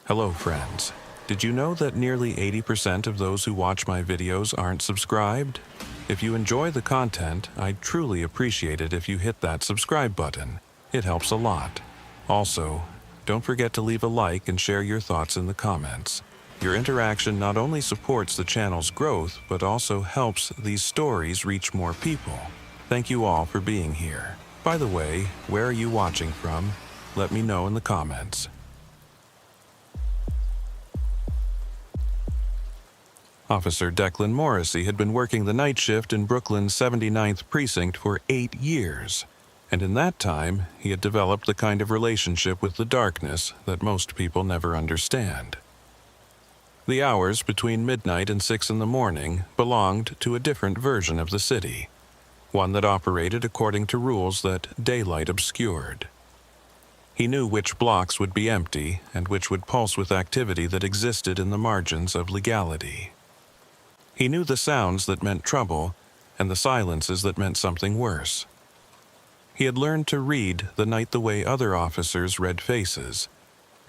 Hello, friends. Did you know that nearly 80% of those who watch my videos aren't subscribed? If you enjoy the content, I'd truly appreciate it if you hit that subscribe button. It helps a lot. Also, don't forget to leave a like and share your thoughts in the comments. Your interaction not only supports the channel's growth, but also helps these stories reach more people. Thank you all for being here. By the way, where are you watching from? Let me know in the comments. Officer Declan Morrissey had been working the night shift in Brooklyn's 79th Precinct for 8 years, and in that time, he had developed the kind of relationship with the darkness that most people never understand. The hours between midnight and 6 in the morning belonged to a different version of the city, one that operated according to rules that daylight obscured. He knew which blocks would be empty and which would pulse with activity that existed in the margins of legality. He knew the sounds that meant trouble and the silences that meant something worse. He had learned to read the night the way other officers read faces,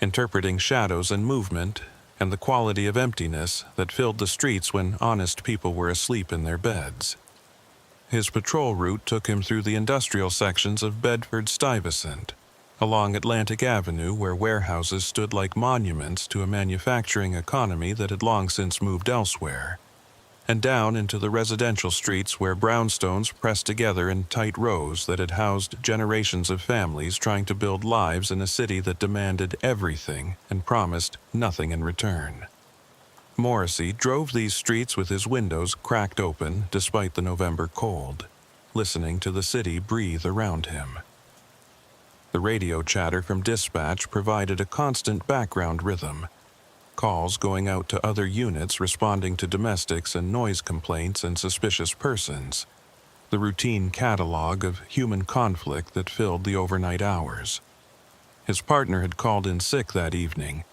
interpreting shadows and movement and the quality of emptiness that filled the streets when honest people were asleep in their beds. His patrol route took him through the industrial sections of Bedford-Stuyvesant, along Atlantic Avenue where warehouses stood like monuments to a manufacturing economy that had long since moved elsewhere, and down into the residential streets where brownstones pressed together in tight rows that had housed generations of families trying to build lives in a city that demanded everything and promised nothing in return. Morrissey drove these streets with his windows cracked open despite the November cold, listening to the city breathe around him. The radio chatter from dispatch provided a constant background rhythm, calls going out to other units responding to domestics and noise complaints and suspicious persons, the routine catalog of human conflict that filled the overnight hours. His partner had called in sick that evening,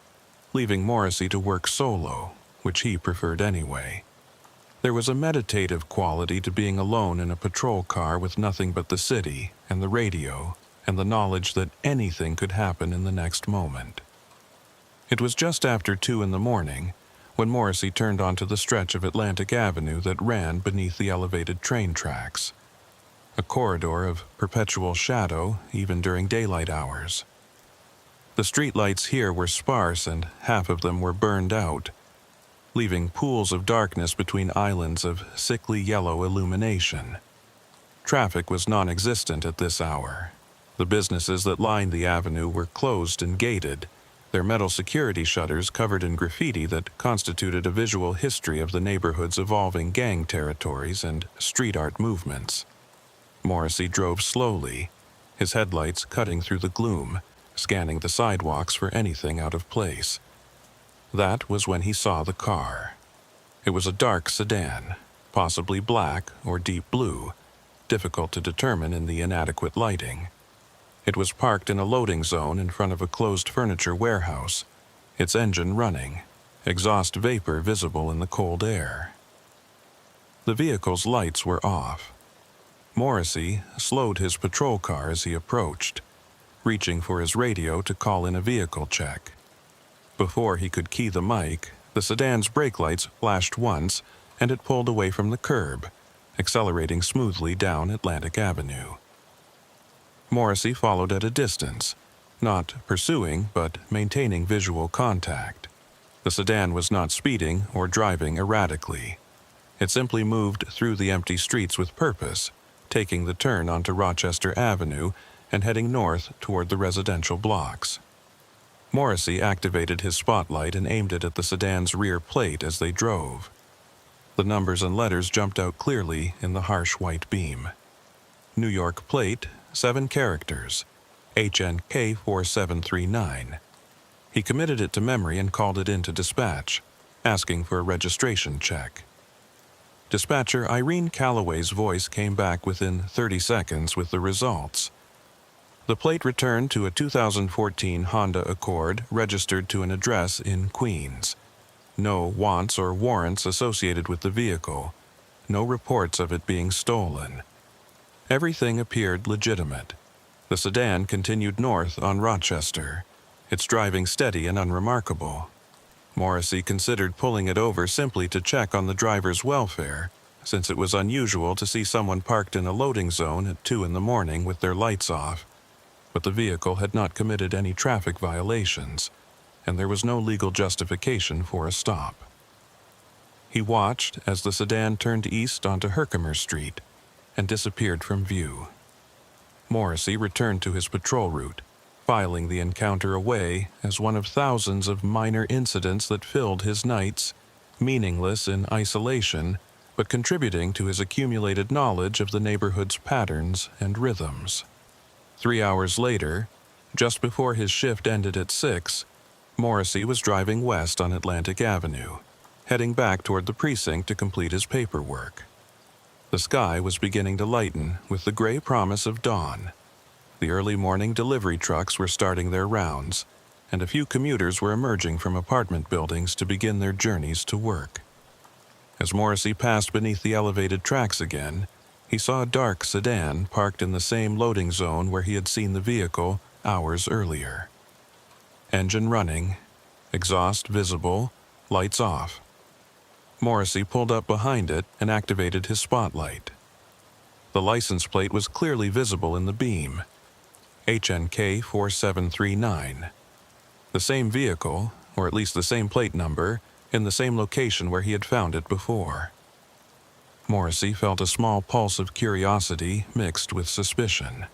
leaving Morrissey to work solo, which he preferred anyway. There was a meditative quality to being alone in a patrol car with nothing but the city and the radio and the knowledge that anything could happen in the next moment. It was just after 2 in the morning when Morrissey turned onto the stretch of Atlantic Avenue that ran beneath the elevated train tracks, a corridor of perpetual shadow even during daylight hours. The streetlights here were sparse and half of them were burned out, leaving pools of darkness between islands of sickly yellow illumination. Traffic was non-existent at this hour. The businesses that lined the avenue were closed and gated, their metal security shutters covered in graffiti that constituted a visual history of the neighborhood's evolving gang territories and street art movements. Morrissey drove slowly, his headlights cutting through the gloom, scanning the sidewalks for anything out of place. That was when he saw the car. It was a dark sedan, possibly black or deep blue, difficult to determine in the inadequate lighting. It was parked in a loading zone in front of a closed furniture warehouse, its engine running, exhaust vapor visible in the cold air. The vehicle's lights were off. Morrissey slowed his patrol car as he approached, reaching for his radio to call in a vehicle check. Before he could key the mic, the sedan's brake lights flashed once and it pulled away from the curb, accelerating smoothly down Atlantic Avenue. Morrissey followed at a distance, not pursuing but maintaining visual contact. The sedan was not speeding or driving erratically. It simply moved through the empty streets with purpose, taking the turn onto Rochester Avenue and heading north toward the residential blocks. Morrissey activated his spotlight and aimed it at the sedan's rear plate as they drove. The numbers and letters jumped out clearly in the harsh white beam. New York plate, 7 characters, HNK 4739. He committed it to memory and called it in to dispatch, asking for a registration check. Dispatcher Irene Calloway's voice came back within 30 seconds with the results. The plate returned to a 2014 Honda Accord registered to an address in Queens. No wants or warrants associated with the vehicle. No reports of it being stolen. Everything appeared legitimate. The sedan continued north on Rochester, its driving steady and unremarkable. Morrissey considered pulling it over simply to check on the driver's welfare, since it was unusual to see someone parked in a loading zone at 2 in the morning with their lights off. But the vehicle had not committed any traffic violations, and there was no legal justification for a stop. He watched as the sedan turned east onto Herkimer Street and disappeared from view. Morrissey returned to his patrol route, filing the encounter away as one of thousands of minor incidents that filled his nights, meaningless in isolation, but contributing to his accumulated knowledge of the neighborhood's patterns and rhythms. 3 hours later, just before his shift ended at 6, Morrissey was driving west on Atlantic Avenue, heading back toward the precinct to complete his paperwork. The sky was beginning to lighten with the gray promise of dawn. The early morning delivery trucks were starting their rounds, and a few commuters were emerging from apartment buildings to begin their journeys to work. As Morrissey passed beneath the elevated tracks again, he saw a dark sedan parked in the same loading zone where he had seen the vehicle hours earlier. Engine running, exhaust visible, lights off. Morrissey pulled up behind it and activated his spotlight. The license plate was clearly visible in the beam. HNK 4739. The same vehicle, or at least the same plate number, in the same location where he had found it before. Morrissey felt a small pulse of curiosity mixed with suspicion.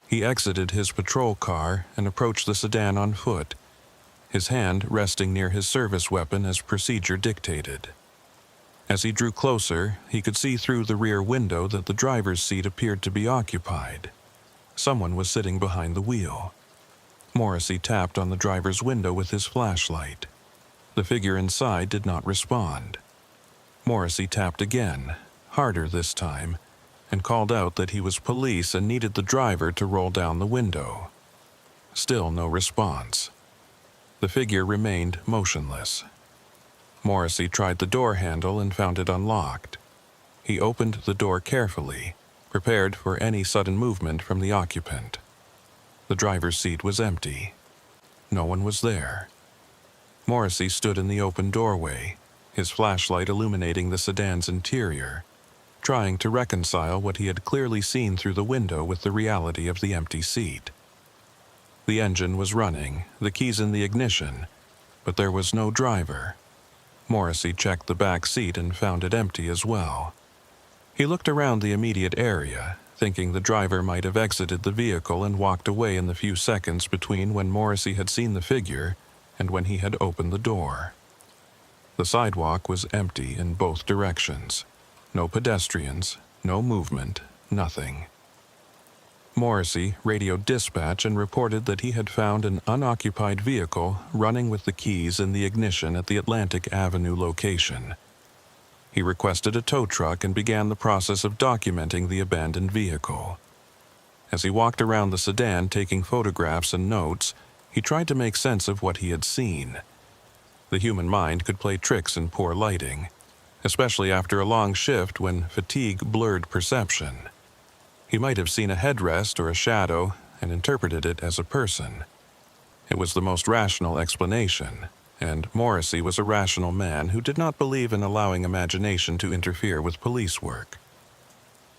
He exited his patrol car and approached the sedan on foot, his hand resting near his service weapon as procedure dictated. As he drew closer, he could see through the rear window that the driver's seat appeared to be occupied. Someone was sitting behind the wheel. Morrissey tapped on the driver's window with his flashlight. The figure inside did not respond. Morrissey tapped again, harder this time, and called out that he was police and needed the driver to roll down the window. Still no response. The figure remained motionless. Morrissey tried the door handle and found it unlocked. He opened the door carefully, prepared for any sudden movement from the occupant. The driver's seat was empty. No one was there. Morrissey stood in the open doorway, his flashlight illuminating the sedan's interior, trying to reconcile what he had clearly seen through the window with the reality of the empty seat. The engine was running, the keys in the ignition, but there was no driver. Morrissey checked the back seat and found it empty as well. He looked around the immediate area, thinking the driver might have exited the vehicle and walked away in the few seconds between when Morrissey had seen the figure and when he had opened the door. The sidewalk was empty in both directions. No pedestrians, no movement, nothing. Morrissey radioed dispatch and reported that he had found an unoccupied vehicle running with the keys in the ignition at the Atlantic Avenue location. He requested a tow truck and began the process of documenting the abandoned vehicle. As he walked around the sedan taking photographs and notes, he tried to make sense of what he had seen. The human mind could play tricks in poor lighting, especially after a long shift when fatigue blurred perception. He might have seen a headrest or a shadow and interpreted it as a person. It was the most rational explanation, and Morrissey was a rational man who did not believe in allowing imagination to interfere with police work.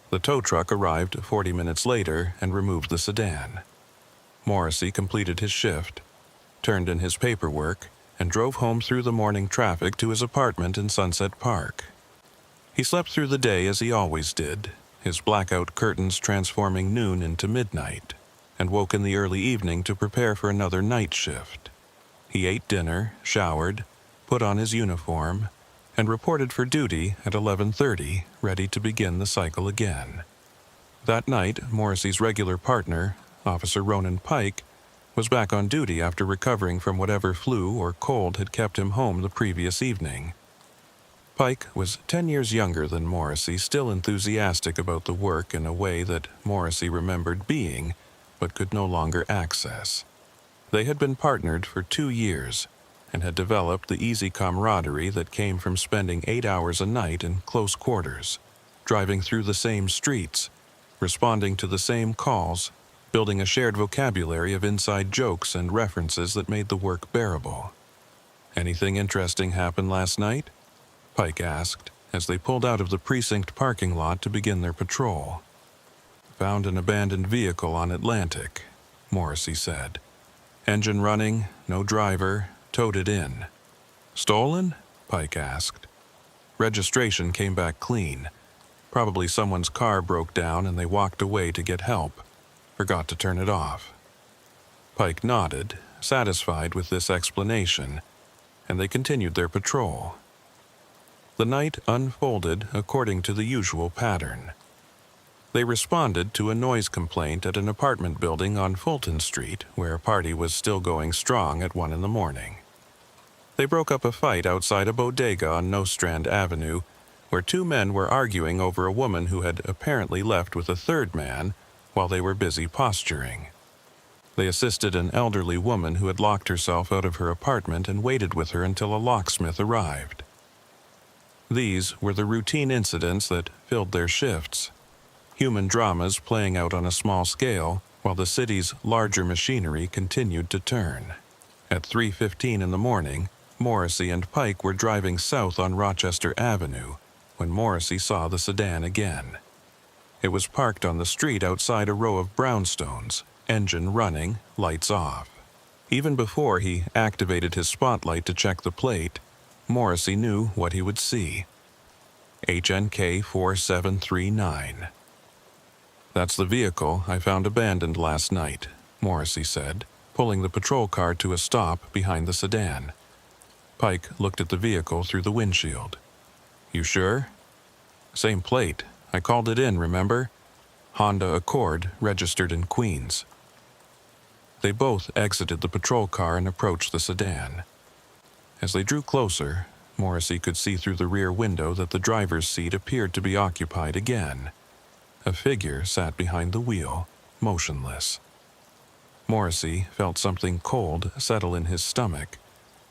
The tow truck arrived 40 minutes later and removed the sedan. Morrissey completed his shift, turned in his paperwork, and drove home through the morning traffic to his apartment in Sunset Park. He slept through the day as he always did, his blackout curtains transforming noon into midnight, and woke in the early evening to prepare for another night shift. He ate dinner, showered, put on his uniform, and reported for duty at 11:30, ready to begin the cycle again. That night, Morrissey's regular partner, Officer Ronan Pike, was back on duty after recovering from whatever flu or cold had kept him home the previous evening. Pike was 10 years younger than Morrissey, still enthusiastic about the work in a way that Morrissey remembered being, but could no longer access. They had been partnered for 2 years and had developed the easy camaraderie that came from spending 8 hours a night in close quarters, driving through the same streets, responding to the same calls, building a shared vocabulary of inside jokes and references that made the work bearable. "Anything interesting happen last night?" Pike asked, as they pulled out of the precinct parking lot to begin their patrol. "Found an abandoned vehicle on Atlantic," Morrissey said. "Engine running, no driver, towed it in." "Stolen?" Pike asked. "Registration came back clean. Probably someone's car broke down and they walked away to get help. Forgot to turn it off." Pike nodded, satisfied with this explanation, and they continued their patrol. The night unfolded according to the usual pattern. They responded to a noise complaint at an apartment building on Fulton Street, where a party was still going strong at 1 in the morning. They broke up a fight outside a bodega on Nostrand Avenue, where 2 men were arguing over a woman who had apparently left with a 3rd man while they were busy posturing. They assisted an elderly woman who had locked herself out of her apartment and waited with her until a locksmith arrived. These were the routine incidents that filled their shifts, human dramas playing out on a small scale while the city's larger machinery continued to turn. At 3:15 in the morning, Morrissey and Pike were driving south on Rochester Avenue when Morrissey saw the sedan again. It was parked on the street outside a row of brownstones, engine running, lights off. Even before he activated his spotlight to check the plate, Morrissey knew what he would see. HNK 4739. "That's the vehicle I found abandoned last night," Morrissey said, pulling the patrol car to a stop behind the sedan. Pike looked at the vehicle through the windshield. "You sure?" "Same plate. I called it in, remember? Honda Accord, registered in Queens." They both exited the patrol car and approached the sedan. As they drew closer, Morrissey could see through the rear window that the driver's seat appeared to be occupied again. A figure sat behind the wheel, motionless. Morrissey felt something cold settle in his stomach,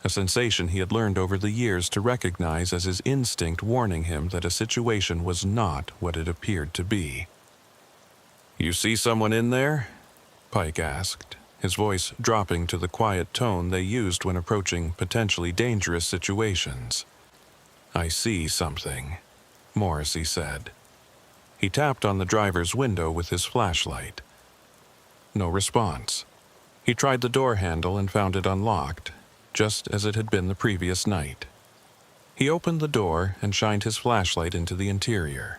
a sensation he had learned over the years to recognize as his instinct warning him that a situation was not what it appeared to be. "You see someone in there?" Pike asked, his voice dropping to the quiet tone they used when approaching potentially dangerous situations. "I see something," Morrissey said. He tapped on the driver's window with his flashlight. No response. He tried the door handle and found it unlocked, just as it had been the previous night. He opened the door and shined his flashlight into the interior.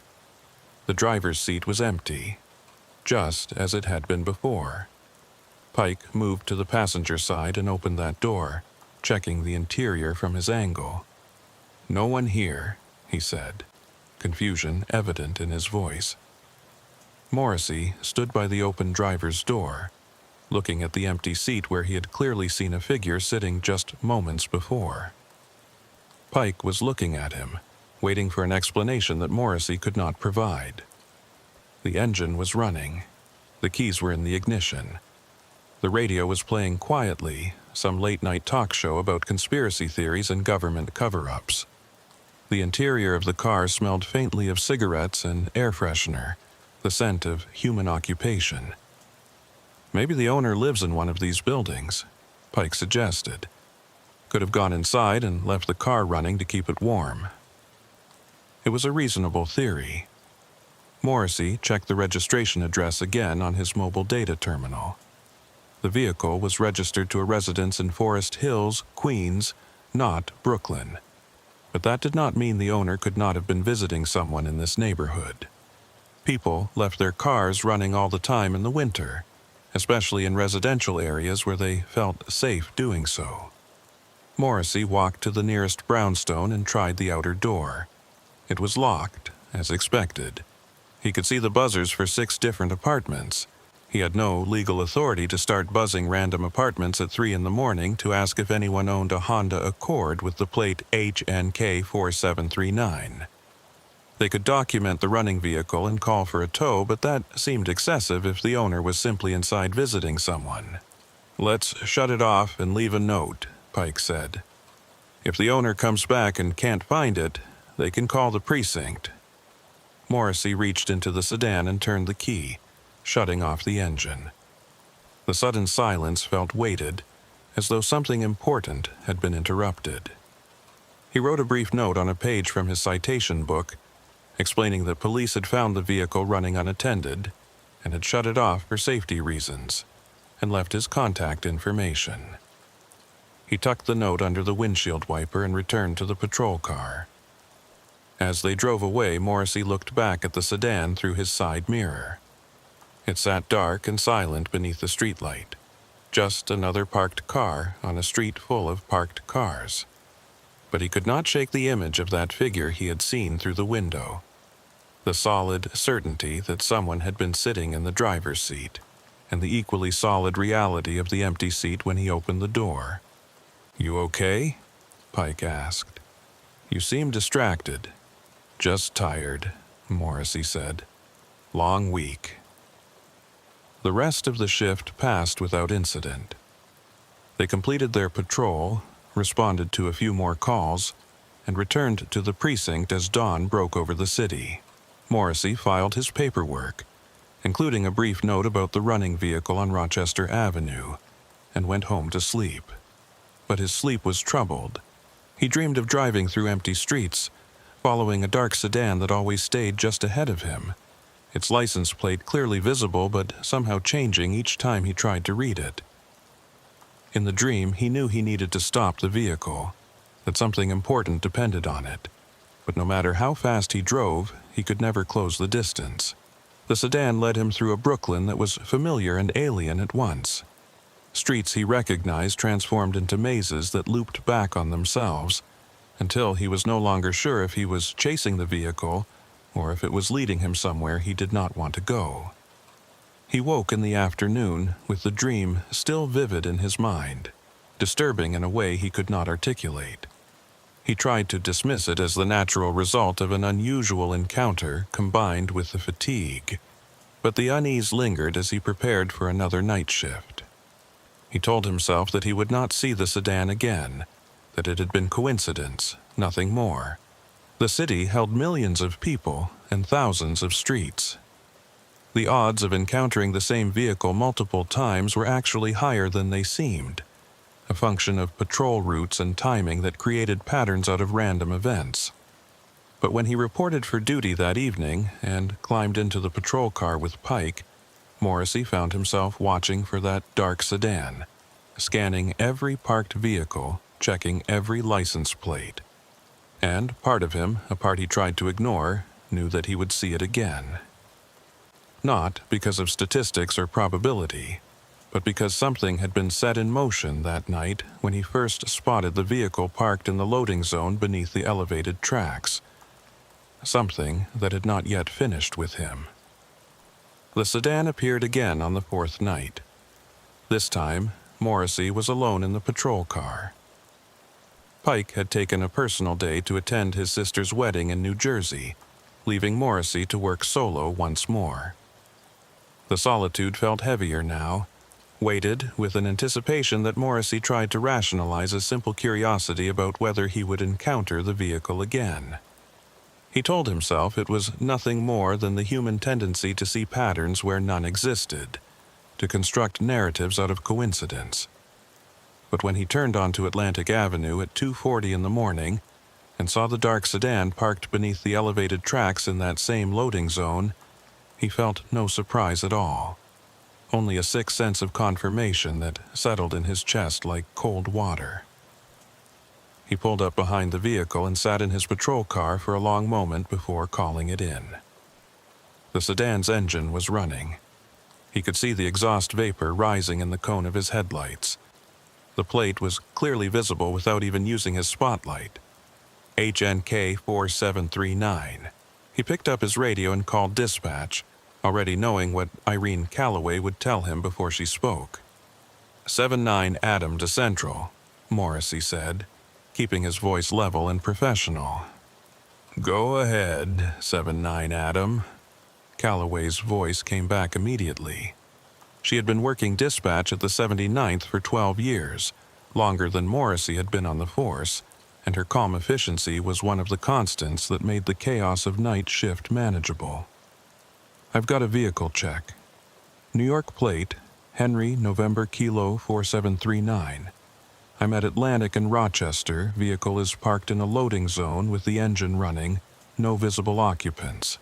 The driver's seat was empty, just as it had been before. Pike moved to the passenger side and opened that door, checking the interior from his angle. "No one here," he said, confusion evident in his voice. Morrissey stood by the open driver's door, looking at the empty seat where he had clearly seen a figure sitting just moments before. Pike was looking at him, waiting for an explanation that Morrissey could not provide. The engine was running. The keys were in the ignition. The radio was playing quietly, some late-night talk show about conspiracy theories and government cover-ups. The interior of the car smelled faintly of cigarettes and air freshener, the scent of human occupation. "Maybe the owner lives in one of these buildings," Pike suggested. "Could have gone inside and left the car running to keep it warm." It was a reasonable theory. Morrissey checked the registration address again on his mobile data terminal. The vehicle was registered to a residence in Forest Hills, Queens, not Brooklyn. But that did not mean the owner could not have been visiting someone in this neighborhood. People left their cars running all the time in the winter, especially in residential areas where they felt safe doing so. Morrissey walked to the nearest brownstone and tried the outer door. It was locked, as expected. He could see the buzzers for 6 different apartments. He had no legal authority to start buzzing random apartments at 3 in the morning to ask if anyone owned a Honda Accord with the plate HNK 4739. They could document the running vehicle and call for a tow, but that seemed excessive if the owner was simply inside visiting someone. "Let's shut it off and leave a note," Pike said. "If the owner comes back and can't find it, they can call the precinct." Morrissey reached into the sedan and turned the key, shutting off the engine. The sudden silence felt weighted, as though something important had been interrupted. He wrote a brief note on a page from his citation book, explaining that police had found the vehicle running unattended and had shut it off for safety reasons, and left his contact information. He tucked the note under the windshield wiper and returned to the patrol car. As they drove away, Morrissey looked back at the sedan through his side mirror. It sat dark and silent beneath the streetlight, just another parked car on a street full of parked cars. But he could not shake the image of that figure he had seen through the window, the solid certainty that someone had been sitting in the driver's seat, and the equally solid reality of the empty seat when he opened the door. "You okay?" Pike asked. "You seem distracted." "Just tired," Morrissey said. "Long week." The rest of the shift passed without incident. They completed their patrol, responded to a few more calls, and returned to the precinct as dawn broke over the city. Morrissey filed his paperwork, including a brief note about the running vehicle on Rochester Avenue, and went home to sleep. But his sleep was troubled. He dreamed of driving through empty streets, following a dark sedan that always stayed just ahead of him, its license plate clearly visible but somehow changing each time he tried to read it. In the dream, he knew he needed to stop the vehicle, that something important depended on it. But no matter how fast he drove, he could never close the distance. The sedan led him through a Brooklyn that was familiar and alien at once. Streets he recognized transformed into mazes that looped back on themselves, until he was no longer sure if he was chasing the vehicle or if it was leading him somewhere he did not want to go. He woke in the afternoon with the dream still vivid in his mind, disturbing in a way he could not articulate. He tried to dismiss it as the natural result of an unusual encounter combined with the fatigue, but the unease lingered as he prepared for another night shift. He told himself that he would not see the sedan again, that it had been coincidence, nothing more. The city held millions of people and thousands of streets. The odds of encountering the same vehicle multiple times were actually higher than they seemed, a function of patrol routes and timing that created patterns out of random events. But when he reported for duty that evening and climbed into the patrol car with Pike, Morrissey found himself watching for that dark sedan, scanning every parked vehicle, checking every license plate. And part of him, a part he tried to ignore, knew that he would see it again. Not because of statistics or probability, but because something had been set in motion that night when he first spotted the vehicle parked in the loading zone beneath the elevated tracks. Something that had not yet finished with him. The sedan appeared again on the fourth night. This time, Morrissey was alone in the patrol car. Pike had taken a personal day to attend his sister's wedding in New Jersey, leaving Morrissey to work solo once more. The solitude felt heavier now, weighted with an anticipation that Morrissey tried to rationalize a simple curiosity about whether he would encounter the vehicle again. He told himself it was nothing more than the human tendency to see patterns where none existed, to construct narratives out of coincidence. But when he turned onto Atlantic Avenue at 2:40 in the morning and saw the dark sedan parked beneath the elevated tracks in that same loading zone, he felt no surprise at all. Only a sick sense of confirmation that settled in his chest like cold water. He pulled up behind the vehicle and sat in his patrol car for a long moment before calling it in. The sedan's engine was running. He could see the exhaust vapor rising in the cone of his headlights. The plate was clearly visible without even using his spotlight. HNK 4739. He picked up his radio and called dispatch, already knowing what Irene Calloway would tell him before she spoke. 79 Adam to Central, Morrissey said, keeping his voice level and professional. "Go ahead, 79 Adam." Calloway's voice came back immediately. She had been working dispatch at the 79th for 12 years, longer than Morrissey had been on the force, and her calm efficiency was one of the constants that made the chaos of night shift manageable. "I've got a vehicle check. New York plate, Henry, November Kilo 4739. I'm at Atlantic and Rochester. Vehicle is parked in a loading zone with the engine running. No visible occupants.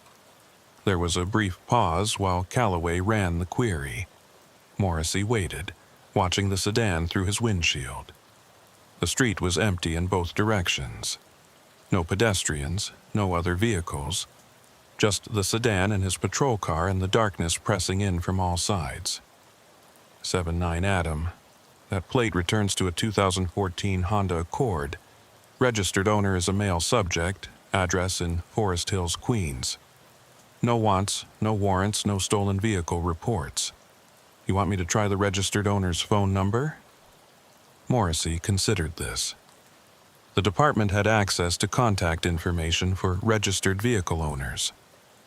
There was a brief pause while Calloway ran the query. Morrissey waited, watching the sedan through his windshield. The street was empty in both directions. No pedestrians, no other vehicles. Just the sedan and his patrol car and the darkness pressing in from all sides. 79 Adam. That plate returns to a 2014 Honda Accord. Registered owner is a male subject. Address in Forest Hills, Queens. No wants, no warrants, no stolen vehicle reports. You want me to try the registered owner's phone number? Morrissey considered this. The department had access to contact information for registered vehicle owners,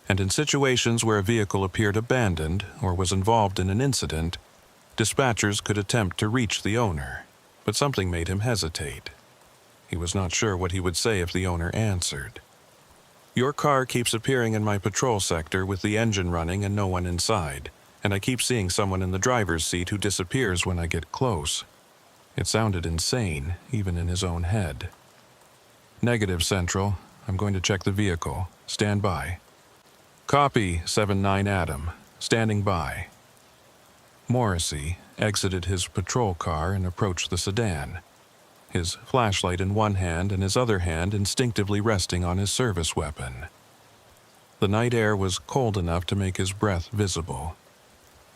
and in situations where a vehicle appeared abandoned or was involved in an incident, dispatchers could attempt to reach the owner, but something made him hesitate. He was not sure what he would say if the owner answered. Your car keeps appearing in my patrol sector with the engine running and no one inside, and I keep seeing someone in the driver's seat who disappears when I get close. It sounded insane, even in his own head. Negative, Central. I'm going to check the vehicle. Stand by. Copy, 79 Adam. Standing by. Morrissey exited his patrol car and approached the sedan, his flashlight in one hand and his other hand instinctively resting on his service weapon. The night air was cold enough to make his breath visible.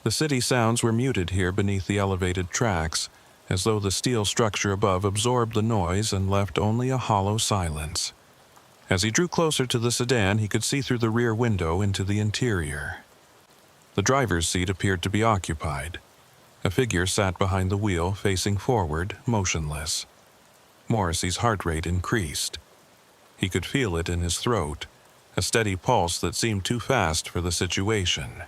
The city sounds were muted here beneath the elevated tracks, as though the steel structure above absorbed the noise and left only a hollow silence. As he drew closer to the sedan, he could see through the rear window into the interior. The driver's seat appeared to be occupied. A figure sat behind the wheel, facing forward, motionless. Morrissey's heart rate increased. He could feel it in his throat, a steady pulse that seemed too fast for the situation.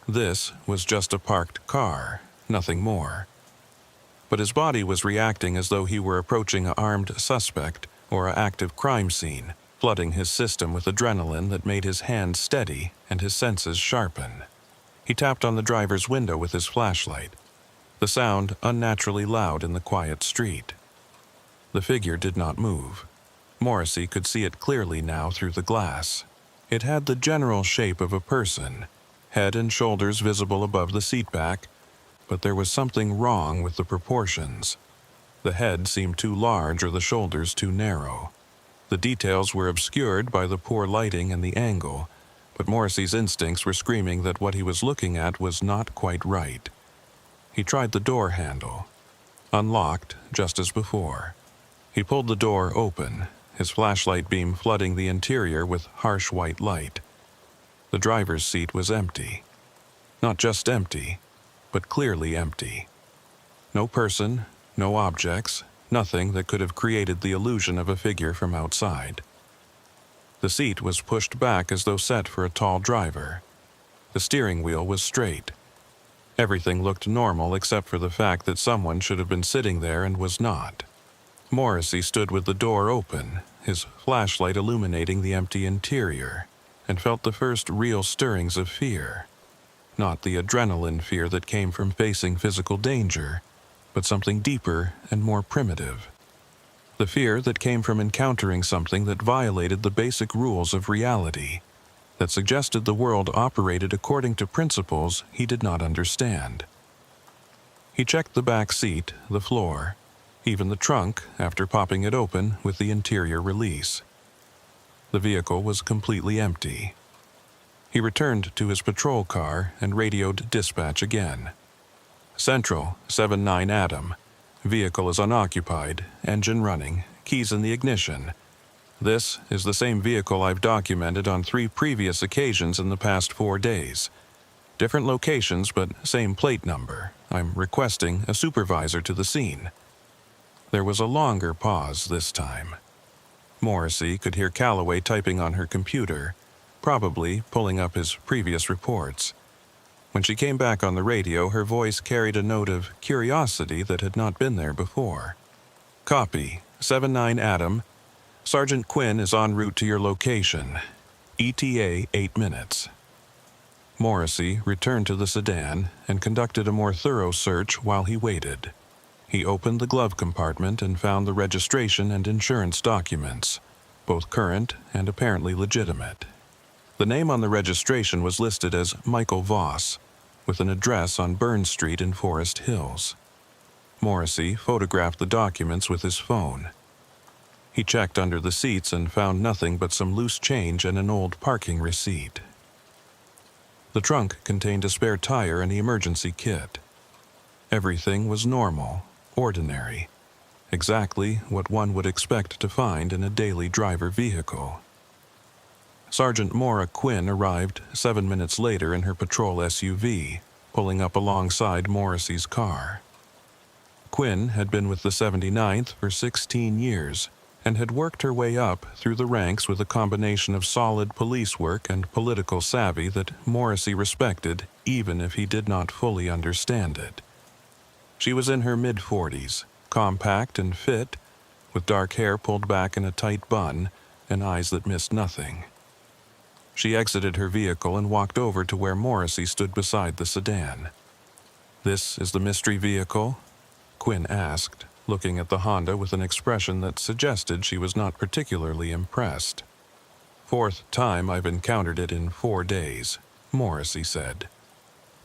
This was just a parked car, nothing more. But his body was reacting as though he were approaching an armed suspect or an active crime scene, flooding his system with adrenaline that made his hands steady and his senses sharpen. He tapped on the driver's window with his flashlight, the sound unnaturally loud in the quiet street. The figure did not move. Morrissey could see it clearly now through the glass. It had the general shape of a person, head and shoulders visible above the seatback, but there was something wrong with the proportions. The head seemed too large or the shoulders too narrow. The details were obscured by the poor lighting and the angle, but Morrissey's instincts were screaming that what he was looking at was not quite right. He tried the door handle. Unlocked, just as before. He pulled the door open, his flashlight beam flooding the interior with harsh white light. The driver's seat was empty. Not just empty, but clearly empty. No person, no objects, nothing that could have created the illusion of a figure from outside. The seat was pushed back as though set for a tall driver. The steering wheel was straight. Everything looked normal except for the fact that someone should have been sitting there and was not. Morrissey stood with the door open, his flashlight illuminating the empty interior, and felt the first real stirrings of fear. Not the adrenaline fear that came from facing physical danger, but something deeper and more primitive. The fear that came from encountering something that violated the basic rules of reality, that suggested the world operated according to principles he did not understand. He checked the back seat, the floor, even the trunk after popping it open with the interior release. The vehicle was completely empty. He returned to his patrol car and radioed dispatch again. Central, 79 Adam. Vehicle is unoccupied, engine running, keys in the ignition. This is the same vehicle I've documented on 3 previous occasions in the past 4 days. Different locations, but same plate number. I'm requesting a supervisor to the scene. There was a longer pause this time. Morrissey could hear Calloway typing on her computer, probably pulling up his previous reports. When she came back on the radio, her voice carried a note of curiosity that had not been there before. Copy, 79 Adam. Sergeant Quinn is en route to your location. ETA 8 minutes. Morrissey returned to the sedan and conducted a more thorough search while he waited. He opened the glove compartment and found the registration and insurance documents, both current and apparently legitimate. The name on the registration was listed as Michael Voss, with an address on Burn Street in Forest Hills. Morrissey photographed the documents with his phone. He checked under the seats and found nothing but some loose change and an old parking receipt. The trunk contained a spare tire and the emergency kit. Everything was normal, ordinary, exactly what one would expect to find in a daily driver vehicle. Sergeant Maura Quinn arrived 7 minutes later in her patrol SUV, pulling up alongside Morrissey's car. Quinn had been with the 79th for 16 years and had worked her way up through the ranks with a combination of solid police work and political savvy that Morrissey respected even if he did not fully understand it. She was in her mid-40s, compact and fit, with dark hair pulled back in a tight bun and eyes that missed nothing. She exited her vehicle and walked over to where Morrissey stood beside the sedan. "This is the mystery vehicle?" Quinn asked, looking at the Honda with an expression that suggested she was not particularly impressed. "Fourth time I've encountered it in 4 days," Morrissey said.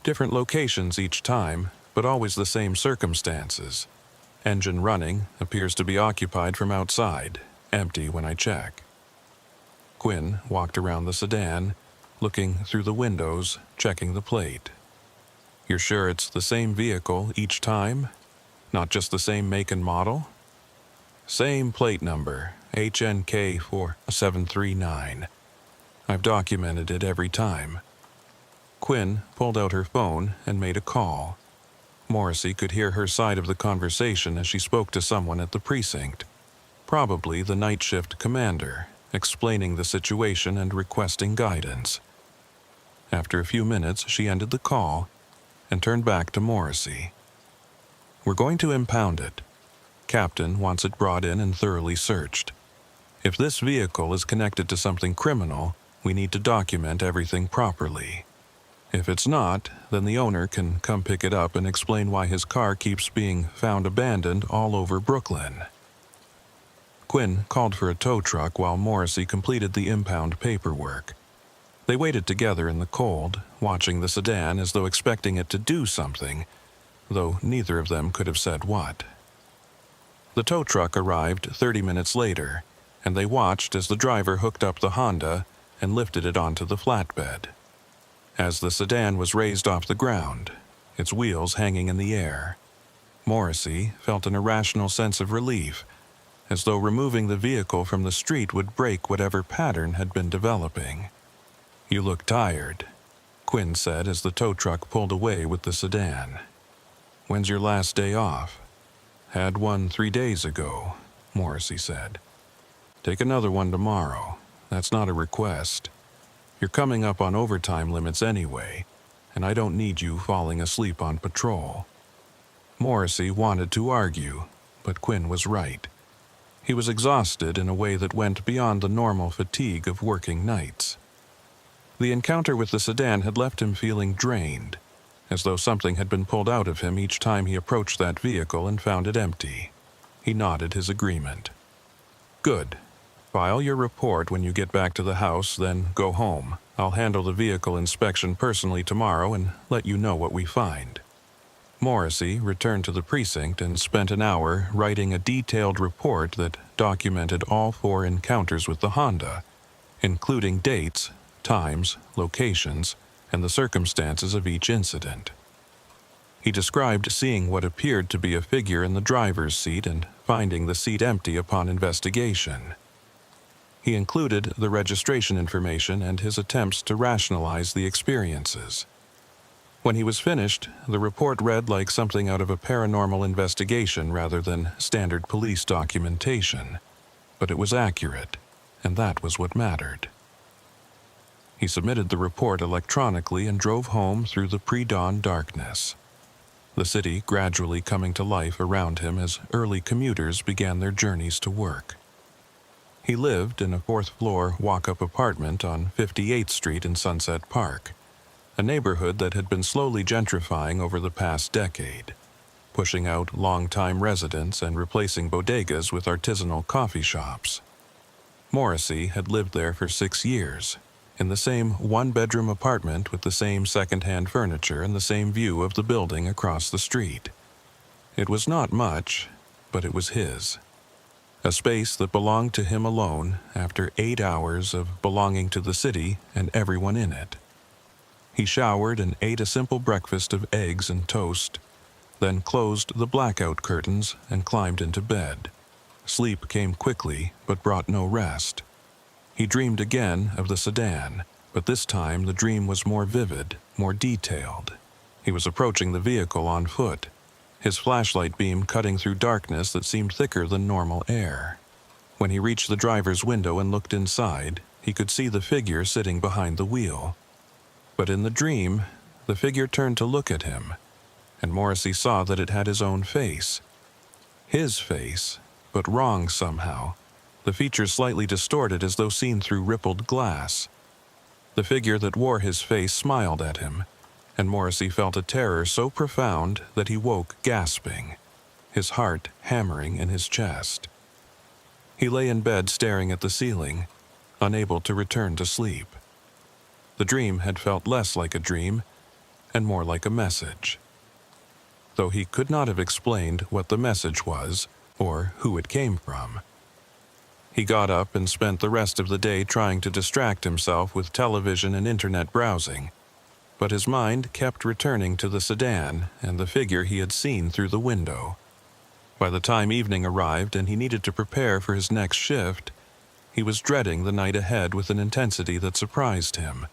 "Different locations each time, but always the same circumstances. Engine running, appears to be occupied from outside, empty when I check." Quinn walked around the sedan, looking through the windows, checking the plate. "You're sure it's the same vehicle each time? Not just the same make and model?" "Same plate number, HNK 4739. I've documented it every time." Quinn pulled out her phone and made a call. Morrissey could hear her side of the conversation as she spoke to someone at the precinct, probably the night shift commander, explaining the situation and requesting guidance. After a few minutes, she ended the call and turned back to Morrissey. "We're going to impound it. Captain wants it brought in and thoroughly searched. If this vehicle is connected to something criminal, we need to document everything properly. If it's not, then the owner can come pick it up and explain why his car keeps being found abandoned all over Brooklyn." Quinn called for a tow truck while Morrissey completed the impound paperwork. They waited together in the cold, watching the sedan as though expecting it to do something, though neither of them could have said what. The tow truck arrived 30 minutes later, and they watched as the driver hooked up the Honda and lifted it onto the flatbed. As the sedan was raised off the ground, its wheels hanging in the air, Morrissey felt an irrational sense of relief, as though removing the vehicle from the street would break whatever pattern had been developing. "You look tired," Quinn said as the tow truck pulled away with the sedan. "When's your last day off?" "Had one 3 days ago," Morrissey said. "Take another one tomorrow. That's not a request. You're coming up on overtime limits anyway, and I don't need you falling asleep on patrol." Morrissey wanted to argue, but Quinn was right. He was exhausted in a way that went beyond the normal fatigue of working nights. The encounter with the sedan had left him feeling drained, as though something had been pulled out of him each time he approached that vehicle and found it empty. He nodded his agreement. "Good. File your report when you get back to the house, then go home. I'll handle the vehicle inspection personally tomorrow and let you know what we find." Morrissey returned to the precinct and spent an hour writing a detailed report that documented all 4 encounters with the Honda, including dates, times, locations, and the circumstances of each incident. He described seeing what appeared to be a figure in the driver's seat and finding the seat empty upon investigation. He included the registration information and his attempts to rationalize the experiences. When he was finished, the report read like something out of a paranormal investigation rather than standard police documentation, but it was accurate, and that was what mattered. He submitted the report electronically and drove home through the pre-dawn darkness, the city gradually coming to life around him as early commuters began their journeys to work. He lived in a 4th-floor walk-up apartment on 58th Street in Sunset Park. a neighborhood that had been slowly gentrifying over the past decade, pushing out long-time residents and replacing bodegas with artisanal coffee shops. Morrissey had lived there for 6 years, in the same one-bedroom apartment with the same second-hand furniture and the same view of the building across the street. It was not much, but it was his. A space that belonged to him alone after 8 hours of belonging to the city and everyone in it. He showered and ate a simple breakfast of eggs and toast, then closed the blackout curtains and climbed into bed. Sleep came quickly, but brought no rest. He dreamed again of the sedan, but this time the dream was more vivid, more detailed. He was approaching the vehicle on foot, his flashlight beam cutting through darkness that seemed thicker than normal air. When he reached the driver's window and looked inside, he could see the figure sitting behind the wheel. But in the dream, the figure turned to look at him, and Morrissey saw that it had his own face. His face, but wrong somehow, the features slightly distorted as though seen through rippled glass. The figure that wore his face smiled at him, and Morrissey felt a terror so profound that he woke gasping, his heart hammering in his chest. He lay in bed staring at the ceiling, unable to return to sleep. The dream had felt less like a dream and more like a message, though he could not have explained what the message was or who it came from. He got up and spent the rest of the day trying to distract himself with television and internet browsing, but his mind kept returning to the sedan and the figure he had seen through the window. By the time evening arrived and he needed to prepare for his next shift, he was dreading the night ahead with an intensity that surprised him.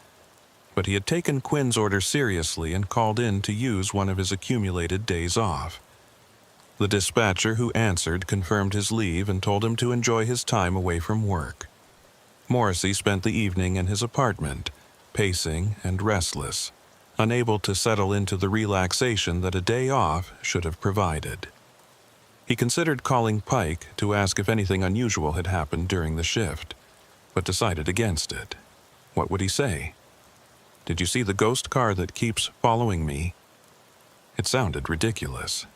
But he had taken Quinn's order seriously and called in to use one of his accumulated days off. The dispatcher who answered confirmed his leave and told him to enjoy his time away from work. Morrissey spent the evening in his apartment, pacing and restless, unable to settle into the relaxation that a day off should have provided. He considered calling Pike to ask if anything unusual had happened during the shift, but decided against it. What would he say? "Did you see the ghost car that keeps following me?" It sounded ridiculous.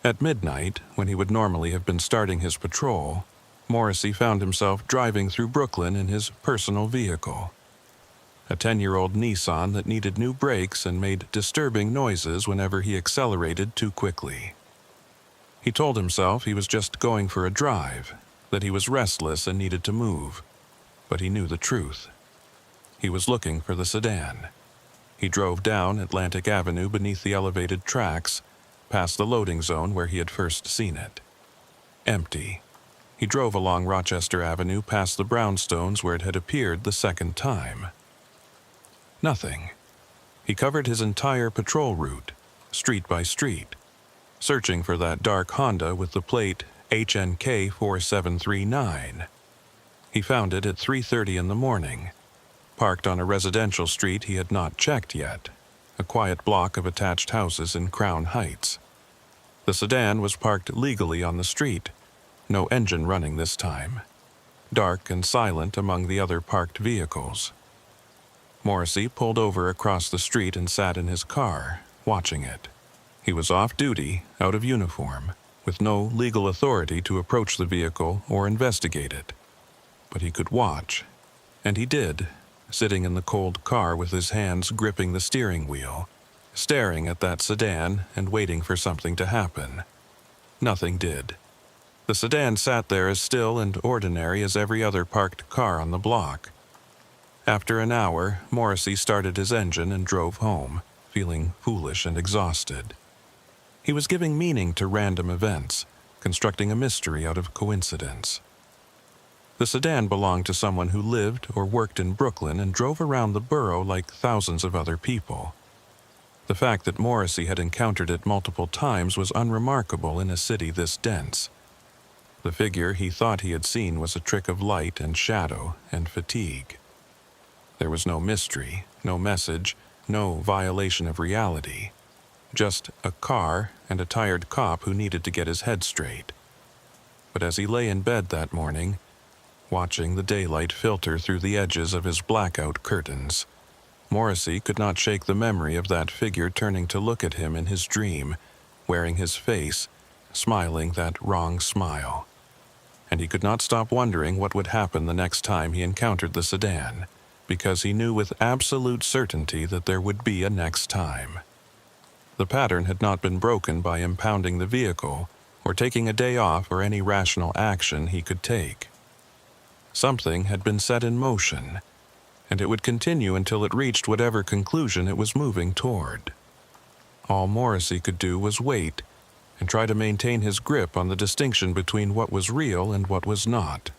At midnight, when he would normally have been starting his patrol, Morrissey found himself driving through Brooklyn in his personal vehicle. A 10-year-old Nissan that needed new brakes and made disturbing noises whenever he accelerated too quickly. He told himself he was just going for a drive, that he was restless and needed to move, but he knew the truth. He was looking for the sedan. He drove down Atlantic Avenue beneath the elevated tracks, past the loading zone where he had first seen it. Empty. He drove along Rochester Avenue past the brownstones where it had appeared the second time. Nothing. He covered his entire patrol route, street by street, searching for that dark Honda with the plate HNK 4739. He found it at 3:30 in the morning, parked on a residential street he had not checked yet, a quiet block of attached houses in Crown Heights. The sedan was parked legally on the street, no engine running this time, dark and silent among the other parked vehicles. Morrissey pulled over across the street and sat in his car, watching it. He was off duty, out of uniform, with no legal authority to approach the vehicle or investigate it. But he could watch, and he did, sitting in the cold car with his hands gripping the steering wheel, staring at that sedan and waiting for something to happen. Nothing did. The sedan sat there as still and ordinary as every other parked car on the block. After an hour, Morrissey started his engine and drove home, feeling foolish and exhausted. He was giving meaning to random events, constructing a mystery out of coincidence. The sedan belonged to someone who lived or worked in Brooklyn and drove around the borough like thousands of other people. The fact that Morrissey had encountered it multiple times was unremarkable in a city this dense. The figure he thought he had seen was a trick of light and shadow and fatigue. There was no mystery, no message, no violation of reality. Just a car and a tired cop who needed to get his head straight. But as he lay in bed that morning, watching the daylight filter through the edges of his blackout curtains, Morrissey could not shake the memory of that figure turning to look at him in his dream, wearing his face, smiling that wrong smile. And he could not stop wondering what would happen the next time he encountered the sedan, because he knew with absolute certainty that there would be a next time. The pattern had not been broken by impounding the vehicle or taking a day off or any rational action he could take. Something had been set in motion, and it would continue until it reached whatever conclusion it was moving toward. All Morrissey could do was wait and try to maintain his grip on the distinction between what was real and what was not,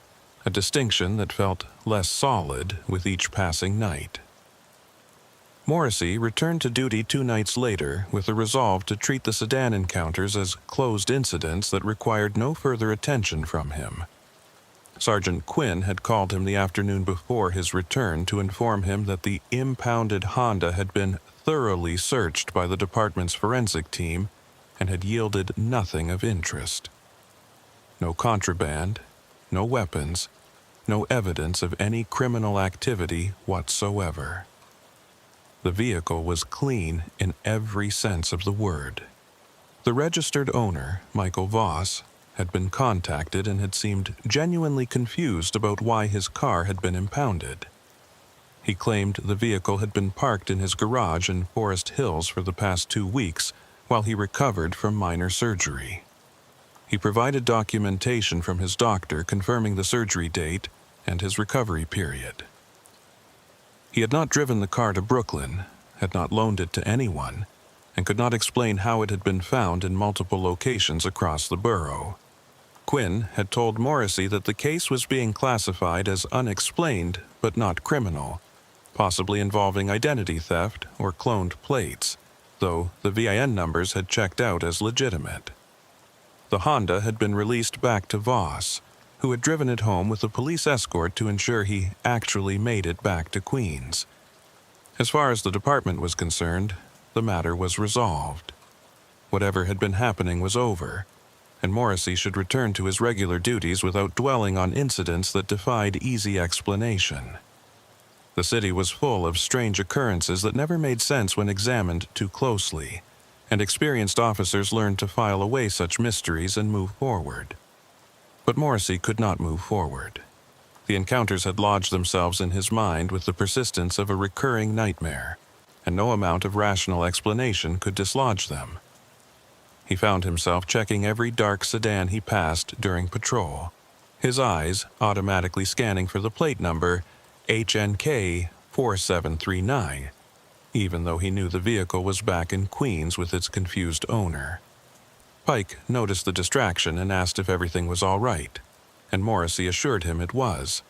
a distinction that felt less solid with each passing night. Morrissey returned to duty 2 nights later with the resolve to treat the sedan encounters as closed incidents that required no further attention from him. Sergeant Quinn had called him the afternoon before his return to inform him that the impounded Honda had been thoroughly searched by the department's forensic team and had yielded nothing of interest. No contraband, no weapons, no evidence of any criminal activity whatsoever. The vehicle was clean in every sense of the word. The registered owner, Michael Voss, had been contacted and had seemed genuinely confused about why his car had been impounded. He claimed the vehicle had been parked in his garage in Forest Hills for the past 2 weeks while he recovered from minor surgery. He provided documentation from his doctor confirming the surgery date and his recovery period. He had not driven the car to Brooklyn, had not loaned it to anyone, and could not explain how it had been found in multiple locations across the borough. Quinn had told Morrissey that the case was being classified as unexplained but not criminal, possibly involving identity theft or cloned plates, though the VIN numbers had checked out as legitimate. The Honda had been released back to Voss, who had driven it home with a police escort to ensure he actually made it back to Queens. As far as the department was concerned, the matter was resolved. Whatever had been happening was over, and Morrissey should return to his regular duties without dwelling on incidents that defied easy explanation. The city was full of strange occurrences that never made sense when examined too closely, and experienced officers learned to file away such mysteries and move forward. But Morrissey could not move forward. The encounters had lodged themselves in his mind with the persistence of a recurring nightmare, and no amount of rational explanation could dislodge them. He found himself checking every dark sedan he passed during patrol, his eyes automatically scanning for the plate number HNK 4739, even though he knew the vehicle was back in Queens with its confused owner. Pike noticed the distraction and asked if everything was all right, and Morrissey assured him it was,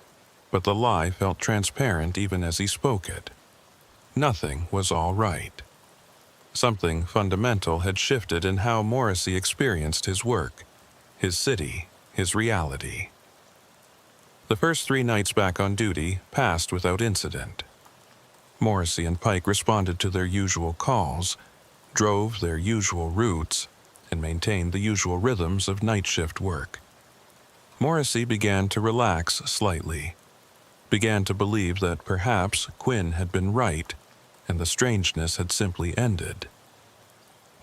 but the lie felt transparent even as he spoke it. Nothing was all right. Something fundamental had shifted in how Morrissey experienced his work, his city, his reality. The first 3 nights back on duty passed without incident. Morrissey and Pike responded to their usual calls, drove their usual routes, and maintained the usual rhythms of night shift work. Morrissey began to relax slightly, began to believe that perhaps Quinn had been right, and the strangeness had simply ended.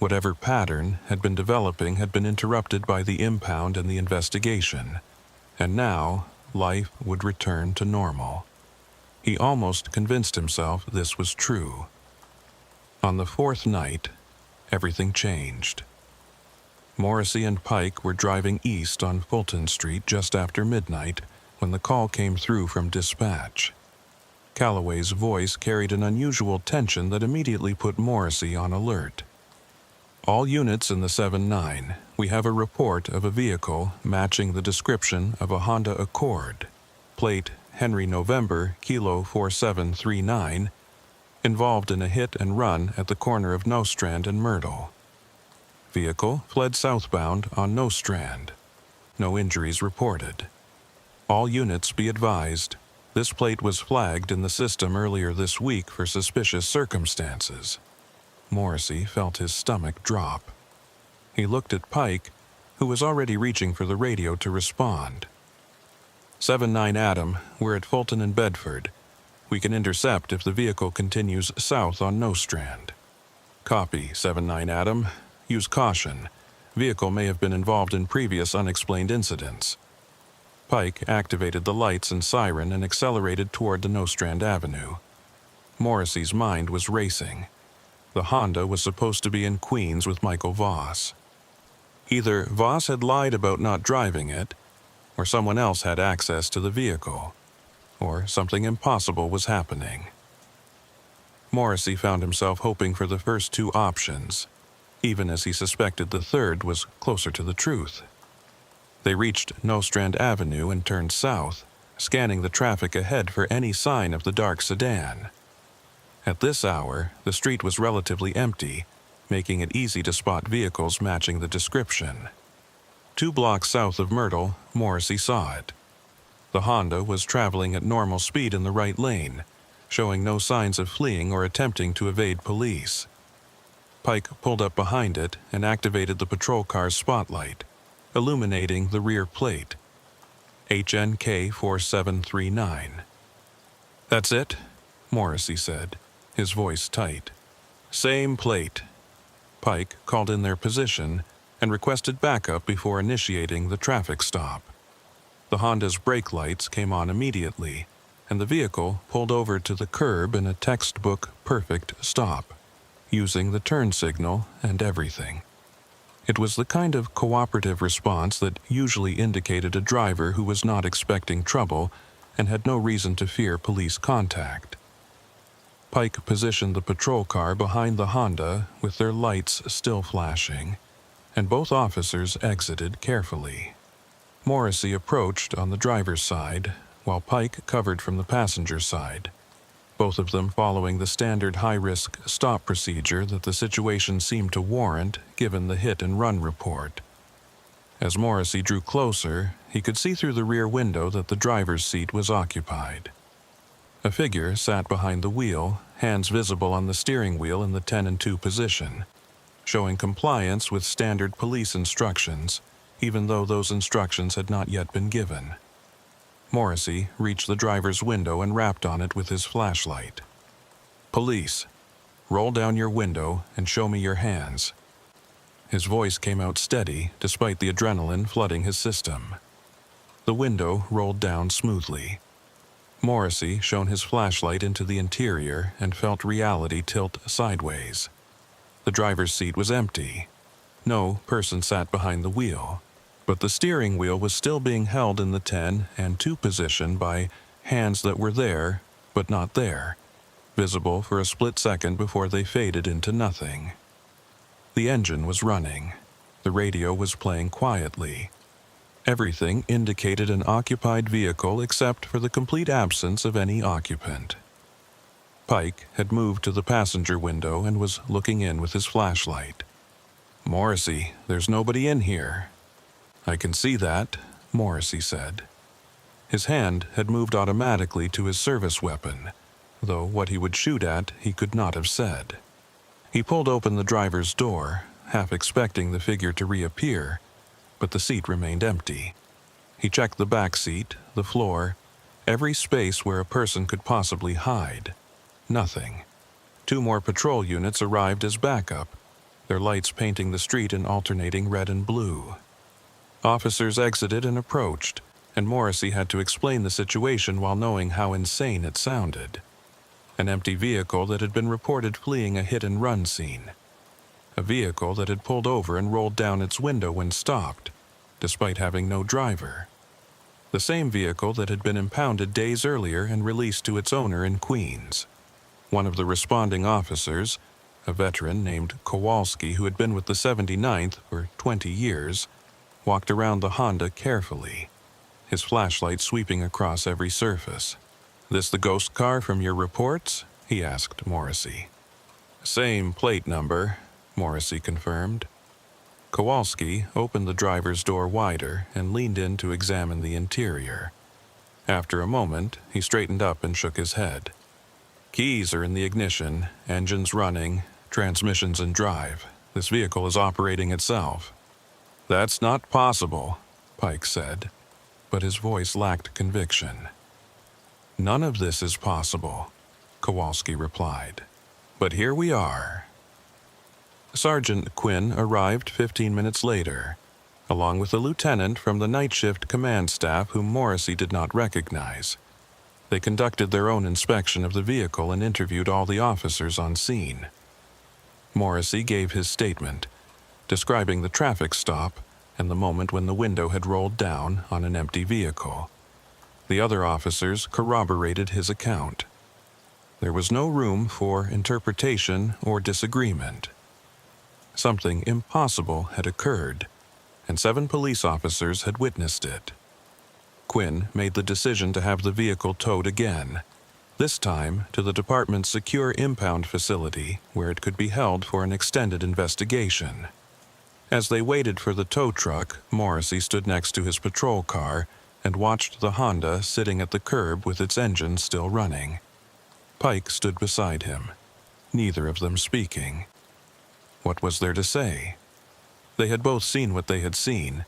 Whatever pattern had been developing had been interrupted by the impound and the investigation, and now life would return to normal. He almost convinced himself this was true. On the 4th night, everything changed. Morrissey and Pike were driving east on Fulton Street just after midnight when the call came through from dispatch. Calloway's voice carried an unusual tension that immediately put Morrissey on alert. All units in the 7-9, we have a report of a vehicle matching the description of a Honda Accord, plate Henry November Kilo 4739, involved in a hit and run at the corner of Nostrand and Myrtle. Vehicle fled southbound on Nostrand. No injuries reported. All units be advised, this plate was flagged in the system earlier this week for suspicious circumstances. Morrissey felt his stomach drop. He looked at Pike, who was already reaching for the radio to respond. 7-9 Adam, we're at Fulton and Bedford. We can intercept if the vehicle continues south on Nostrand. Copy, 7-9 Adam. Use caution. Vehicle may have been involved in previous unexplained incidents. Pike activated the lights and siren and accelerated toward the Nostrand Avenue. Morrissey's mind was racing. The Honda was supposed to be in Queens with Michael Voss. Either Voss had lied about not driving it, or someone else had access to the vehicle, or something impossible was happening. Morrissey found himself hoping for the first two options, even as he suspected the third was closer to the truth. They reached Nostrand Avenue and turned south, scanning the traffic ahead for any sign of the dark sedan. At this hour, the street was relatively empty, making it easy to spot vehicles matching the description. 2 blocks south of Myrtle, Morrissey saw it. The Honda was traveling at normal speed in the right lane, showing no signs of fleeing or attempting to evade police. Pike pulled up behind it and activated the patrol car's spotlight, illuminating the rear plate. HNK 4739. "That's it?" Morrissey said, his voice tight. "Same plate." Pike called in their position and requested backup before initiating the traffic stop. The Honda's brake lights came on immediately, and the vehicle pulled over to the curb in a textbook perfect stop, using the turn signal and everything. It was the kind of cooperative response that usually indicated a driver who was not expecting trouble and had no reason to fear police contact. Pike positioned the patrol car behind the Honda with their lights still flashing, and both officers exited carefully. Morrissey approached on the driver's side, while Pike covered from the passenger side, both of them following the standard high-risk stop procedure that the situation seemed to warrant given the hit-and-run report. As Morrissey drew closer, he could see through the rear window that the driver's seat was occupied. A figure sat behind the wheel, hands visible on the steering wheel in the 10 and 2 position, showing compliance with standard police instructions, even though those instructions had not yet been given. Morrissey reached the driver's window and rapped on it with his flashlight. "Police, roll down your window and show me your hands." His voice came out steady despite the adrenaline flooding his system. The window rolled down smoothly. Morrissey shone his flashlight into the interior and felt reality tilt sideways. The driver's seat was empty. No person sat behind the wheel, but the steering wheel was still being held in the 10 and 2 position by hands that were there, but not there, visible for a split second before they faded into nothing. The engine was running. The radio was playing quietly. Everything indicated an occupied vehicle except for the complete absence of any occupant. Pike had moved to the passenger window and was looking in with his flashlight. "Morrissey, there's nobody in here." "I can see that," Morrissey said. His hand had moved automatically to his service weapon, though what he would shoot at he could not have said. He pulled open the driver's door, half expecting the figure to reappear, but the seat remained empty. He checked the back seat, the floor, every space where a person could possibly hide. Nothing. 2 more patrol units arrived as backup, their lights painting the street in alternating red and blue. Officers exited and approached, and Morrissey had to explain the situation while knowing how insane it sounded. An empty vehicle that had been reported fleeing a hit-and-run scene. A vehicle that had pulled over and rolled down its window when stopped, despite having no driver. The same vehicle that had been impounded days earlier and released to its owner in Queens. One of the responding officers, a veteran named Kowalski who had been with the 79th for 20 years, walked around the Honda carefully, his flashlight sweeping across every surface. "This the ghost car from your reports?" he asked Morrissey. "Same plate number," Morrissey confirmed. Kowalski opened the driver's door wider and leaned in to examine the interior. After a moment, he straightened up and shook his head. "Keys are in the ignition, engines running, transmissions in drive. This vehicle is operating itself." "That's not possible," Pike said, but his voice lacked conviction. "None of this is possible," Kowalski replied. "But here we are." Sergeant Quinn arrived 15 minutes later, along with a lieutenant from the night shift command staff whom Morrissey did not recognize. They conducted their own inspection of the vehicle and interviewed all the officers on scene. Morrissey gave his statement, describing the traffic stop and the moment when the window had rolled down on an empty vehicle. The other officers corroborated his account. There was no room for interpretation or disagreement. Something impossible had occurred, and 7 police officers had witnessed it. Quinn made the decision to have the vehicle towed again, this time to the department's secure impound facility where it could be held for an extended investigation. As they waited for the tow truck, Morrissey stood next to his patrol car and watched the Honda sitting at the curb with its engine still running. Pike stood beside him, neither of them speaking. What was there to say? They had both seen what they had seen,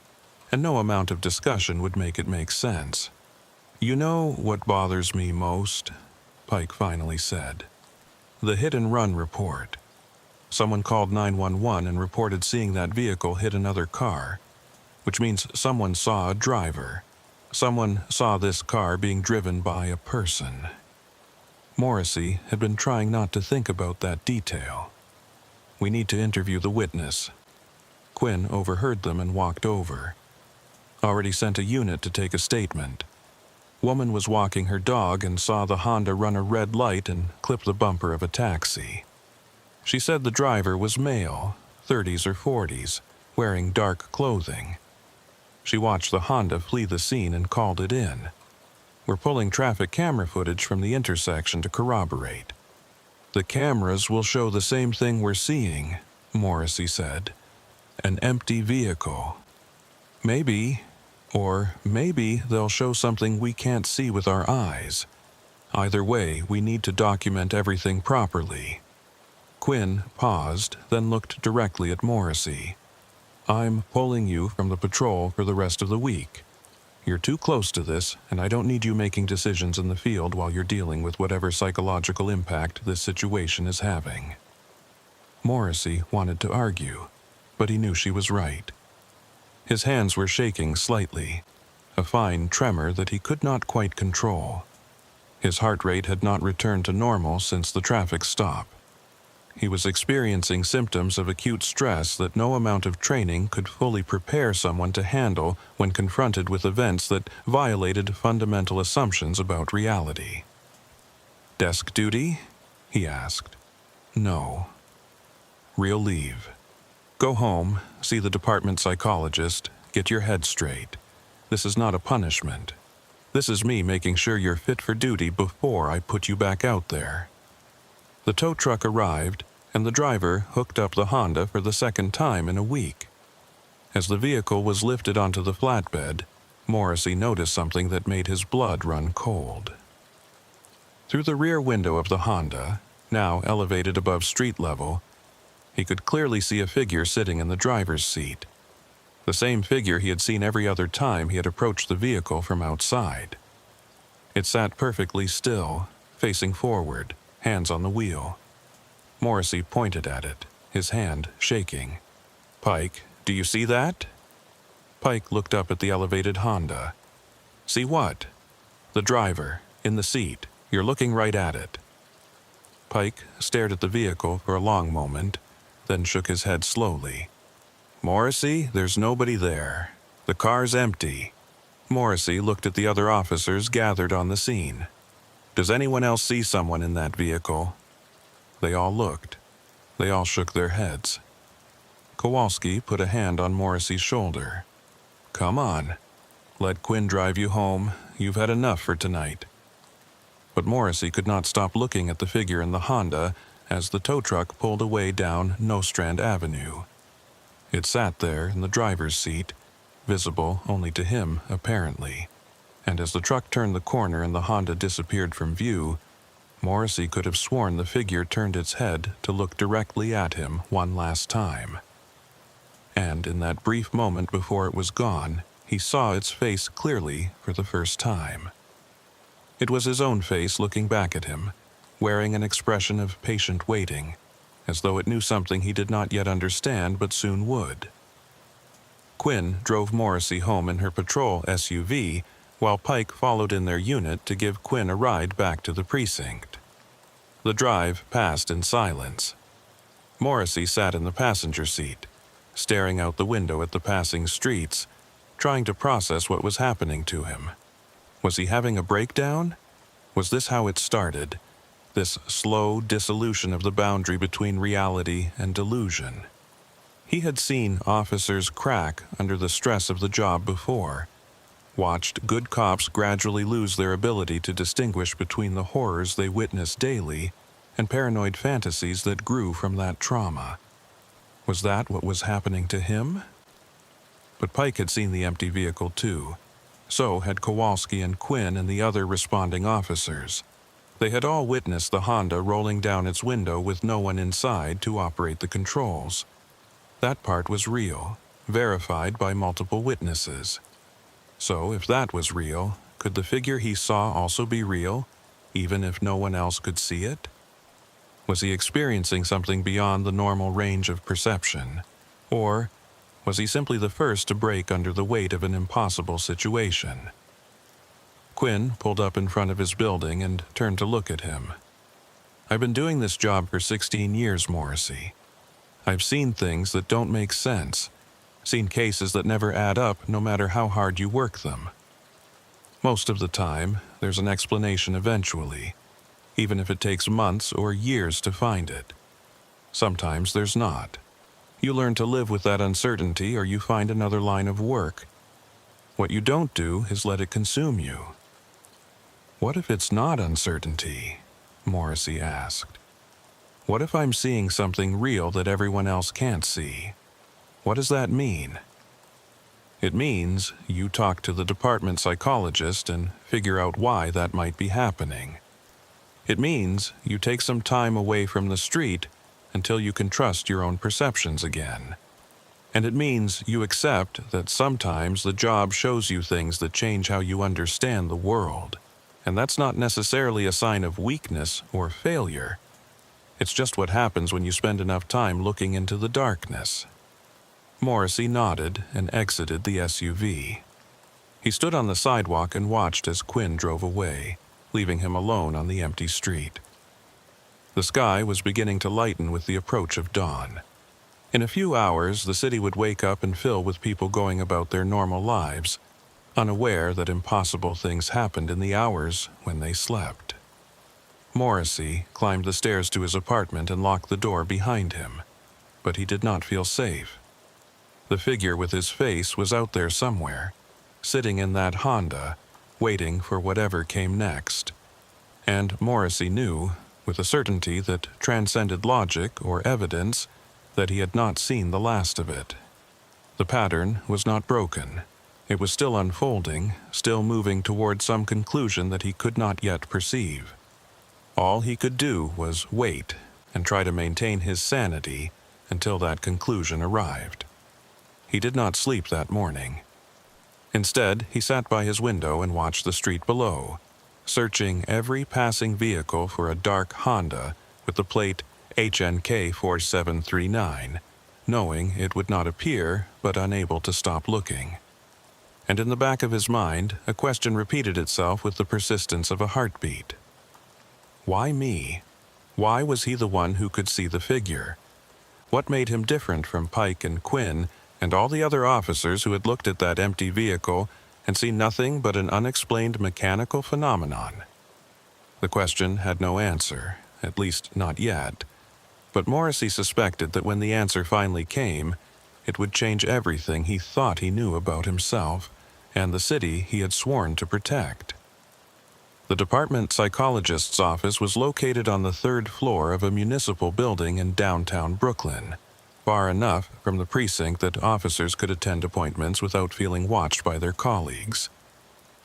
and no amount of discussion would make it make sense. "You know what bothers me most?" Pike finally said. "The hit-and-run report. Someone called 911 and reported seeing that vehicle hit another car, which means someone saw a driver. Someone saw this car being driven by a person." Morrissey had been trying not to think about that detail. "We need to interview the witness." Quinn overheard them and walked over. "Already sent a unit to take a statement. Woman was walking her dog and saw the Honda run a red light and clip the bumper of a taxi. She said the driver was male, 30s or 40s, wearing dark clothing. She watched the Honda flee the scene and called it in. We're pulling traffic camera footage from the intersection to corroborate. The cameras will show the same thing we're seeing," Morrissey said. "An empty vehicle. Maybe they'll show something we can't see with our eyes. Either way, we need to document everything properly." Quinn paused, then looked directly at Morrissey. "I'm pulling you from the patrol for the rest of the week. You're too close to this, and I don't need you making decisions in the field while you're dealing with whatever psychological impact this situation is having." Morrissey wanted to argue, but he knew she was right. His hands were shaking slightly, a fine tremor that he could not quite control. His heart rate had not returned to normal since the traffic stop. He was experiencing symptoms of acute stress that no amount of training could fully prepare someone to handle when confronted with events that violated fundamental assumptions about reality. "Desk duty?" he asked. "No." "Real leave. Go home, see the department psychologist, get your head straight. This is not a punishment. This is me making sure you're fit for duty before I put you back out there." The tow truck arrived, and the driver hooked up the Honda for the second time in a week. As the vehicle was lifted onto the flatbed, Morrissey noticed something that made his blood run cold. Through the rear window of the Honda, now elevated above street level, he could clearly see a figure sitting in the driver's seat. The same figure he had seen every other time he had approached the vehicle from outside. It sat perfectly still, facing forward, hands on the wheel. Morrissey pointed at it, his hand shaking. "Pike, do you see that?" Pike looked up at the elevated Honda. "See what?" "The driver, in the seat. You're looking right at it." Pike stared at the vehicle for a long moment, then shook his head slowly. "Morrissey, there's nobody there. The car's empty." Morrissey looked at the other officers gathered on the scene. "Does anyone else see someone in that vehicle?" They all looked. They all shook their heads. Kowalski put a hand on Morrissey's shoulder. "Come on. Let Quinn drive you home. You've had enough for tonight." But Morrissey could not stop looking at the figure in the Honda as the tow truck pulled away down Nostrand Avenue. It sat there in the driver's seat, visible only to him, apparently. And as the truck turned the corner and the Honda disappeared from view, Morrissey could have sworn the figure turned its head to look directly at him one last time. And in that brief moment before it was gone, he saw its face clearly for the first time. It was his own face looking back at him, wearing an expression of patient waiting, as though it knew something he did not yet understand but soon would. Quinn drove Morrissey home in her patrol SUV, while Pike followed in their unit to give Quinn a ride back to the precinct. The drive passed in silence. Morrissey sat in the passenger seat, staring out the window at the passing streets, trying to process what was happening to him. Was he having a breakdown? Was this how it started? This slow dissolution of the boundary between reality and delusion? He had seen officers crack under the stress of the job before, watched good cops gradually lose their ability to distinguish between the horrors they witnessed daily and paranoid fantasies that grew from that trauma. Was that what was happening to him? But Pike had seen the empty vehicle too. So had Kowalski and Quinn and the other responding officers. They had all witnessed the Honda rolling down its window with no one inside to operate the controls. That part was real, verified by multiple witnesses. So if that was real, could the figure he saw also be real, even if no one else could see it? Was he experiencing something beyond the normal range of perception? Or was he simply the first to break under the weight of an impossible situation? Quinn pulled up in front of his building and turned to look at him. "I've been doing this job for 16 years, Morrissey. I've seen things that don't make sense, seen cases that never add up no matter how hard you work them. Most of the time, there's an explanation eventually, even if it takes months or years to find it. Sometimes there's not. You learn to live with that uncertainty or you find another line of work. What you don't do is let it consume you." "What if it's not uncertainty?" Morrissey asked. "What if I'm seeing something real that everyone else can't see? What does that mean?" "It means you talk to the department psychologist and figure out why that might be happening. It means you take some time away from the street until you can trust your own perceptions again. And it means you accept that sometimes the job shows you things that change how you understand the world. And that's not necessarily a sign of weakness or failure. It's just what happens when you spend enough time looking into the darkness." Morrissey nodded and exited the SUV. He stood on the sidewalk and watched as Quinn drove away, leaving him alone on the empty street. The sky was beginning to lighten with the approach of dawn. In a few hours, the city would wake up and fill with people going about their normal lives, unaware that impossible things happened in the hours when they slept. Morrissey climbed the stairs to his apartment and locked the door behind him, but he did not feel safe. The figure with his face was out there somewhere, sitting in that Honda, waiting for whatever came next. And Morrissey knew, with a certainty that transcended logic or evidence, that he had not seen the last of it. The pattern was not broken. It was still unfolding, still moving toward some conclusion that he could not yet perceive. All he could do was wait and try to maintain his sanity until that conclusion arrived. He did not sleep that morning. Instead, he sat by his window and watched the street below, searching every passing vehicle for a dark Honda with the plate HNK 4739, knowing it would not appear but unable to stop looking. And in the back of his mind, a question repeated itself with the persistence of a heartbeat. Why me? Why was he the one who could see the figure? What made him different from Pike and Quinn and all the other officers who had looked at that empty vehicle and seen nothing but an unexplained mechanical phenomenon? The question had no answer, at least not yet, but Morrissey suspected that when the answer finally came, it would change everything he thought he knew about himself and the city he had sworn to protect. The department psychologist's office was located on the 3rd floor of a municipal building in downtown Brooklyn, far enough from the precinct that officers could attend appointments without feeling watched by their colleagues.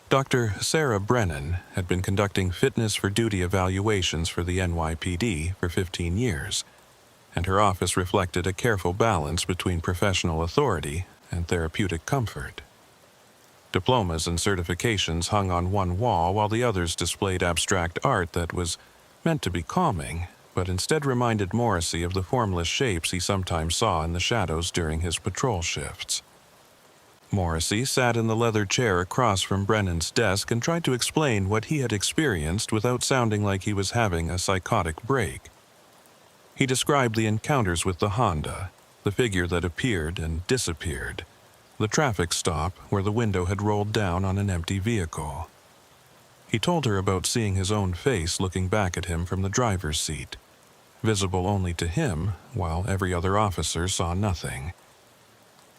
Dr. Sarah Brennan had been conducting fitness for duty evaluations for the NYPD for 15 years, and her office reflected a careful balance between professional authority and therapeutic comfort. Diplomas and certifications hung on one wall while the others displayed abstract art that was meant to be calming, but instead reminded Morrissey of the formless shapes he sometimes saw in the shadows during his patrol shifts. Morrissey sat in the leather chair across from Brennan's desk and tried to explain what he had experienced without sounding like he was having a psychotic break. He described the encounters with the Honda, the figure that appeared and disappeared, the traffic stop where the window had rolled down on an empty vehicle. He told her about seeing his own face looking back at him from the driver's seat, visible only to him while every other officer saw nothing.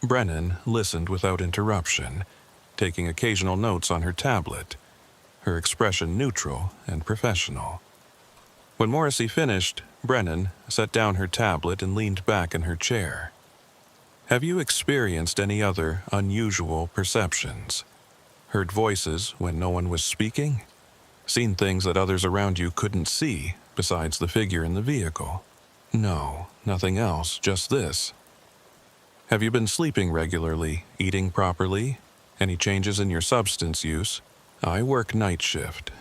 Brennan listened without interruption, taking occasional notes on her tablet, her expression neutral and professional. When Morrissey finished, Brennan set down her tablet and leaned back in her chair. "Have you experienced any other unusual perceptions? Heard voices when no one was speaking? Seen things that others around you couldn't see, besides the figure in the vehicle?" "No, nothing else, just this." "Have you been sleeping regularly, eating properly? Any changes in your substance use?" "I work night shift.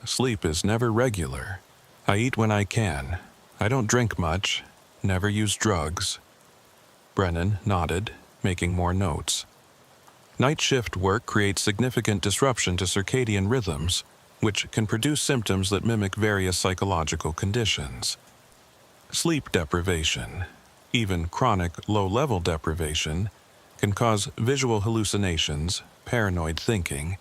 Sleep is never regular. I eat when I can. I don't drink much. Never use drugs." Brennan nodded, making more notes. Night shift work creates significant disruption to circadian rhythms, which can produce symptoms that mimic various psychological conditions. Sleep deprivation, even chronic low-level deprivation, can cause visual hallucinations, paranoid thinking,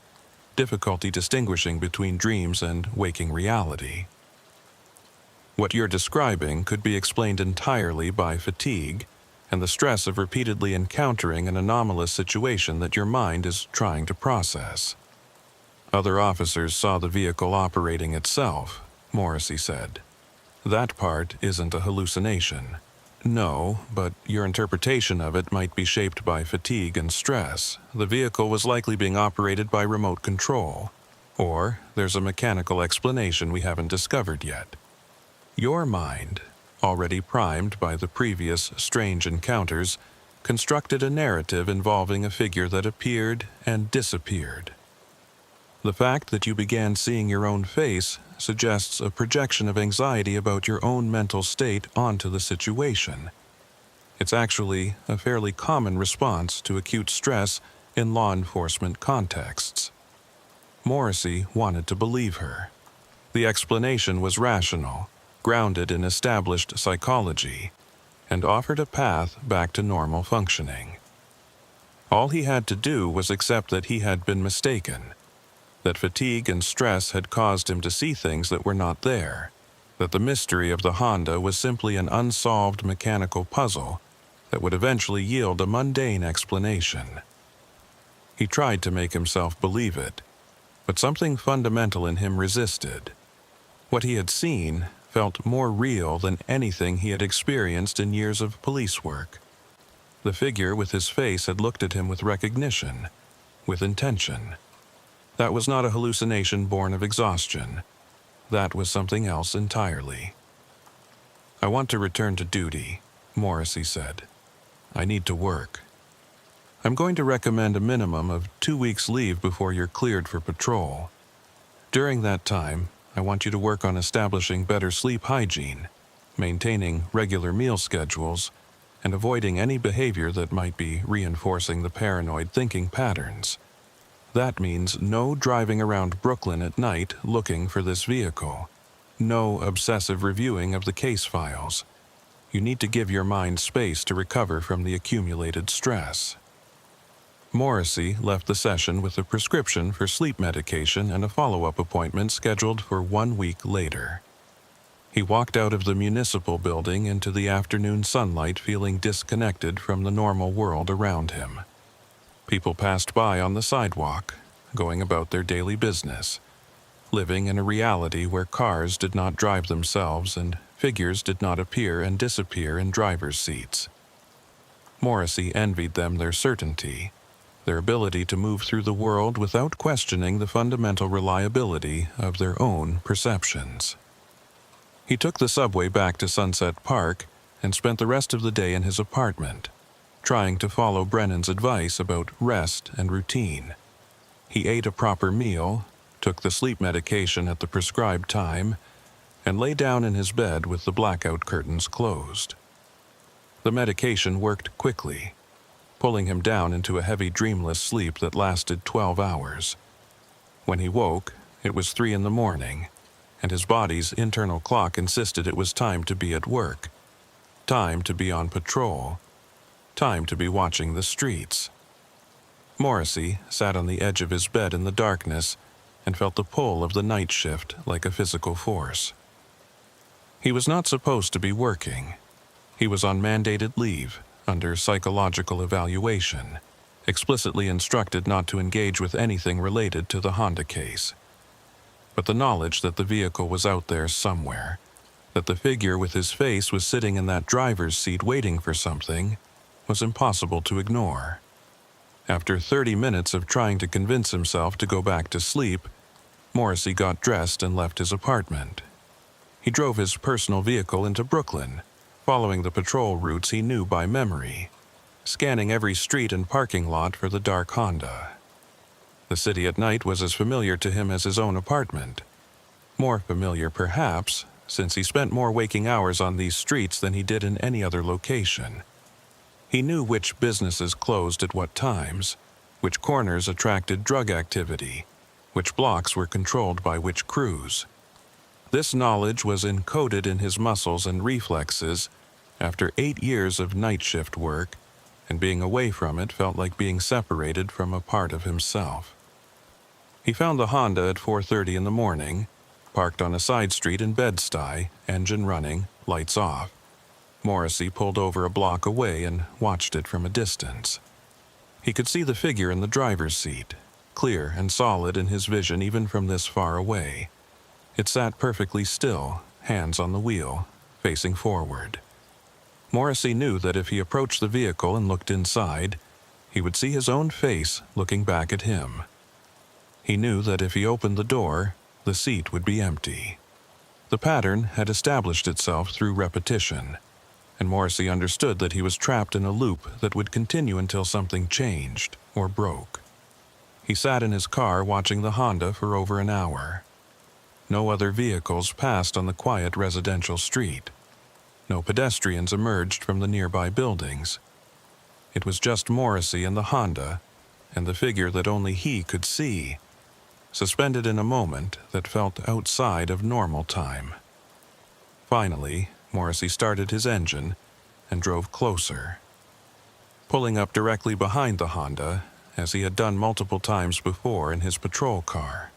difficulty distinguishing between dreams and waking reality. What you're describing could be explained entirely by fatigue and the stress of repeatedly encountering an anomalous situation that your mind is trying to process. Other officers saw the vehicle operating itself, Morrissey said. That part isn't a hallucination. No, but your interpretation of it might be shaped by fatigue and stress. The vehicle was likely being operated by remote control. Or there's a mechanical explanation we haven't discovered yet. Your mind, already primed by the previous strange encounters, constructed a narrative involving a figure that appeared and disappeared. The fact that you began seeing your own face suggests a projection of anxiety about your own mental state onto the situation. It's actually a fairly common response to acute stress in law enforcement contexts. Morrissey wanted to believe her. The explanation was rational, grounded in established psychology, and offered a path back to normal functioning. All he had to do was accept that he had been mistaken, that fatigue and stress had caused him to see things that were not there, that the mystery of the Honda was simply an unsolved mechanical puzzle that would eventually yield a mundane explanation. He tried to make himself believe it, but something fundamental in him resisted. What he had seen felt more real than anything he had experienced in years of police work. The figure with his face had looked at him with recognition, with intention. That was not a hallucination born of exhaustion. That was something else entirely. "I want to return to duty," Morrissey said. "I need to work. I'm going to recommend a minimum of 2 weeks leave before you're cleared for patrol. During that time, I want you to work on establishing better sleep hygiene, maintaining regular meal schedules, and avoiding any behavior that might be reinforcing the paranoid thinking patterns. That means no driving around Brooklyn at night looking for this vehicle. No obsessive reviewing of the case files. You need to give your mind space to recover from the accumulated stress." Morrissey left the session with a prescription for sleep medication and a follow-up appointment scheduled for 1 week later. He walked out of the municipal building into the afternoon sunlight feeling disconnected from the normal world around him. People passed by on the sidewalk, going about their daily business, living in a reality where cars did not drive themselves and figures did not appear and disappear in driver's seats. Morrissey envied them their certainty, their ability to move through the world without questioning the fundamental reliability of their own perceptions. He took the subway back to Sunset Park and spent the rest of the day in his apartment, trying to follow Brennan's advice about rest and routine. He ate a proper meal, took the sleep medication at the prescribed time, and lay down in his bed with the blackout curtains closed. The medication worked quickly, pulling him down into a heavy dreamless sleep that lasted 12 hours. When he woke, it was 3 in the morning, and his body's internal clock insisted it was time to be at work, time to be on patrol, time to be watching the streets. Morrissey sat on the edge of his bed in the darkness and felt the pull of the night shift like a physical force. He was not supposed to be working. He was on mandated leave, under psychological evaluation, explicitly instructed not to engage with anything related to the Honda case. But the knowledge that the vehicle was out there somewhere, that the figure with his face was sitting in that driver's seat waiting for something, was impossible to ignore. After 30 minutes of trying to convince himself to go back to sleep, Morrissey got dressed and left his apartment. He drove his personal vehicle into Brooklyn, following the patrol routes he knew by memory, scanning every street and parking lot for the dark Honda. The city at night was as familiar to him as his own apartment. More familiar, perhaps, since he spent more waking hours on these streets than he did in any other location. He knew which businesses closed at what times, which corners attracted drug activity, which blocks were controlled by which crews. This knowledge was encoded in his muscles and reflexes after 8 years of night shift work, and being away from it felt like being separated from a part of himself. He found the Honda at 4:30 in the morning, parked on a side street in Bed-Stuy, engine running, lights off. Morrissey pulled over a block away and watched it from a distance. He could see the figure in the driver's seat, clear and solid in his vision even from this far away. It sat perfectly still, hands on the wheel, facing forward. Morrissey knew that if he approached the vehicle and looked inside, he would see his own face looking back at him. He knew that if he opened the door, the seat would be empty. The pattern had established itself through repetition, and Morrissey understood that he was trapped in a loop that would continue until something changed or broke. He sat in his car watching the Honda for over an hour. No other vehicles passed on the quiet residential street. No pedestrians emerged from the nearby buildings. It was just Morrissey and the Honda, and the figure that only he could see, suspended in a moment that felt outside of normal time. Finally, Morrissey started his engine and drove closer. Pulling up directly behind the Honda, as he had done multiple times before in his patrol car.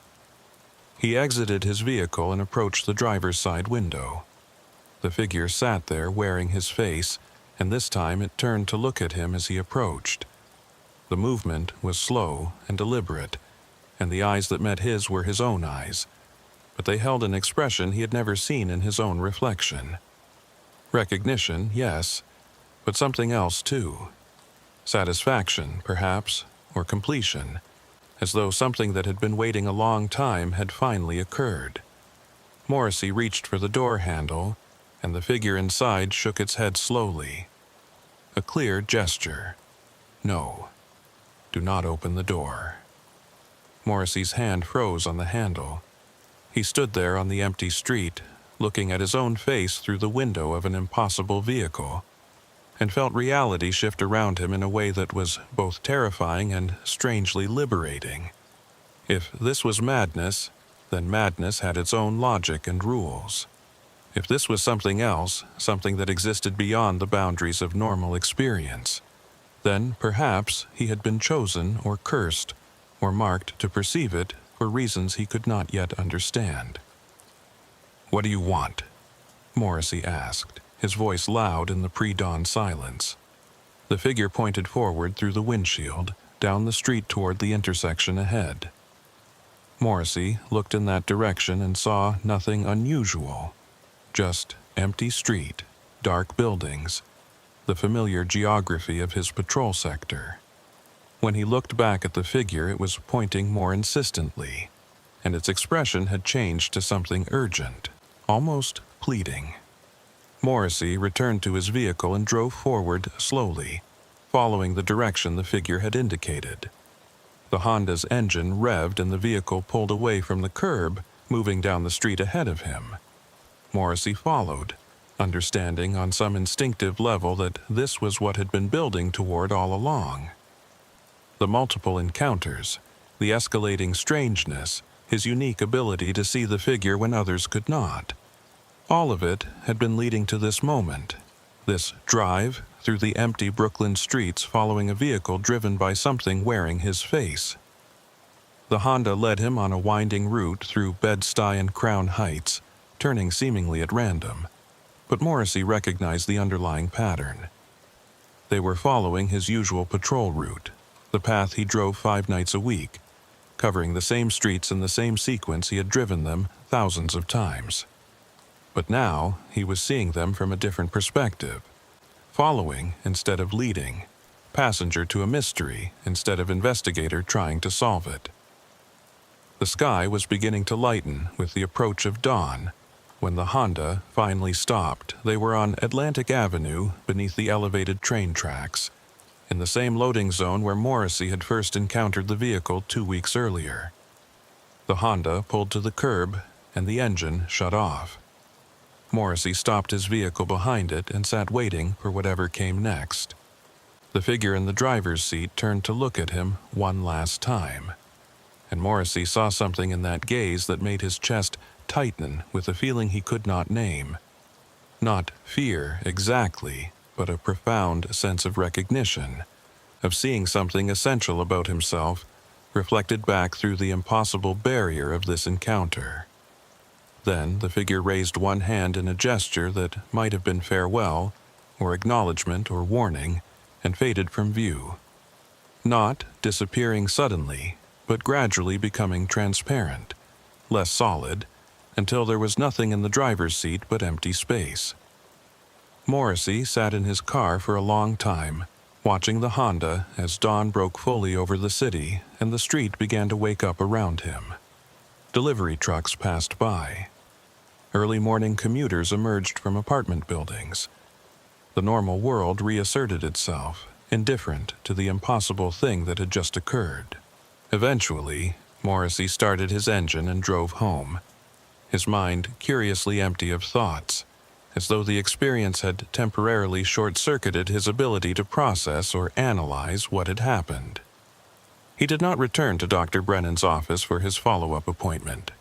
He exited his vehicle and approached the driver's side window. The figure sat there wearing his face, and this time it turned to look at him as he approached. The movement was slow and deliberate, and the eyes that met his were his own eyes, but they held an expression he had never seen in his own reflection. Recognition, yes, but something else too. Satisfaction, perhaps, or completion, as though something that had been waiting a long time had finally occurred. Morrissey reached for the door handle, and the figure inside shook its head slowly. A clear gesture. No. Do not open the door. Morrissey's hand froze on the handle. He stood there on the empty street, looking at his own face through the window of an impossible vehicle, and felt reality shift around him in a way that was both terrifying and strangely liberating. If this was madness, then madness had its own logic and rules. If this was something else, something that existed beyond the boundaries of normal experience, then perhaps he had been chosen or cursed or marked to perceive it for reasons he could not yet understand. "What do you want?" Morrissey asked, his voice loud in the pre-dawn silence. The figure pointed forward through the windshield, down the street toward the intersection ahead. Morrissey looked in that direction and saw nothing unusual. Just empty street, dark buildings, the familiar geography of his patrol sector. When he looked back at the figure, it was pointing more insistently, and its expression had changed to something urgent, almost pleading. Morrissey returned to his vehicle and drove forward slowly, following the direction the figure had indicated. The Honda's engine revved and the vehicle pulled away from the curb, moving down the street ahead of him. Morrissey followed, understanding on some instinctive level that this was what had been building toward all along. The multiple encounters, the escalating strangeness, his unique ability to see the figure when others could not. All of it had been leading to this moment, this drive through the empty Brooklyn streets following a vehicle driven by something wearing his face. The Honda led him on a winding route through Bed-Stuy and Crown Heights, turning seemingly at random, but Morrissey recognized the underlying pattern. They were following his usual patrol route, the path he drove 5 nights a week, covering the same streets in the same sequence he had driven them thousands of times. But now he was seeing them from a different perspective, following instead of leading, passenger to a mystery instead of investigator trying to solve it. The sky was beginning to lighten with the approach of dawn. When the Honda finally stopped, they were on Atlantic Avenue beneath the elevated train tracks, in the same loading zone where Morrissey had first encountered the vehicle 2 weeks earlier. The Honda pulled to the curb and the engine shut off. Morrissey stopped his vehicle behind it and sat waiting for whatever came next. The figure in the driver's seat turned to look at him one last time, and Morrissey saw something in that gaze that made his chest tighten with a feeling he could not name. Not fear exactly, but a profound sense of recognition, of seeing something essential about himself reflected back through the impossible barrier of this encounter. Then the figure raised one hand in a gesture that might have been farewell, or acknowledgement or warning, and faded from view. Not disappearing suddenly, but gradually becoming transparent, less solid, until there was nothing in the driver's seat but empty space. Morrissey sat in his car for a long time, watching the Honda as dawn broke fully over the city and the street began to wake up around him. Delivery trucks passed by. Early morning commuters emerged from apartment buildings. The normal world reasserted itself, indifferent to the impossible thing that had just occurred. Eventually, Morrissey started his engine and drove home, his mind curiously empty of thoughts, as though the experience had temporarily short-circuited his ability to process or analyze what had happened. He did not return to Dr. Brennan's office for his follow-up appointment.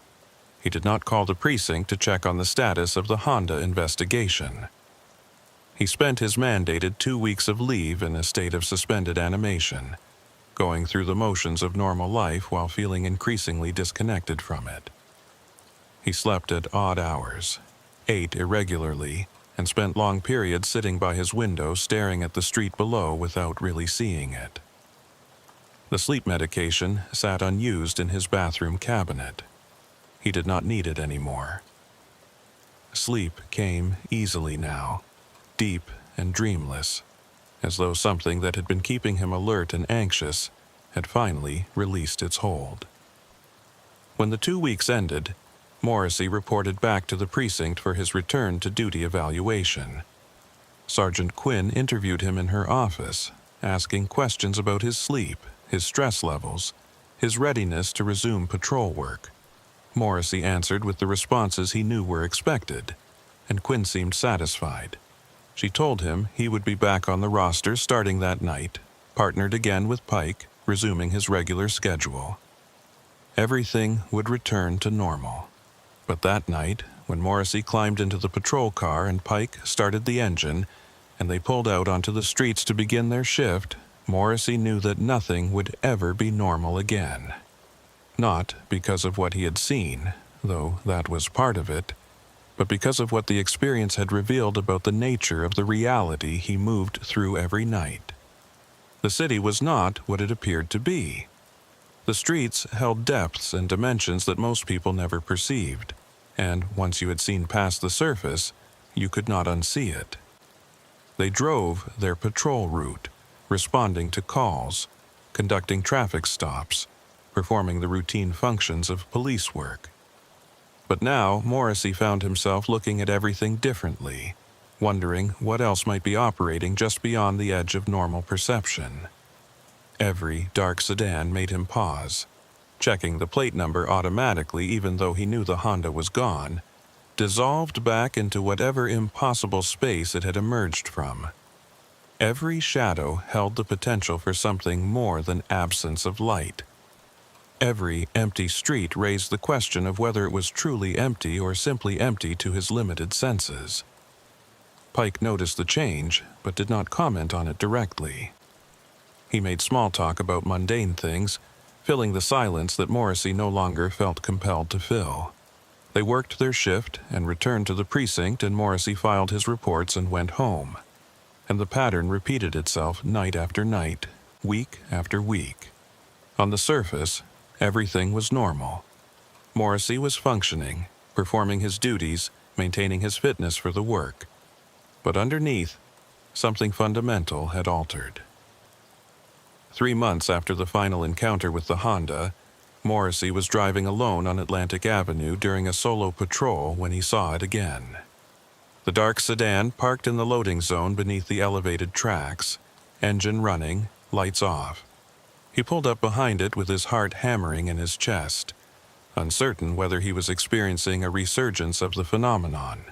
He did not call the precinct to check on the status of the Honda investigation. He spent his mandated 2 weeks of leave in a state of suspended animation, going through the motions of normal life while feeling increasingly disconnected from it. He slept at odd hours, ate irregularly, and spent long periods sitting by his window staring at the street below without really seeing it. The sleep medication sat unused in his bathroom cabinet. He did not need it anymore. Sleep came easily now, deep and dreamless, as though something that had been keeping him alert and anxious had finally released its hold. When the 2 weeks ended, Morrissey reported back to the precinct for his return to duty evaluation. Sergeant Quinn interviewed him in her office, asking questions about his sleep, his stress levels, his readiness to resume patrol work. Morrissey answered with the responses he knew were expected, and Quinn seemed satisfied. She told him he would be back on the roster starting that night, partnered again with Pike, resuming his regular schedule. Everything would return to normal. But that night, when Morrissey climbed into the patrol car and Pike started the engine, and they pulled out onto the streets to begin their shift, Morrissey knew that nothing would ever be normal again. Not because of what he had seen, though that was part of it, but because of what the experience had revealed about the nature of the reality he moved through every night. The city was not what it appeared to be. The streets held depths and dimensions that most people never perceived, and once you had seen past the surface, you could not unsee it. They drove their patrol route, responding to calls, conducting traffic stops, performing the routine functions of police work. But now Morrissey found himself looking at everything differently, wondering what else might be operating just beyond the edge of normal perception. Every dark sedan made him pause, checking the plate number automatically even though he knew the Honda was gone, dissolved back into whatever impossible space it had emerged from. Every shadow held the potential for something more than absence of light. Every empty street raised the question of whether it was truly empty or simply empty to his limited senses. Pike noticed the change, but did not comment on it directly. He made small talk about mundane things, filling the silence that Morrissey no longer felt compelled to fill. They worked their shift and returned to the precinct, and Morrissey filed his reports and went home. And the pattern repeated itself night after night, week after week. On the surface, everything was normal. Morrissey was functioning, performing his duties, maintaining his fitness for the work. But underneath, something fundamental had altered. 3 months after the final encounter with the Honda, Morrissey was driving alone on Atlantic Avenue during a solo patrol when he saw it again. The dark sedan parked in the loading zone beneath the elevated tracks, engine running, lights off. He pulled up behind it with his heart hammering in his chest, uncertain whether he was experiencing a resurgence of the phenomenon,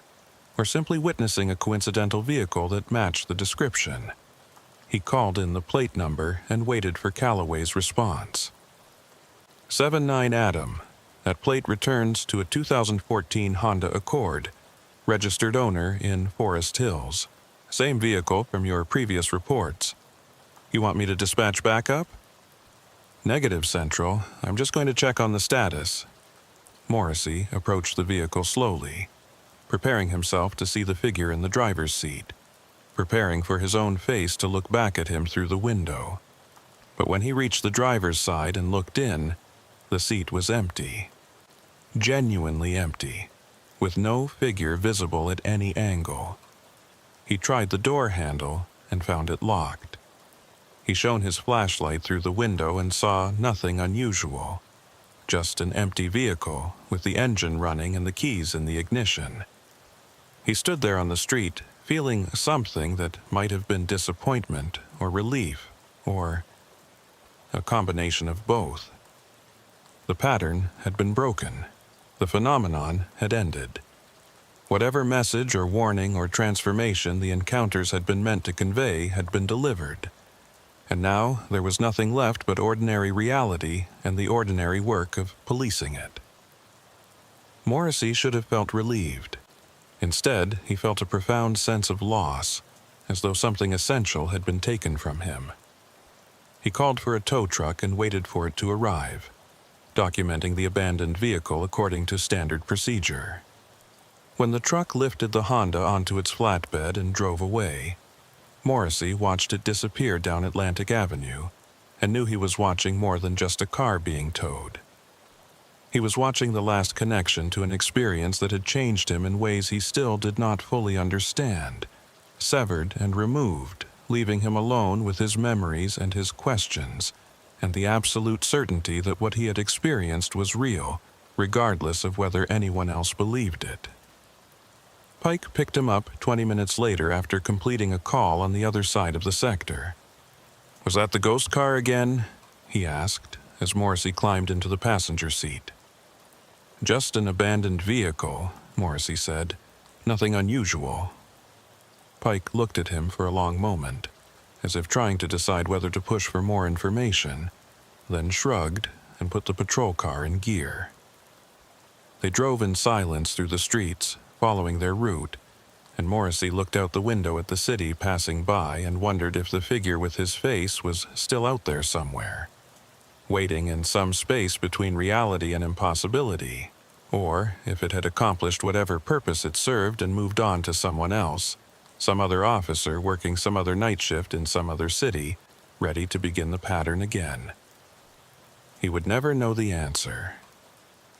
or simply witnessing a coincidental vehicle that matched the description. He called in the plate number and waited for Calloway's response. 79 Adam. That plate returns to a 2014 Honda Accord, registered owner in Forest Hills. Same vehicle from your previous reports. You want me to dispatch backup? Negative, Central. I'm just going to check on the status. Morrissey approached the vehicle slowly, preparing himself to see the figure in the driver's seat, preparing for his own face to look back at him through the window. But when he reached the driver's side and looked in, the seat was empty. Genuinely empty, with no figure visible at any angle. He tried the door handle and found it locked. He shone his flashlight through the window and saw nothing unusual, just an empty vehicle with the engine running and the keys in the ignition. He stood there on the street, feeling something that might have been disappointment or relief, or a combination of both. The pattern had been broken. The phenomenon had ended. Whatever message or warning or transformation the encounters had been meant to convey had been delivered. And now there was nothing left but ordinary reality and the ordinary work of policing it. Morrissey should have felt relieved. Instead, he felt a profound sense of loss, as though something essential had been taken from him. He called for a tow truck and waited for it to arrive, documenting the abandoned vehicle according to standard procedure. When the truck lifted the Honda onto its flatbed and drove away, Morrissey watched it disappear down Atlantic Avenue and knew he was watching more than just a car being towed. He was watching the last connection to an experience that had changed him in ways he still did not fully understand, severed and removed, leaving him alone with his memories and his questions, and the absolute certainty that what he had experienced was real, regardless of whether anyone else believed it. Pike picked him up 20 minutes later after completing a call on the other side of the sector. "Was that the ghost car again?" he asked, as Morrissey climbed into the passenger seat. "Just an abandoned vehicle," Morrissey said. "Nothing unusual." Pike looked at him for a long moment, as if trying to decide whether to push for more information, then shrugged and put the patrol car in gear. They drove in silence through the streets, following their route, and Morrissey looked out the window at the city passing by and wondered if the figure with his face was still out there somewhere, waiting in some space between reality and impossibility, or if it had accomplished whatever purpose it served and moved on to someone else, some other officer working some other night shift in some other city, ready to begin the pattern again. He would never know the answer.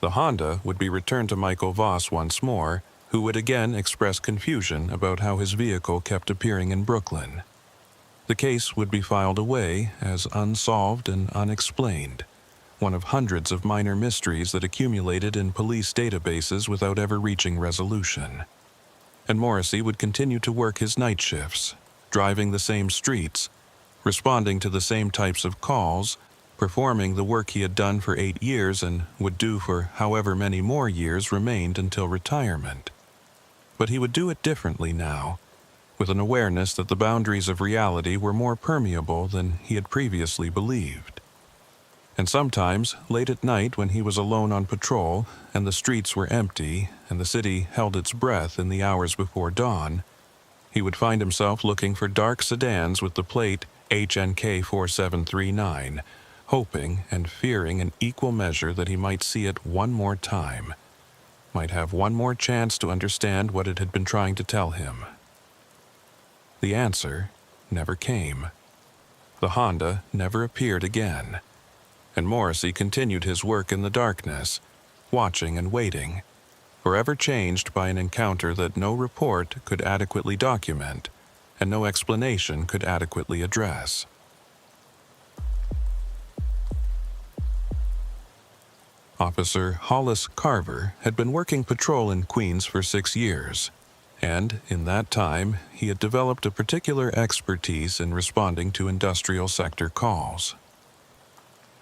The Honda would be returned to Michael Voss once more, who would again express confusion about how his vehicle kept appearing in Brooklyn. The case would be filed away as unsolved and unexplained, one of hundreds of minor mysteries that accumulated in police databases without ever reaching resolution. And Morrissey would continue to work his night shifts, driving the same streets, responding to the same types of calls, performing the work he had done for 8 years and would do for however many more years remained until retirement. But he would do it differently now, with an awareness that the boundaries of reality were more permeable than he had previously believed. And sometimes, late at night when he was alone on patrol and the streets were empty and the city held its breath in the hours before dawn, he would find himself looking for dark sedans with the plate HNK 4739, hoping and fearing in equal measure that he might see it one more time, might have one more chance to understand what it had been trying to tell him. The answer never came. The Honda never appeared again, and Morrissey continued his work in the darkness, watching and waiting, forever changed by an encounter that no report could adequately document and no explanation could adequately address. Officer Hollis Carver had been working patrol in Queens for 6 years, and in that time he had developed a particular expertise in responding to industrial sector calls.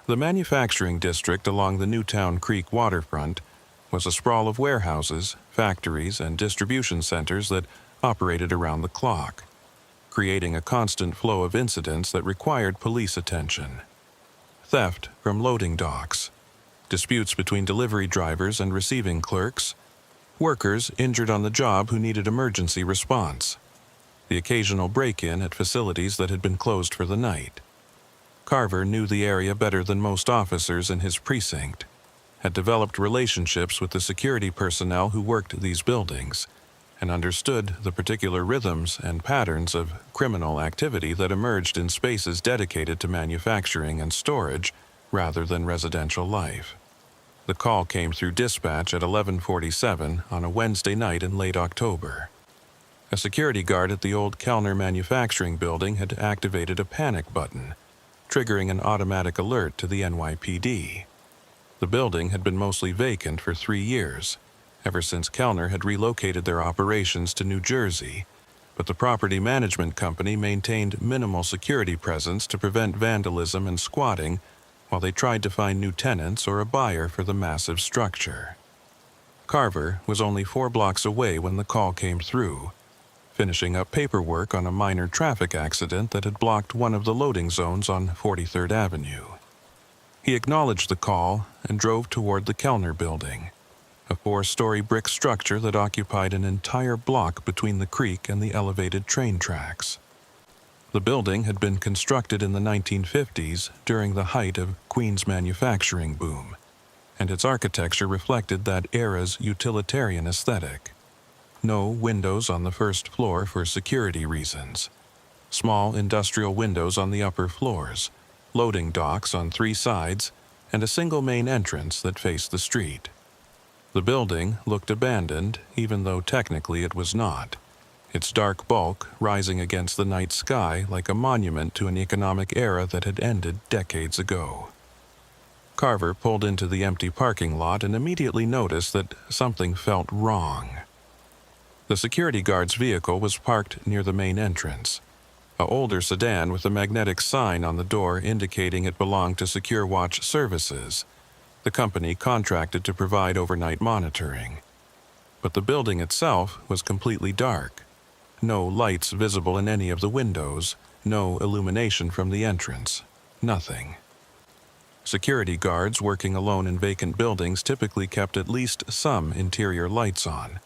The manufacturing district along the Newtown Creek waterfront was a sprawl of warehouses, factories, and distribution centers that operated around the clock, creating a constant flow of incidents that required police attention. Theft from loading docks, disputes between delivery drivers and receiving clerks, workers injured on the job who needed emergency response, the occasional break-in at facilities that had been closed for the night. Carver knew the area better than most officers in his precinct, had developed relationships with the security personnel who worked these buildings, and understood the particular rhythms and patterns of criminal activity that emerged in spaces dedicated to manufacturing and storage rather than residential life. The call came through dispatch at 11:47 on a Wednesday night in late October. A security guard at the old Kellner manufacturing building had activated a panic button, triggering an automatic alert to the NYPD. The building had been mostly vacant for 3 years, ever since Kellner had relocated their operations to New Jersey, but the property management company maintained minimal security presence to prevent vandalism and squatting while they tried to find new tenants or a buyer for the massive structure. Carver was only 4 blocks away when the call came through, finishing up paperwork on a minor traffic accident that had blocked one of the loading zones on 43rd Avenue. He acknowledged the call and drove toward the Kellner building, a 4-story brick structure that occupied an entire block between the creek and the elevated train tracks. The building had been constructed in the 1950s during the height of Queens' manufacturing boom, and its architecture reflected that era's utilitarian aesthetic. No windows on the first floor for security reasons. Small industrial windows on the upper floors, loading docks on 3 sides, and a single main entrance that faced the street. The building looked abandoned, even though technically it was not, its dark bulk rising against the night sky like a monument to an economic era that had ended decades ago. Carver pulled into the empty parking lot and immediately noticed that something felt wrong. The security guard's vehicle was parked near the main entrance, an older sedan with a magnetic sign on the door indicating it belonged to Secure Watch Services, the company contracted to provide overnight monitoring. But the building itself was completely dark. No lights visible in any of the windows, no illumination from the entrance, nothing. Security guards working alone in vacant buildings typically kept at least some interior lights on,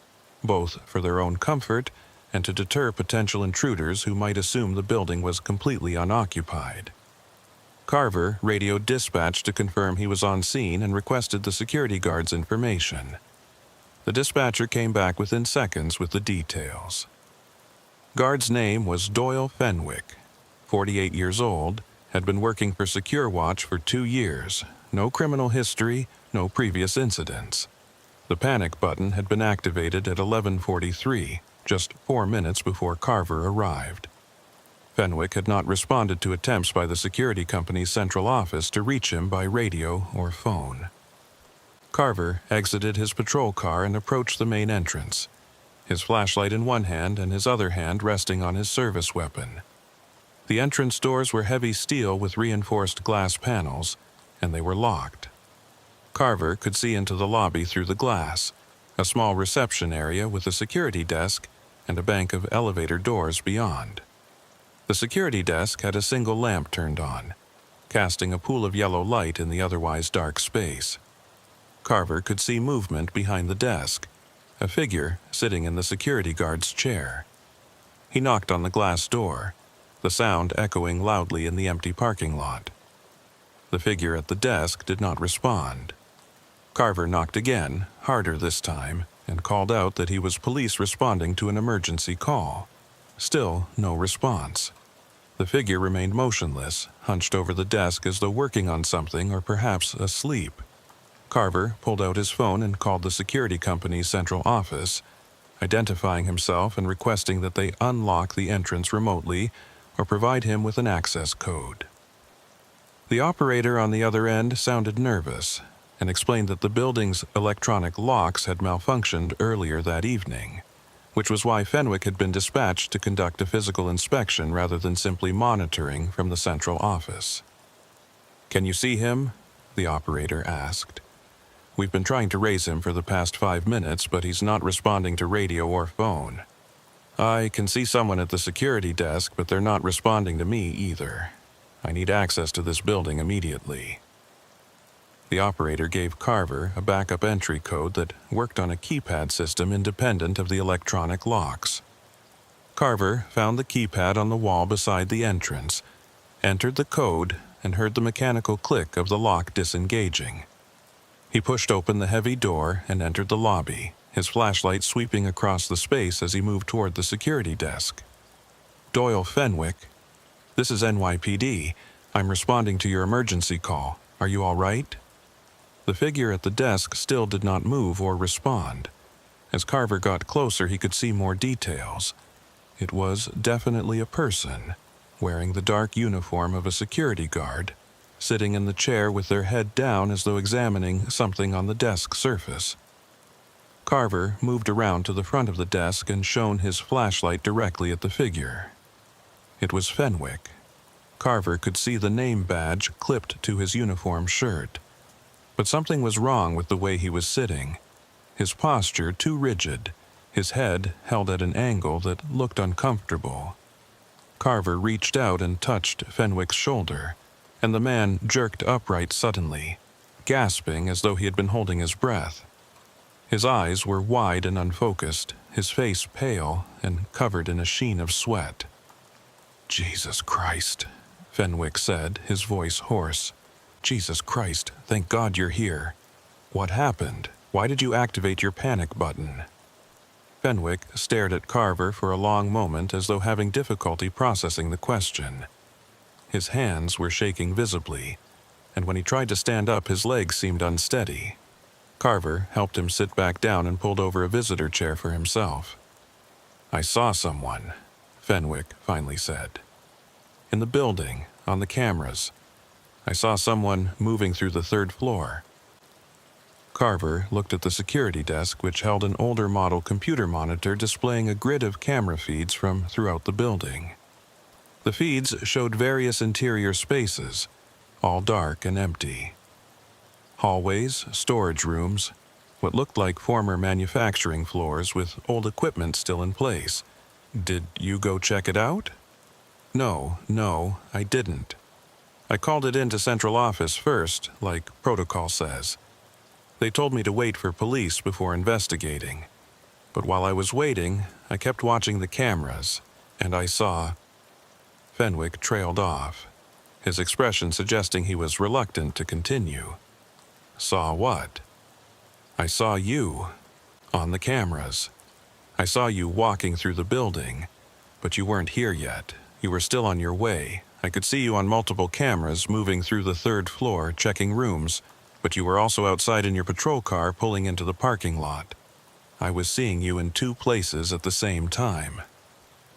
both for their own comfort and to deter potential intruders who might assume the building was completely unoccupied. Carver radioed dispatch to confirm he was on scene and requested the security guard's information. The dispatcher came back within seconds with the details. Guard's name was Doyle Fenwick, 48 years old, had been working for Secure Watch for 2 years, no criminal history, no previous incidents. The panic button had been activated at 11:43, just 4 minutes before Carver arrived. Fenwick had not responded to attempts by the security company's central office to reach him by radio or phone. Carver exited his patrol car and approached the main entrance, his flashlight in one hand and his other hand resting on his service weapon. The entrance doors were heavy steel with reinforced glass panels, and they were locked. Carver could see into the lobby through the glass, a small reception area with a security desk and a bank of elevator doors beyond. The security desk had a single lamp turned on, casting a pool of yellow light in the otherwise dark space. Carver could see movement behind the desk, a figure sitting in the security guard's chair. He knocked on the glass door, the sound echoing loudly in the empty parking lot. The figure at the desk did not respond. Carver knocked again, harder this time, and called out that he was police responding to an emergency call. Still no response. The figure remained motionless, hunched over the desk as though working on something or perhaps asleep. Carver pulled out his phone and called the security company's central office, identifying himself and requesting that they unlock the entrance remotely or provide him with an access code. The operator on the other end sounded nervous and explained that the building's electronic locks had malfunctioned earlier that evening, which was why Fenwick had been dispatched to conduct a physical inspection rather than simply monitoring from the central office. "Can you see him?" the operator asked. "We've been trying to raise him for the past 5 minutes, but he's not responding to radio or phone." "I can see someone at the security desk, but they're not responding to me either. I need access to this building immediately." The operator gave Carver a backup entry code that worked on a keypad system independent of the electronic locks. Carver found the keypad on the wall beside the entrance, entered the code, and heard the mechanical click of the lock disengaging. He pushed open the heavy door and entered the lobby, his flashlight sweeping across the space as he moved toward the security desk. "Doyle Fenwick. This is NYPD. I'm responding to your emergency call. Are you all right?" The figure at the desk still did not move or respond. As Carver got closer, he could see more details. It was definitely a person, wearing the dark uniform of a security guard, sitting in the chair with their head down as though examining something on the desk surface. Carver moved around to the front of the desk and shone his flashlight directly at the figure. It was Fenwick. Carver could see the name badge clipped to his uniform shirt. But something was wrong with the way he was sitting. His posture too rigid, his head held at an angle that looked uncomfortable. Carver reached out and touched Fenwick's shoulder, and the man jerked upright suddenly, gasping as though he had been holding his breath. His eyes were wide and unfocused, his face pale and covered in a sheen of sweat. "Jesus Christ," Fenwick said, his voice hoarse. "Jesus Christ, thank God you're here. What happened? Why did you activate your panic button?" Fenwick stared at Carver for a long moment as though having difficulty processing the question. His hands were shaking visibly, and when he tried to stand up, his legs seemed unsteady. Carver helped him sit back down and pulled over a visitor chair for himself. "I saw someone," Fenwick finally said. "In the building, on the cameras. I saw someone moving through the 3rd floor." Carver looked at the security desk, which held an older model computer monitor displaying a grid of camera feeds from throughout the building. The feeds showed various interior spaces, all dark and empty. Hallways, storage rooms, what looked like former manufacturing floors with old equipment still in place. "Did you go check it out?" No, I didn't. I called it into central office first, like protocol says. They told me to wait for police before investigating. But while I was waiting, I kept watching the cameras, and I saw... Fenwick trailed off, his expression suggesting he was reluctant to continue. "Saw what?" "I saw you, on the cameras. I saw you walking through the building, but you weren't here yet. You were still on your way. I could see you on multiple cameras moving through the 3rd floor, checking rooms, but you were also outside in your patrol car pulling into the parking lot. I was seeing you in 2 places at the same time."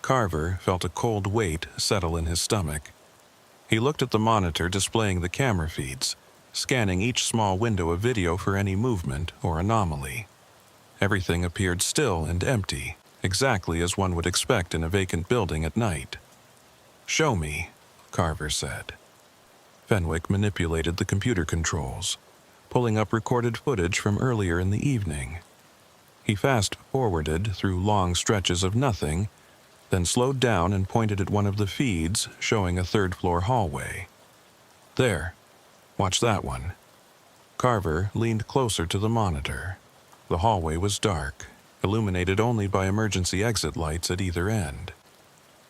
Carver felt a cold weight settle in his stomach. He looked at the monitor displaying the camera feeds, scanning each small window of video for any movement or anomaly. Everything appeared still and empty, exactly as one would expect in a vacant building at night. "Show me," Carver said. Fenwick manipulated the computer controls, pulling up recorded footage from earlier in the evening. He fast-forwarded through long stretches of nothing, then slowed down and pointed at one of the feeds showing a third-floor hallway. "There. Watch that one." Carver leaned closer to the monitor. The hallway was dark, illuminated only by emergency exit lights at either end.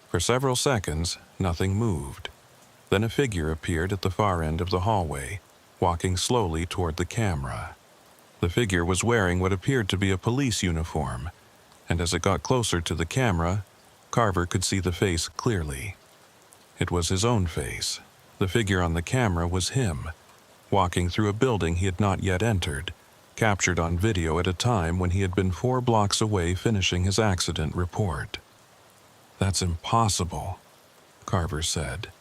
For several seconds, nothing moved. Then a figure appeared at the far end of the hallway, walking slowly toward the camera. The figure was wearing what appeared to be a police uniform, and as it got closer to the camera, Carver could see the face clearly. It was his own face. The figure on the camera was him, walking through a building he had not yet entered, captured on video at a time when he had been 4 blocks away finishing his accident report. "That's impossible," Carver said.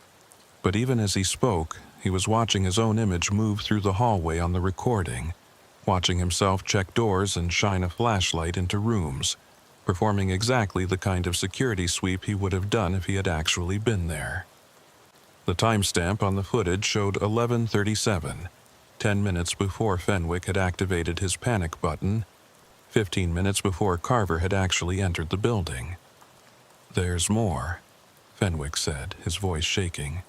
But even as he spoke, he was watching his own image move through the hallway on the recording, watching himself check doors and shine a flashlight into rooms, performing exactly the kind of security sweep he would have done if he had actually been there. The timestamp on the footage showed 11:37, 10 minutes before Fenwick had activated his panic button, 15 minutes before Carver had actually entered the building. "There's more," Fenwick said, his voice shaking.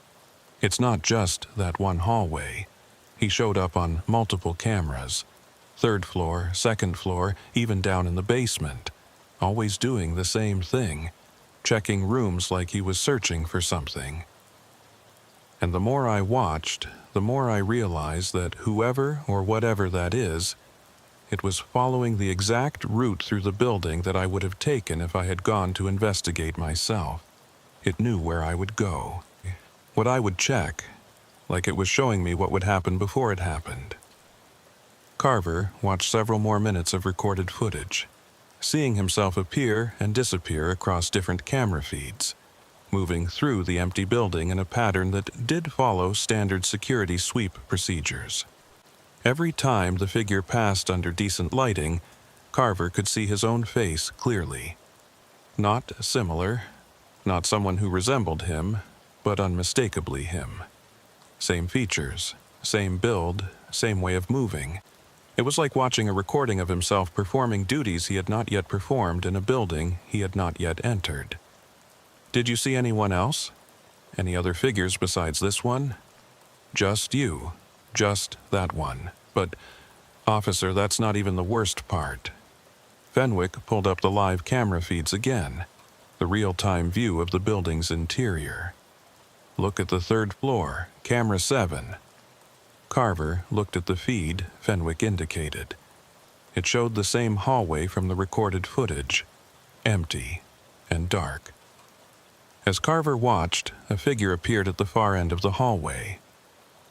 "It's not just that one hallway. He showed up on multiple cameras. 3rd floor, 2nd floor, even down in the basement. Always doing the same thing, checking rooms like he was searching for something. And the more I watched, the more I realized that whoever or whatever that is, it was following the exact route through the building that I would have taken if I had gone to investigate myself. It knew where I would go, what I would check, like it was showing me what would happen before it happened." Carver watched several more minutes of recorded footage, seeing himself appear and disappear across different camera feeds, moving through the empty building in a pattern that did follow standard security sweep procedures. Every time the figure passed under decent lighting, Carver could see his own face clearly. Not similar, not someone who resembled him, but unmistakably him. Same features, same build, same way of moving. It was like watching a recording of himself performing duties he had not yet performed in a building he had not yet entered. "Did you see anyone else? Any other figures besides this one?" "Just you. Just that one. But, officer, that's not even the worst part." Fenwick pulled up the live camera feeds again, the real-time view of the building's interior. "Look at the 3rd floor, camera 7. Carver looked at the feed Fenwick indicated. It showed the same hallway from the recorded footage, empty and dark. As Carver watched, a figure appeared at the far end of the hallway.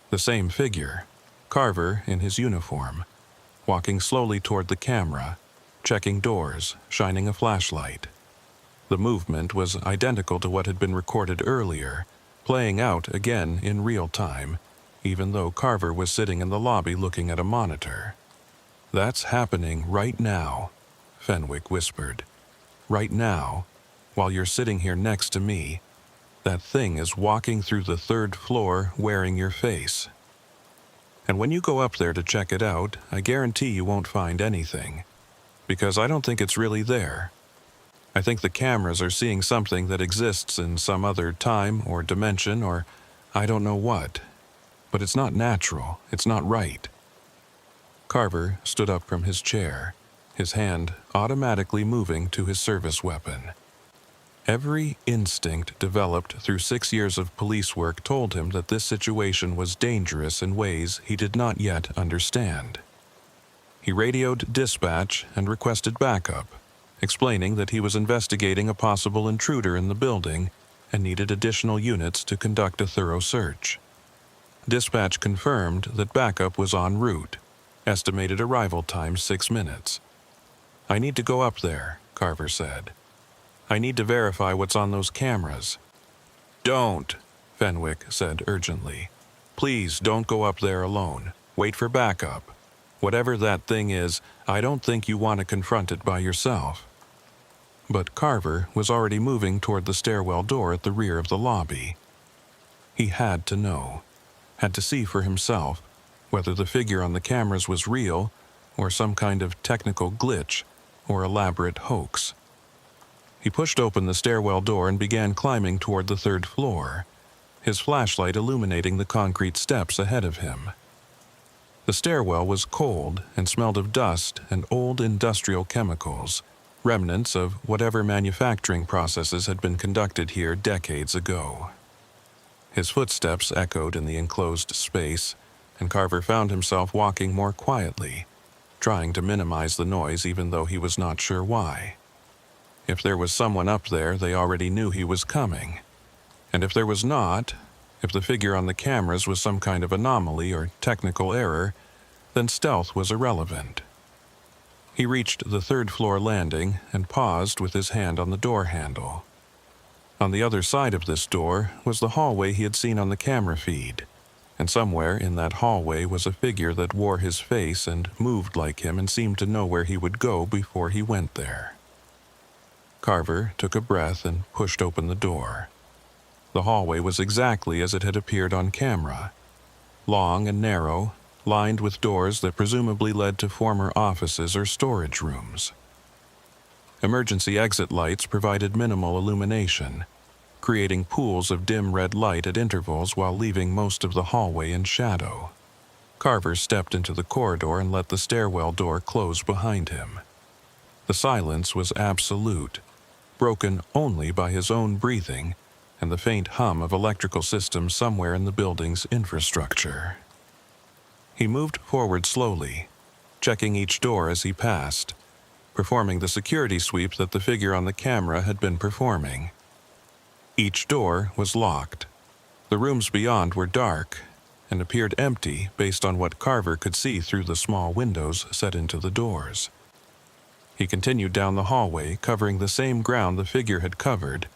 The same figure, Carver in his uniform, walking slowly toward the camera, checking doors, shining a flashlight. The movement was identical to what had been recorded earlier, playing out again in real time, even though Carver was sitting in the lobby looking at a monitor. "That's happening right now," Fenwick whispered. "Right now, while you're sitting here next to me, that thing is walking through the 3rd floor wearing your face. And when you go up there to check it out, I guarantee you won't find anything, because I don't think it's really there. I think the cameras are seeing something that exists in some other time or dimension or I don't know what. But it's not natural. It's not right." Carver stood up from his chair, his hand automatically moving to his service weapon. Every instinct developed through 6 years of police work told him that this situation was dangerous in ways he did not yet understand. He radioed dispatch and requested backup, explaining that he was investigating a possible intruder in the building and needed additional units to conduct a thorough search. Dispatch confirmed that backup was en route, estimated arrival time 6 minutes. "I need to go up there," Carver said. "I need to verify what's on those cameras." "Don't," Fenwick said urgently. "Please don't go up there alone. Wait for backup. Whatever that thing is, I don't think you want to confront it by yourself." but Carver was already moving toward the stairwell door at the rear of the lobby. He had to know, had to see for himself, whether the figure on the cameras was real or some kind of technical glitch or elaborate hoax. He pushed open the stairwell door and began climbing toward the 3rd floor, his flashlight illuminating the concrete steps ahead of him. The stairwell was cold and smelled of dust and old industrial chemicals, remnants of whatever manufacturing processes had been conducted here decades ago. His footsteps echoed in the enclosed space, and Carver found himself walking more quietly, trying to minimize the noise even though he was not sure why. If there was someone up there, they already knew he was coming. And if there was not, if the figure on the cameras was some kind of anomaly or technical error, then stealth was irrelevant. He reached the 3rd floor landing and paused with his hand on the door handle. On the other side of this door was the hallway he had seen on the camera feed, and somewhere in that hallway was a figure that wore his face and moved like him and seemed to know where he would go before he went there. Carver took a breath and pushed open the door. The hallway was exactly as it had appeared on camera, long and narrow, lined with doors that presumably led to former offices or storage rooms. Emergency exit lights provided minimal illumination, creating pools of dim red light at intervals while leaving most of the hallway in shadow. Carver stepped into the corridor and let the stairwell door close behind him. The silence was absolute, broken only by his own breathing and the faint hum of electrical systems somewhere in the building's infrastructure. He moved forward slowly, checking each door as he passed, performing the security sweep that the figure on the camera had been performing. Each door was locked. The rooms beyond were dark and appeared empty based on what Carver could see through the small windows set into the doors. He continued down the hallway, covering the same ground the figure had covered,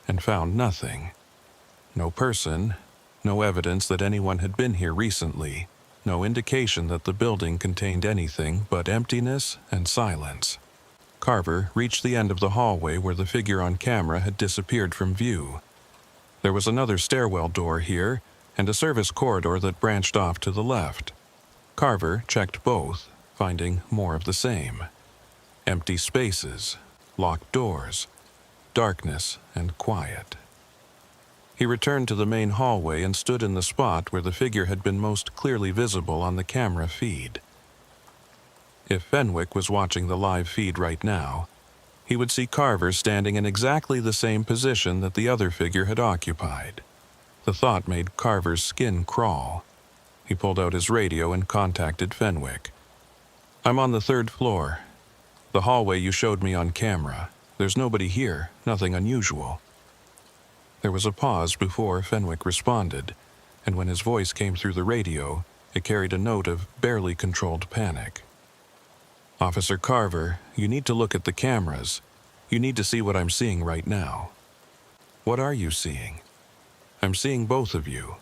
and found nothing. No person, no evidence that anyone had been here recently, no indication that the building contained anything but emptiness and silence. Carver reached the end of the hallway where the figure on camera had disappeared from view. There was another stairwell door here, and a service corridor that branched off to the left. Carver checked both, finding more of the same. Empty spaces, locked doors, darkness and quiet. He returned to the main hallway and stood in the spot where the figure had been most clearly visible on the camera feed. If Fenwick was watching the live feed right now, he would see Carver standing in exactly the same position that the other figure had occupied. The thought made Carver's skin crawl. He pulled out his radio and contacted Fenwick. "I'm on the 3rd floor. The hallway you showed me on camera. There's nobody here, nothing unusual." There was a pause before Fenwick responded, and when his voice came through the radio, it carried a note of barely controlled panic. "Officer Carver, you need to look at the cameras. You need to see what I'm seeing right now." "What are you seeing?" "I'm seeing both of you.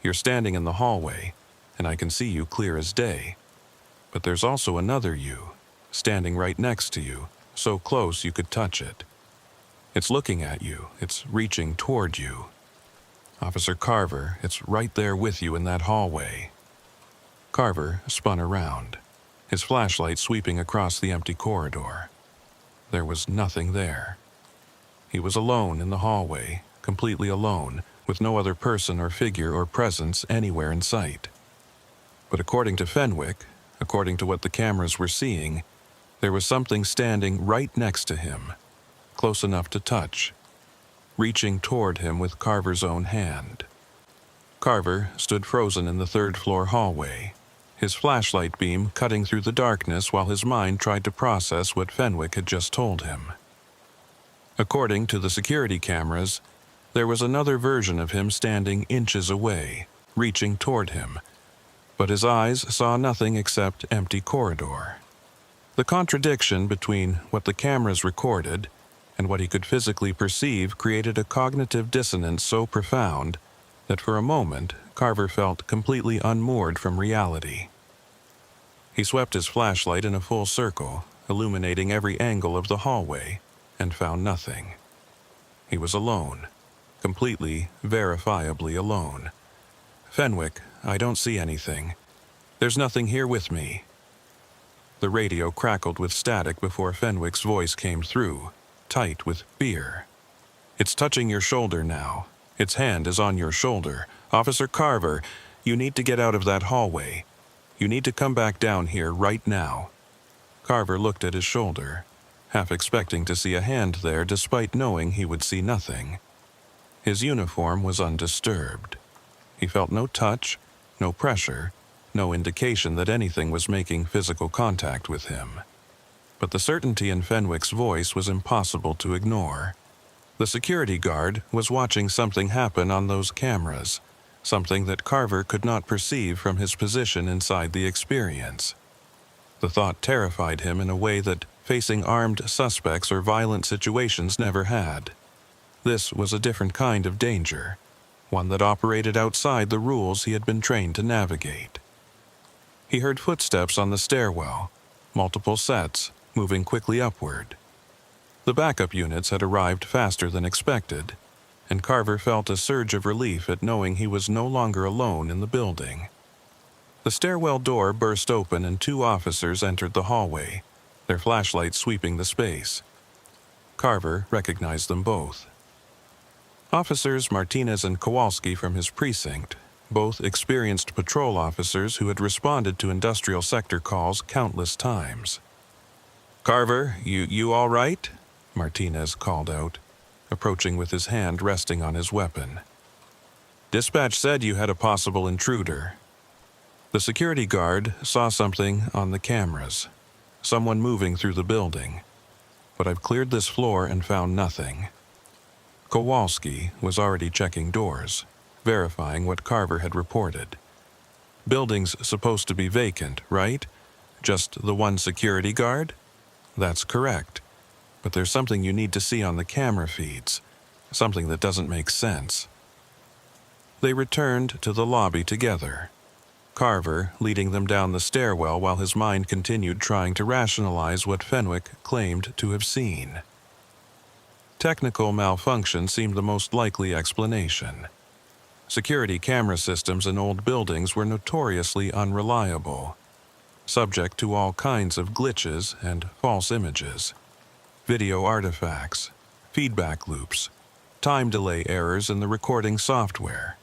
You're standing in the hallway, and I can see you clear as day. But there's also another you, standing right next to you, so close you could touch it. It's looking at you. It's reaching toward you. Officer Carver, it's right there with you in that hallway." Carver spun around, his flashlight sweeping across the empty corridor. There was nothing there. He was alone in the hallway, completely alone, with no other person or figure or presence anywhere in sight. But according to Fenwick, according to what the cameras were seeing, there was something standing right next to him, close enough to touch, reaching toward him with Carver's own hand. Carver stood frozen in the 3rd floor hallway, his flashlight beam cutting through the darkness while his mind tried to process what Fenwick had just told him. According to the security cameras, there was another version of him standing inches away, reaching toward him, but his eyes saw nothing except empty corridor. The contradiction between what the cameras recorded and what he could physically perceive created a cognitive dissonance so profound that for a moment Carver felt completely unmoored from reality. He swept his flashlight in a full circle, illuminating every angle of the hallway, and found nothing. He was alone, completely, verifiably alone. "Fenwick, I don't see anything. There's nothing here with me." The radio crackled with static before Fenwick's voice came through, tight with fear. "It's touching your shoulder now. Its hand is on your shoulder. Officer Carver, you need to get out of that hallway. You need to come back down here right now." Carver looked at his shoulder, half expecting to see a hand there despite knowing he would see nothing. His uniform was undisturbed. He felt no touch, no pressure, no indication that anything was making physical contact with him. But the certainty in Fenwick's voice was impossible to ignore. The security guard was watching something happen on those cameras, something that Carver could not perceive from his position inside the experience. The thought terrified him in a way that facing armed suspects or violent situations never had. This was a different kind of danger, one that operated outside the rules he had been trained to navigate. He heard footsteps on the stairwell, multiple sets, moving quickly upward. The backup units had arrived faster than expected, and Carver felt a surge of relief at knowing he was no longer alone in the building. The stairwell door burst open and 2 officers entered the hallway, their flashlights sweeping the space. Carver recognized them both. Officers Martinez and Kowalski from his precinct, both experienced patrol officers who had responded to industrial sector calls countless times. "Carver, you all right?" Martinez called out, approaching with his hand resting on his weapon. "Dispatch said you had a possible intruder." The security guard saw something on the cameras, someone moving through the building, but I've cleared this floor and found nothing. Kowalski was already checking doors, verifying what Carver had reported. "Building's supposed to be vacant, right? Just the one security guard?" "That's correct. But there's something you need to see on the camera feeds, something that doesn't make sense." They returned to the lobby together, Carver leading them down the stairwell while his mind continued trying to rationalize what Fenwick claimed to have seen. Technical malfunction seemed the most likely explanation. Security camera systems in old buildings were notoriously unreliable, subject to all kinds of glitches and false images, video artifacts, feedback loops, time delay errors in the recording software.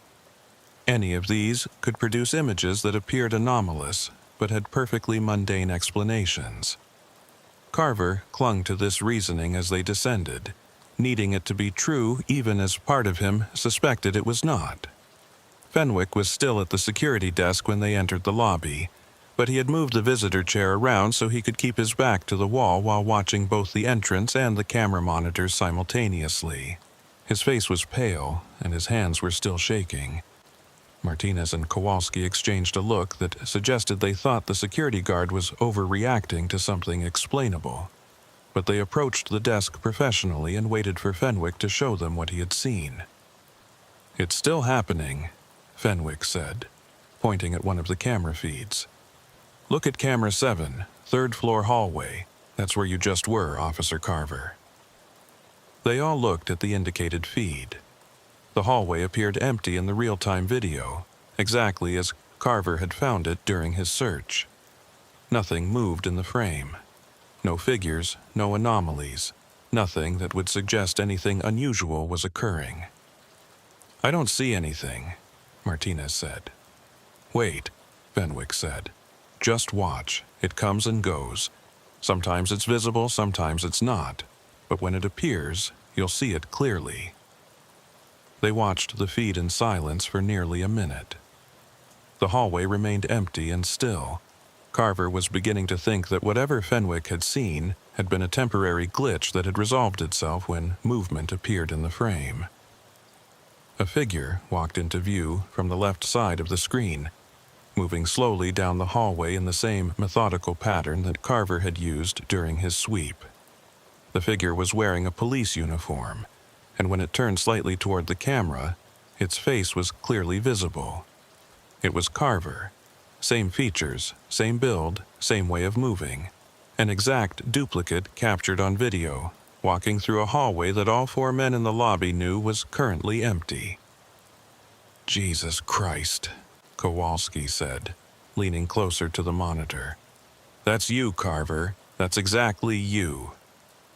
Any of these could produce images that appeared anomalous but had perfectly mundane explanations. Carver clung to this reasoning as they descended, needing it to be true even as part of him suspected it was not. Fenwick was still at the security desk when they entered the lobby, but he had moved the visitor chair around so he could keep his back to the wall while watching both the entrance and the camera monitors simultaneously. His face was pale, and his hands were still shaking. Martinez and Kowalski exchanged a look that suggested they thought the security guard was overreacting to something explainable, but they approached the desk professionally and waited for Fenwick to show them what he had seen. "It's still happening," Fenwick said, pointing at one of the camera feeds. "Look at camera 7, 3rd floor hallway. That's where you just were, Officer Carver." They all looked at the indicated feed. The hallway appeared empty in the real-time video, exactly as Carver had found it during his search. Nothing moved in the frame. No figures, no anomalies, nothing that would suggest anything unusual was occurring. "I don't see anything," Martinez said. "Wait," Fenwick said. "Just watch. It comes and goes. Sometimes it's visible, sometimes it's not. But when it appears, you'll see it clearly." They watched the feed in silence for nearly a minute. The hallway remained empty and still. Carver was beginning to think that whatever Fenwick had seen had been a temporary glitch that had resolved itself when movement appeared in the frame. A figure walked into view from the left side of the screen, moving slowly down the hallway in the same methodical pattern that Carver had used during his sweep. The figure was wearing a police uniform, and when it turned slightly toward the camera, its face was clearly visible. It was Carver. Same features, same build, same way of moving. An exact duplicate captured on video, walking through a hallway that all 4 men in the lobby knew was currently empty. "Jesus Christ," Kowalski said, leaning closer to the monitor. "That's you, Carver. That's exactly you."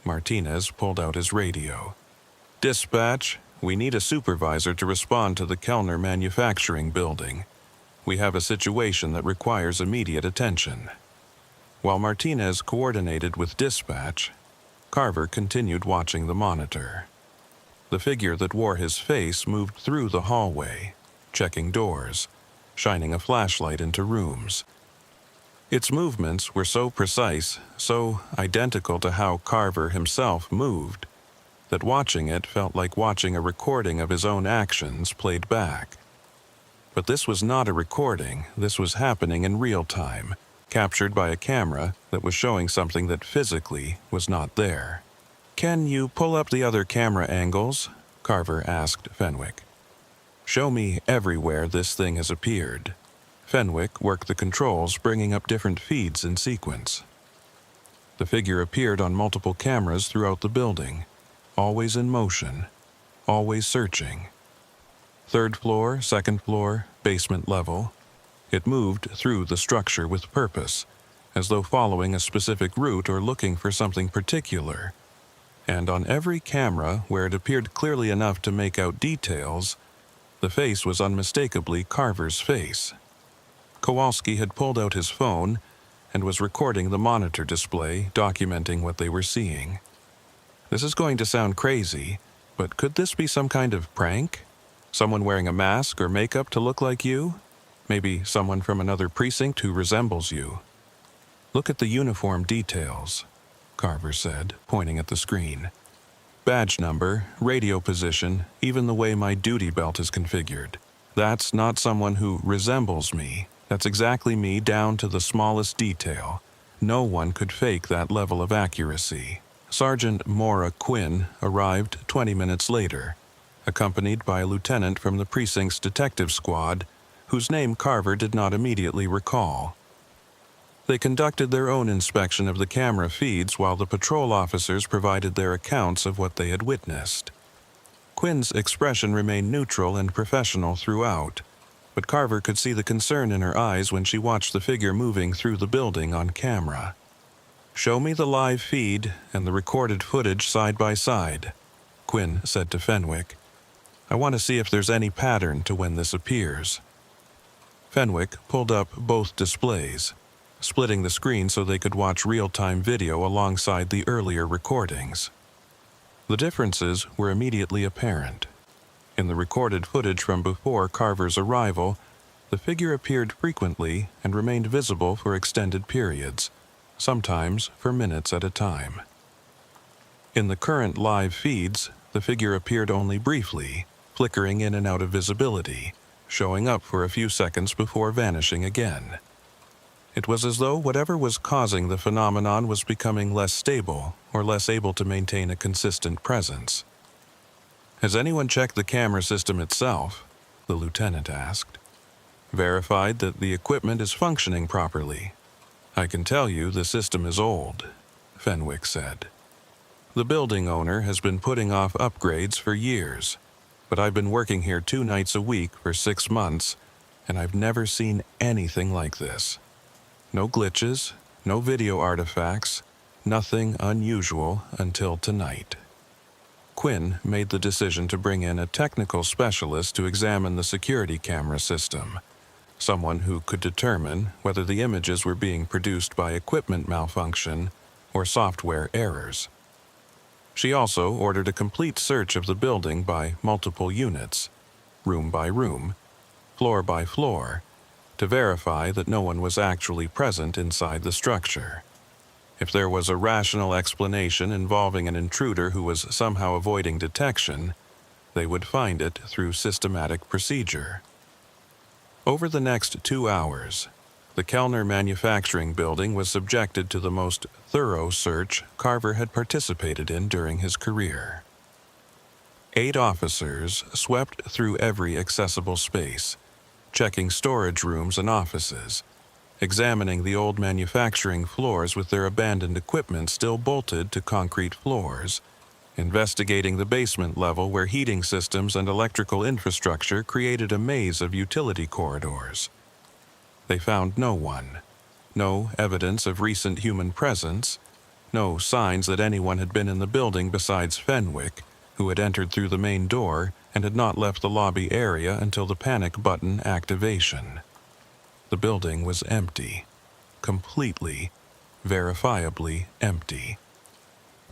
Martinez pulled out his radio. "Dispatch, we need a supervisor to respond to the Kellner manufacturing building. We have a situation that requires immediate attention." While Martinez coordinated with dispatch, Carver continued watching the monitor. The figure that wore his face moved through the hallway, checking doors, shining a flashlight into rooms. Its movements were so precise, so identical to how Carver himself moved, that watching it felt like watching a recording of his own actions played back. But this was not a recording, this was happening in real time, captured by a camera that was showing something that physically was not there. "Can you pull up the other camera angles?" Carver asked Fenwick. "Show me everywhere this thing has appeared." Fenwick worked the controls, bringing up different feeds in sequence. The figure appeared on multiple cameras throughout the building, always in motion, always searching. 3rd floor, 2nd floor, basement level. It moved through the structure with purpose, as though following a specific route or looking for something particular. And on every camera, where it appeared clearly enough to make out details, the face was unmistakably Carver's face. Kowalski had pulled out his phone and was recording the monitor display, documenting what they were seeing. This is going to sound crazy, but could this be some kind of prank? Someone wearing a mask or makeup to look like you? Maybe someone from another precinct who resembles you. "Look at the uniform details," Carver said, pointing at the screen. "Badge number, radio position, even the way my duty belt is configured. That's not someone who resembles me. That's exactly me down to the smallest detail. No one could fake that level of accuracy." Sergeant Maura Quinn arrived 20 minutes later, accompanied by a lieutenant from the precinct's detective squad, whose name Carver did not immediately recall. They conducted their own inspection of the camera feeds while the patrol officers provided their accounts of what they had witnessed. Quinn's expression remained neutral and professional throughout, but Carver could see the concern in her eyes when she watched the figure moving through the building on camera. "Show me the live feed and the recorded footage side by side," Quinn said to Fenwick. "I want to see if there's any pattern to when this appears." Fenwick pulled up both displays, splitting the screen so they could watch real-time video alongside the earlier recordings. The differences were immediately apparent. In the recorded footage from before Carver's arrival, the figure appeared frequently and remained visible for extended periods, sometimes for minutes at a time. In the current live feeds, the figure appeared only briefly, flickering in and out of visibility, showing up for a few seconds before vanishing again. It was as though whatever was causing the phenomenon was becoming less stable or less able to maintain a consistent presence. "Has anyone checked the camera system itself?" the lieutenant asked. "Verified that the equipment is functioning properly?" "I can tell you the system is old," Fenwick said. "The building owner has been putting off upgrades for years, but I've been working here 2 nights a week for 6 months, and I've never seen anything like this. No glitches, no video artifacts, nothing unusual until tonight." Quinn made the decision to bring in a technical specialist to examine the security camera system, someone who could determine whether the images were being produced by equipment malfunction or software errors. She also ordered a complete search of the building by multiple units, room by room, floor by floor, to verify that no one was actually present inside the structure. If there was a rational explanation involving an intruder who was somehow avoiding detection, they would find it through systematic procedure. Over the next 2 hours, the Kellner manufacturing building was subjected to the most thorough search Carver had participated in during his career. 8 officers swept through every accessible space, checking storage rooms and offices, examining the old manufacturing floors with their abandoned equipment still bolted to concrete floors, investigating the basement level where heating systems and electrical infrastructure created a maze of utility corridors. They found no one, no evidence of recent human presence, no signs that anyone had been in the building besides Fenwick, who had entered through the main door and had not left the lobby area until the panic button activation. The building was empty, completely, verifiably empty.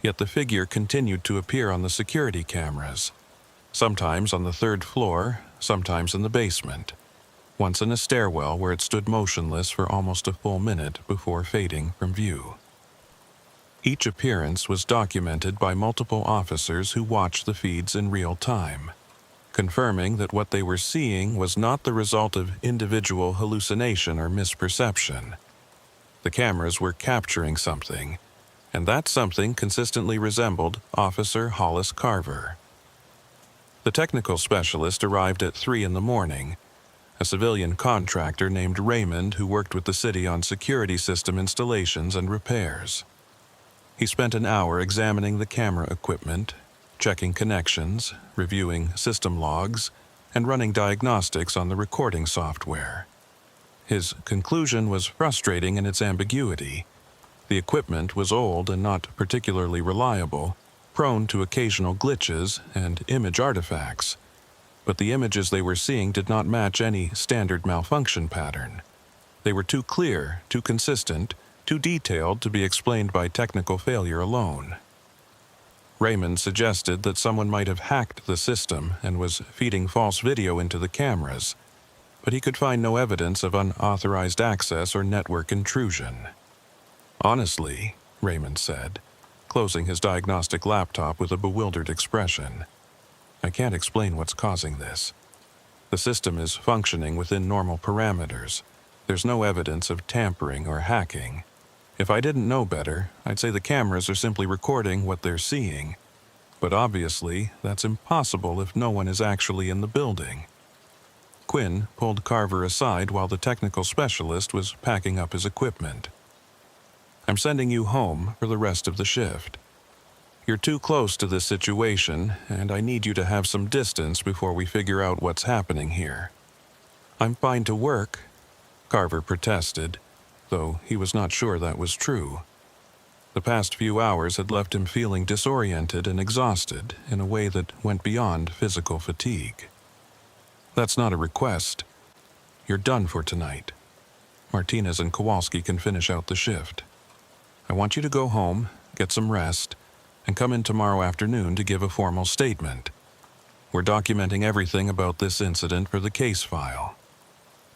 Yet the figure continued to appear on the security cameras, sometimes on the third floor, sometimes in the basement, once in a stairwell where it stood motionless for almost a full minute before fading from view. Each appearance was documented by multiple officers who watched the feeds in real time, confirming that what they were seeing was not the result of individual hallucination or misperception. The cameras were capturing something, and that something consistently resembled Officer Hollis Carver. The technical specialist arrived at 3 a.m, a civilian contractor named Raymond who worked with the city on security system installations and repairs. He spent an hour examining the camera equipment, checking connections, reviewing system logs, and running diagnostics on the recording software. His conclusion was frustrating in its ambiguity. The equipment was old and not particularly reliable, prone to occasional glitches and image artifacts, but the images they were seeing did not match any standard malfunction pattern. They were too clear, too consistent, too detailed to be explained by technical failure alone. Raymond suggested that someone might have hacked the system and was feeding false video into the cameras, but he could find no evidence of unauthorized access or network intrusion. Honestly, Raymond said, closing his diagnostic laptop with a bewildered expression, I can't explain what's causing this. The system is functioning within normal parameters. There's no evidence of tampering or hacking. If I didn't know better, I'd say the cameras are simply recording what they're seeing. But obviously, that's impossible if no one is actually in the building. Quinn pulled Carver aside while the technical specialist was packing up his equipment. I'm sending you home for the rest of the shift. You're too close to this situation, and I need you to have some distance before we figure out what's happening here. I'm fine to work, Carver protested, though he was not sure that was true. The past few hours had left him feeling disoriented and exhausted in a way that went beyond physical fatigue. That's not a request. You're done for tonight. Martinez and Kowalski can finish out the shift. I want you to go home, get some rest, and come in tomorrow afternoon to give a formal statement. We're documenting everything about this incident for the case file.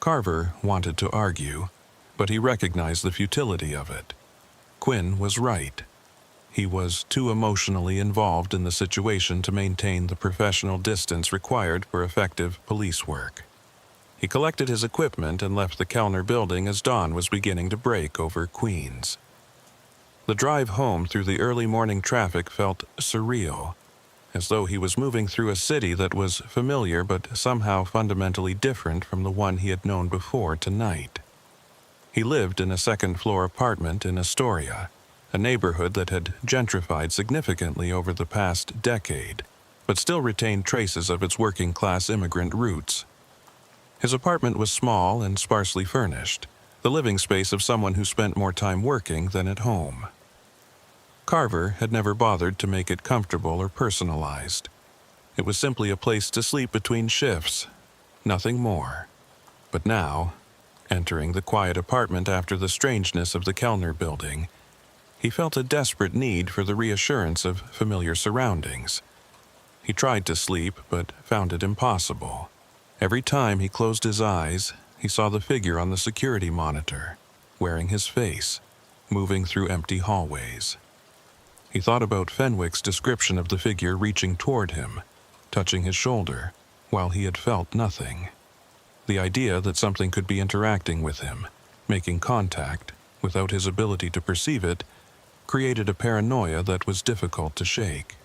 Carver wanted to argue, but he recognized the futility of it. Quinn was right. He was too emotionally involved in the situation to maintain the professional distance required for effective police work. He collected his equipment and left the Kellner building as dawn was beginning to break over Queens. The drive home through the early morning traffic felt surreal, as though he was moving through a city that was familiar but somehow fundamentally different from the one he had known before tonight. He lived in a second-floor apartment in Astoria, a neighborhood that had gentrified significantly over the past decade, but still retained traces of its working-class immigrant roots. His apartment was small and sparsely furnished, the living space of someone who spent more time working than at home. Carver had never bothered to make it comfortable or personalized. It was simply a place to sleep between shifts, nothing more. But now, entering the quiet apartment after the strangeness of the Kellner building, he felt a desperate need for the reassurance of familiar surroundings. He tried to sleep, but found it impossible. Every time he closed his eyes, he saw the figure on the security monitor, wearing his face, moving through empty hallways. He thought about Fenwick's description of the figure reaching toward him, touching his shoulder, while he had felt nothing. The idea that something could be interacting with him, making contact, without his ability to perceive it, created a paranoia that was difficult to shake.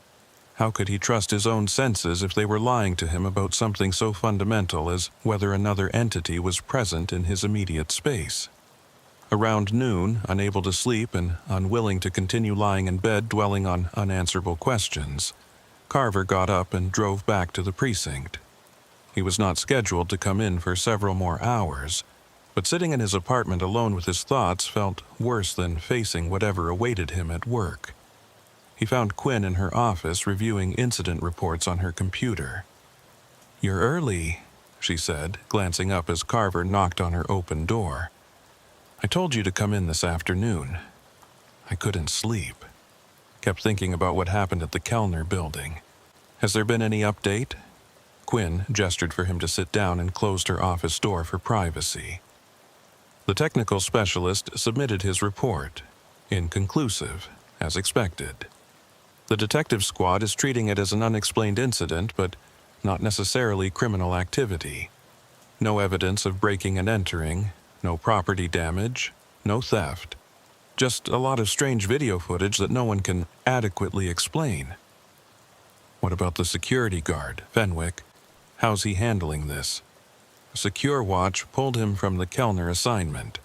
How could he trust his own senses if they were lying to him about something so fundamental as whether another entity was present in his immediate space? Around noon, unable to sleep and unwilling to continue lying in bed dwelling on unanswerable questions, Carver got up and drove back to the precinct. He was not scheduled to come in for several more hours, but sitting in his apartment alone with his thoughts felt worse than facing whatever awaited him at work. He found Quinn in her office reviewing incident reports on her computer. "You're early," she said, glancing up as Carver knocked on her open door. "I told you to come in this afternoon." I couldn't sleep. Kept thinking about what happened at the Kellner building. "Has there been any update?" Quinn gestured for him to sit down and closed her office door for privacy. The technical specialist submitted his report. Inconclusive, as expected. The detective squad is treating it as an unexplained incident, but not necessarily criminal activity. No evidence of breaking and entering, no property damage, no theft. Just a lot of strange video footage that no one can adequately explain. What about the security guard, Fenwick? How's he handling this? Secure Watch pulled him from the Kellner assignment.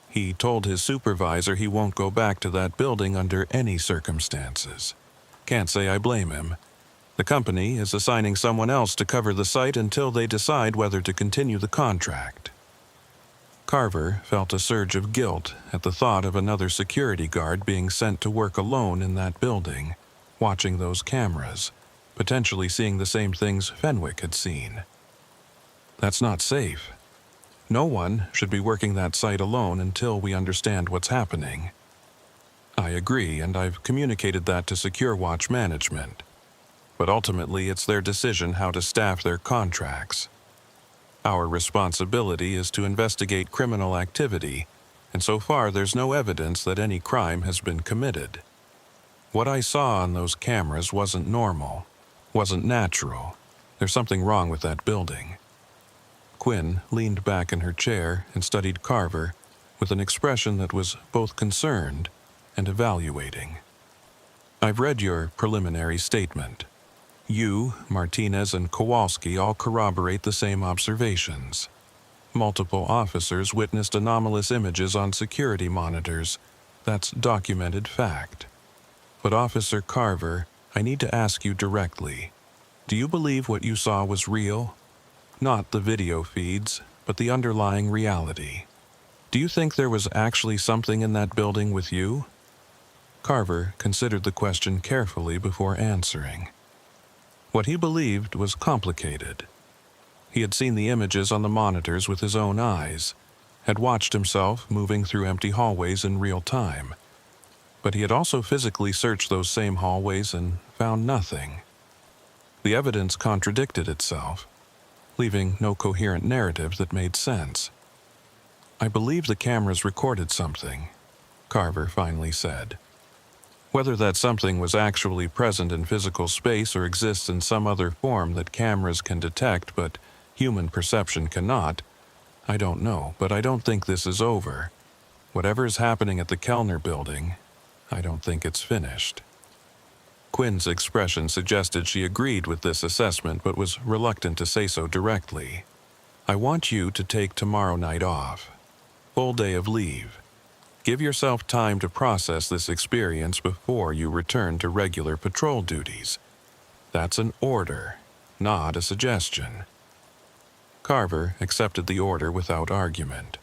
He told his supervisor he won't go back to that building under any circumstances. Can't say I blame him. The company is assigning someone else to cover the site until they decide whether to continue the contract. Carver felt a surge of guilt at the thought of another security guard being sent to work alone in that building, watching those cameras, potentially seeing the same things Fenwick had seen. That's not safe. No one should be working that site alone until we understand what's happening. I agree, and I've communicated that to Secure Watch management. But ultimately, it's their decision how to staff their contracts. Our responsibility is to investigate criminal activity, and so far there's no evidence that any crime has been committed. What I saw on those cameras wasn't normal, wasn't natural. There's something wrong with that building. Quinn leaned back in her chair and studied Carver with an expression that was both concerned and evaluating. "I've read your preliminary statement. You, Martinez, and Kowalski all corroborate the same observations. Multiple officers witnessed anomalous images on security monitors. That's documented fact. But Officer Carver, I need to ask you directly. Do you believe what you saw was real? Not the video feeds, but the underlying reality. Do you think there was actually something in that building with you?" Carver considered the question carefully before answering. What he believed was complicated. He had seen the images on the monitors with his own eyes, had watched himself moving through empty hallways in real time. But he had also physically searched those same hallways and found nothing. The evidence contradicted itself, leaving no coherent narrative that made sense. "I believe the cameras recorded something," Carver finally said. "Whether that something was actually present in physical space or exists in some other form that cameras can detect but human perception cannot, I don't know, but I don't think this is over. Whatever is happening at the Kellner building, I don't think it's finished." Quinn's expression suggested she agreed with this assessment but was reluctant to say so directly. "I want you to take tomorrow night off. Full day of leave. Give yourself time to process this experience before you return to regular patrol duties. That's an order, not a suggestion." Carver accepted the order without argument.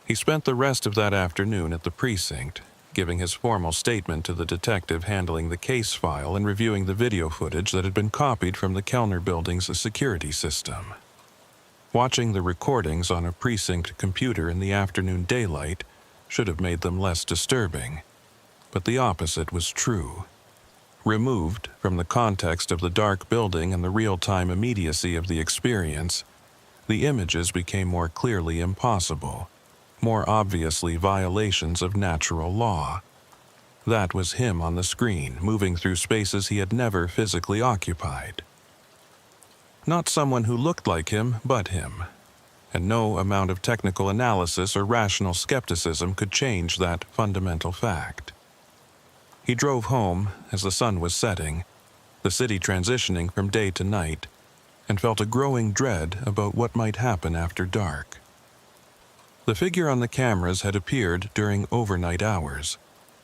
He spent the rest of that afternoon at the precinct, giving his formal statement to the detective handling the case file and reviewing the video footage that had been copied from the Kellner building's security system. Watching the recordings on a precinct computer in the afternoon daylight should have made them less disturbing, but the opposite was true. Removed from the context of the dark building and the real-time immediacy of the experience, the images became more clearly impossible, more obviously violations of natural law. That was him on the screen, moving through spaces he had never physically occupied. Not someone who looked like him, but him. And no amount of technical analysis or rational skepticism could change that fundamental fact. He drove home as the sun was setting, the city transitioning from day to night, and felt a growing dread about what might happen after dark. The figure on the cameras had appeared during overnight hours,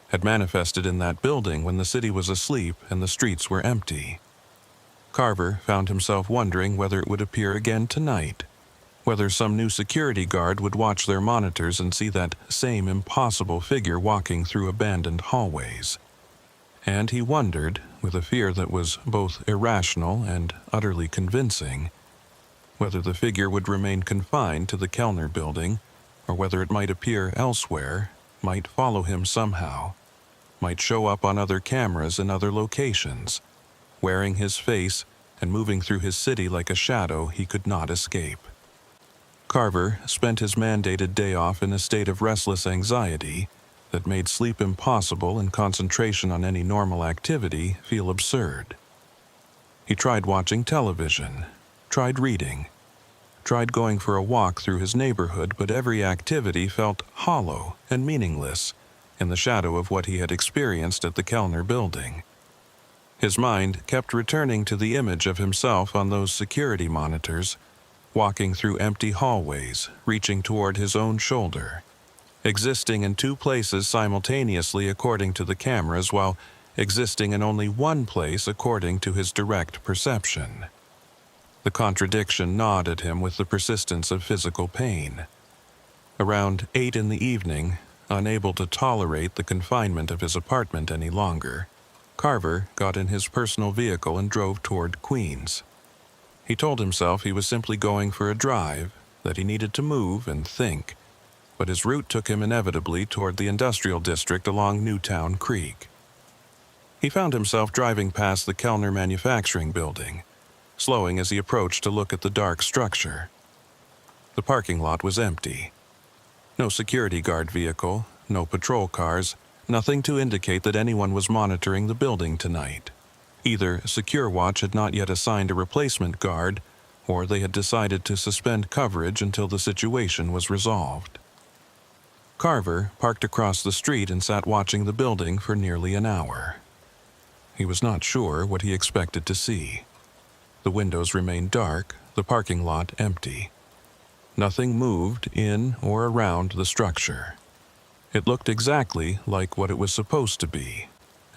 had manifested in that building when the city was asleep and the streets were empty. Carver found himself wondering whether it would appear again tonight, whether some new security guard would watch their monitors and see that same impossible figure walking through abandoned hallways. And he wondered, with a fear that was both irrational and utterly convincing, whether the figure would remain confined to the Kellner building, or whether it might appear elsewhere, might follow him somehow, might show up on other cameras in other locations, wearing his face and moving through his city like a shadow he could not escape. Carver spent his mandated day off in a state of restless anxiety that made sleep impossible and concentration on any normal activity feel absurd. He tried watching television, tried reading, tried going for a walk through his neighborhood, but every activity felt hollow and meaningless in the shadow of what he had experienced at the Kellner building. His mind kept returning to the image of himself on those security monitors, walking through empty hallways, reaching toward his own shoulder, existing in two places simultaneously according to the cameras while existing in only one place according to his direct perception. The contradiction gnawed at him with the persistence of physical pain. Around 8 in the evening, unable to tolerate the confinement of his apartment any longer, Carver got in his personal vehicle and drove toward Queens. He told himself he was simply going for a drive, that he needed to move and think, but his route took him inevitably toward the industrial district along Newtown Creek. He found himself driving past the Kellner manufacturing building, slowing as he approached to look at the dark structure. The parking lot was empty. No security guard vehicle, no patrol cars, nothing to indicate that anyone was monitoring the building tonight. Either Secure Watch had not yet assigned a replacement guard, or they had decided to suspend coverage until the situation was resolved. Carver parked across the street and sat watching the building for nearly an hour. He was not sure what he expected to see. The windows remained dark, the parking lot empty. Nothing moved in or around the structure. It looked exactly like what it was supposed to be,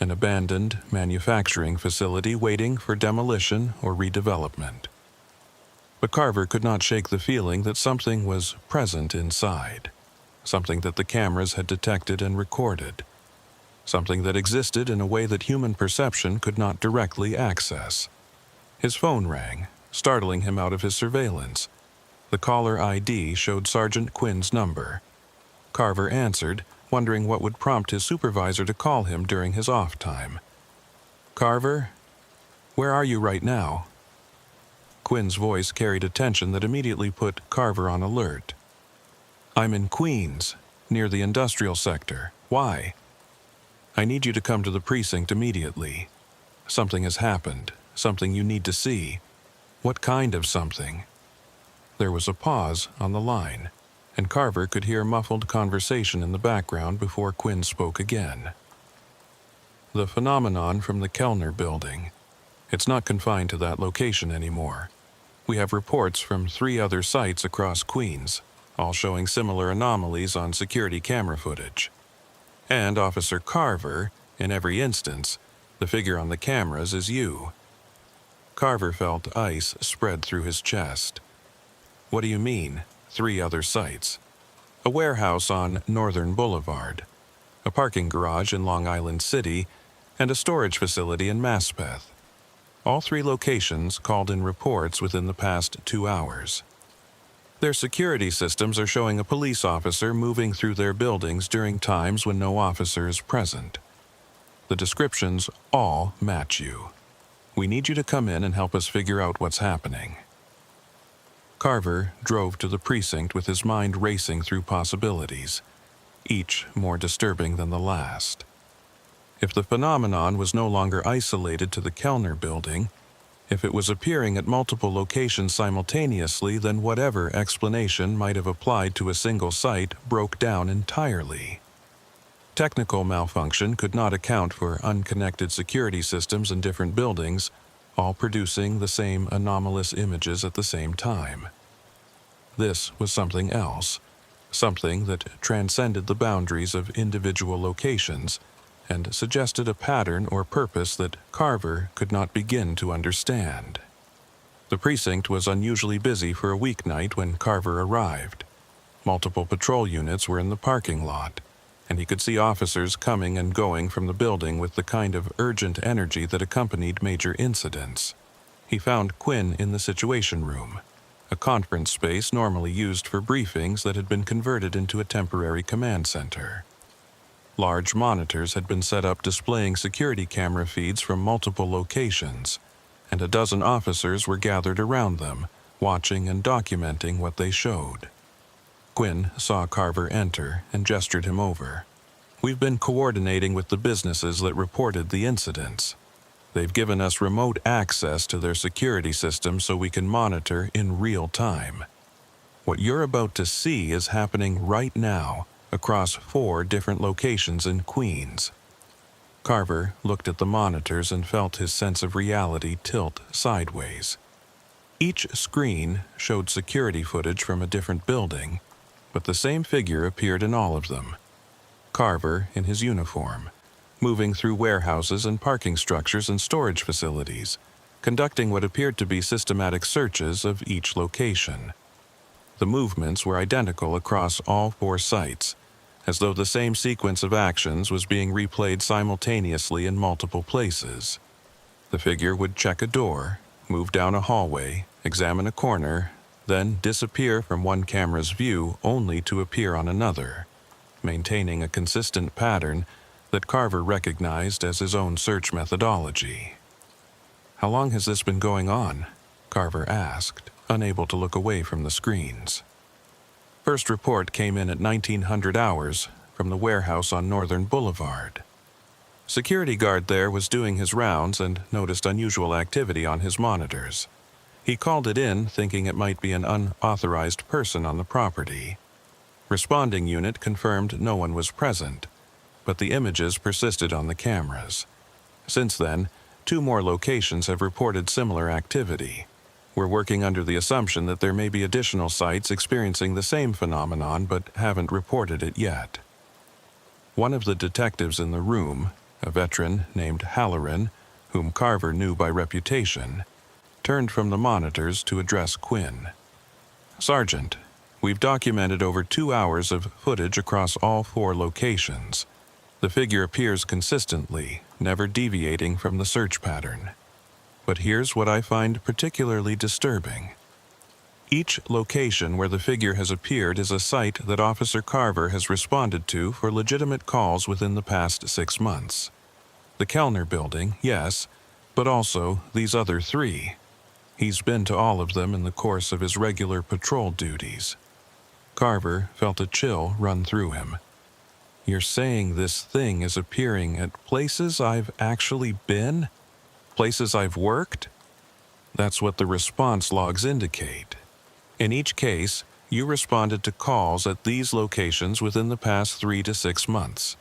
an abandoned manufacturing facility waiting for demolition or redevelopment. But Carver could not shake the feeling that something was present inside, something that the cameras had detected and recorded, something that existed in a way that human perception could not directly access. His phone rang, startling him out of his surveillance. The caller ID showed Sergeant Quinn's number. Carver answered, wondering what would prompt his supervisor to call him during his off time. "Carver? Where are you right now?" Quinn's voice carried a tension that immediately put Carver on alert. "I'm in Queens, near the industrial sector. Why?" "I need you to come to the precinct immediately. Something has happened. Something you need to see." "What kind of something?" There was a pause on the line, and Carver could hear muffled conversation in the background before Quinn spoke again. "The phenomenon from the Kellner building. It's not confined to that location anymore. We have reports from 3 other sites across Queens, all showing similar anomalies on security camera footage. And Officer Carver, in every instance, the figure on the cameras is you." Carver felt ice spread through his chest. "What do you mean, 3 other sites?" "A warehouse on Northern Boulevard, a parking garage in Long Island City, and a storage facility in Maspeth. All 3 locations called in reports within the past 2 hours. Their security systems are showing a police officer moving through their buildings during times when no officer is present. The descriptions all match you. We need you to come in and help us figure out what's happening." Carver drove to the precinct with his mind racing through possibilities, each more disturbing than the last. If the phenomenon was no longer isolated to the Kellner building, if it was appearing at multiple locations simultaneously, then whatever explanation might have applied to a single site broke down entirely. Technical malfunction could not account for unconnected security systems in different buildings, all producing the same anomalous images at the same time. This was something else, something that transcended the boundaries of individual locations and suggested a pattern or purpose that Carver could not begin to understand. The precinct was unusually busy for a weeknight when Carver arrived. Multiple patrol units were in the parking lot, and he could see officers coming and going from the building with the kind of urgent energy that accompanied major incidents. He found Quinn in the Situation Room, a conference space normally used for briefings that had been converted into a temporary command center. Large monitors had been set up displaying security camera feeds from multiple locations, and a dozen officers were gathered around them, watching and documenting what they showed. Quinn saw Carver enter and gestured him over. "We've been coordinating with the businesses that reported the incidents. They've given us remote access to their security system so we can monitor in real time. What you're about to see is happening right now across 4 different locations in Queens." Carver looked at the monitors and felt his sense of reality tilt sideways. Each screen showed security footage from a different building, but the same figure appeared in all of them. Carver in his uniform, moving through warehouses and parking structures and storage facilities, conducting what appeared to be systematic searches of each location. The movements were identical across all 4 sites, as though the same sequence of actions was being replayed simultaneously in multiple places. The figure would check a door, move down a hallway, examine a corner, then disappear from one camera's view only to appear on another, maintaining a consistent pattern that Carver recognized as his own search methodology. "How long has this been going on?" Carver asked, unable to look away from the screens. First report came in at 1900 hours from the warehouse on Northern Boulevard. Security guard there was doing his rounds and noticed unusual activity on his monitors. He called it in, thinking it might be an unauthorized person on the property. Responding unit confirmed no one was present, but the images persisted on the cameras. Since then, 2 more locations have reported similar activity. We're working under the assumption that there may be additional sites experiencing the same phenomenon but haven't reported it yet. One of the detectives in the room, a veteran named Halloran, whom Carver knew by reputation, turned from the monitors to address Quinn. "Sergeant, we've documented over 2 hours of footage across all 4 locations. The figure appears consistently, never deviating from the search pattern. But here's what I find particularly disturbing. Each location where the figure has appeared is a site that Officer Carver has responded to for legitimate calls within the past 6 months. The Kellner building, yes, but also these other 3. He's been to all of them in the course of his regular patrol duties." Carver felt a chill run through him. "You're saying this thing is appearing at places I've actually been? Places I've worked?" "That's what the response logs indicate. In each case, you responded to calls at these locations within the past 3 to 6 months.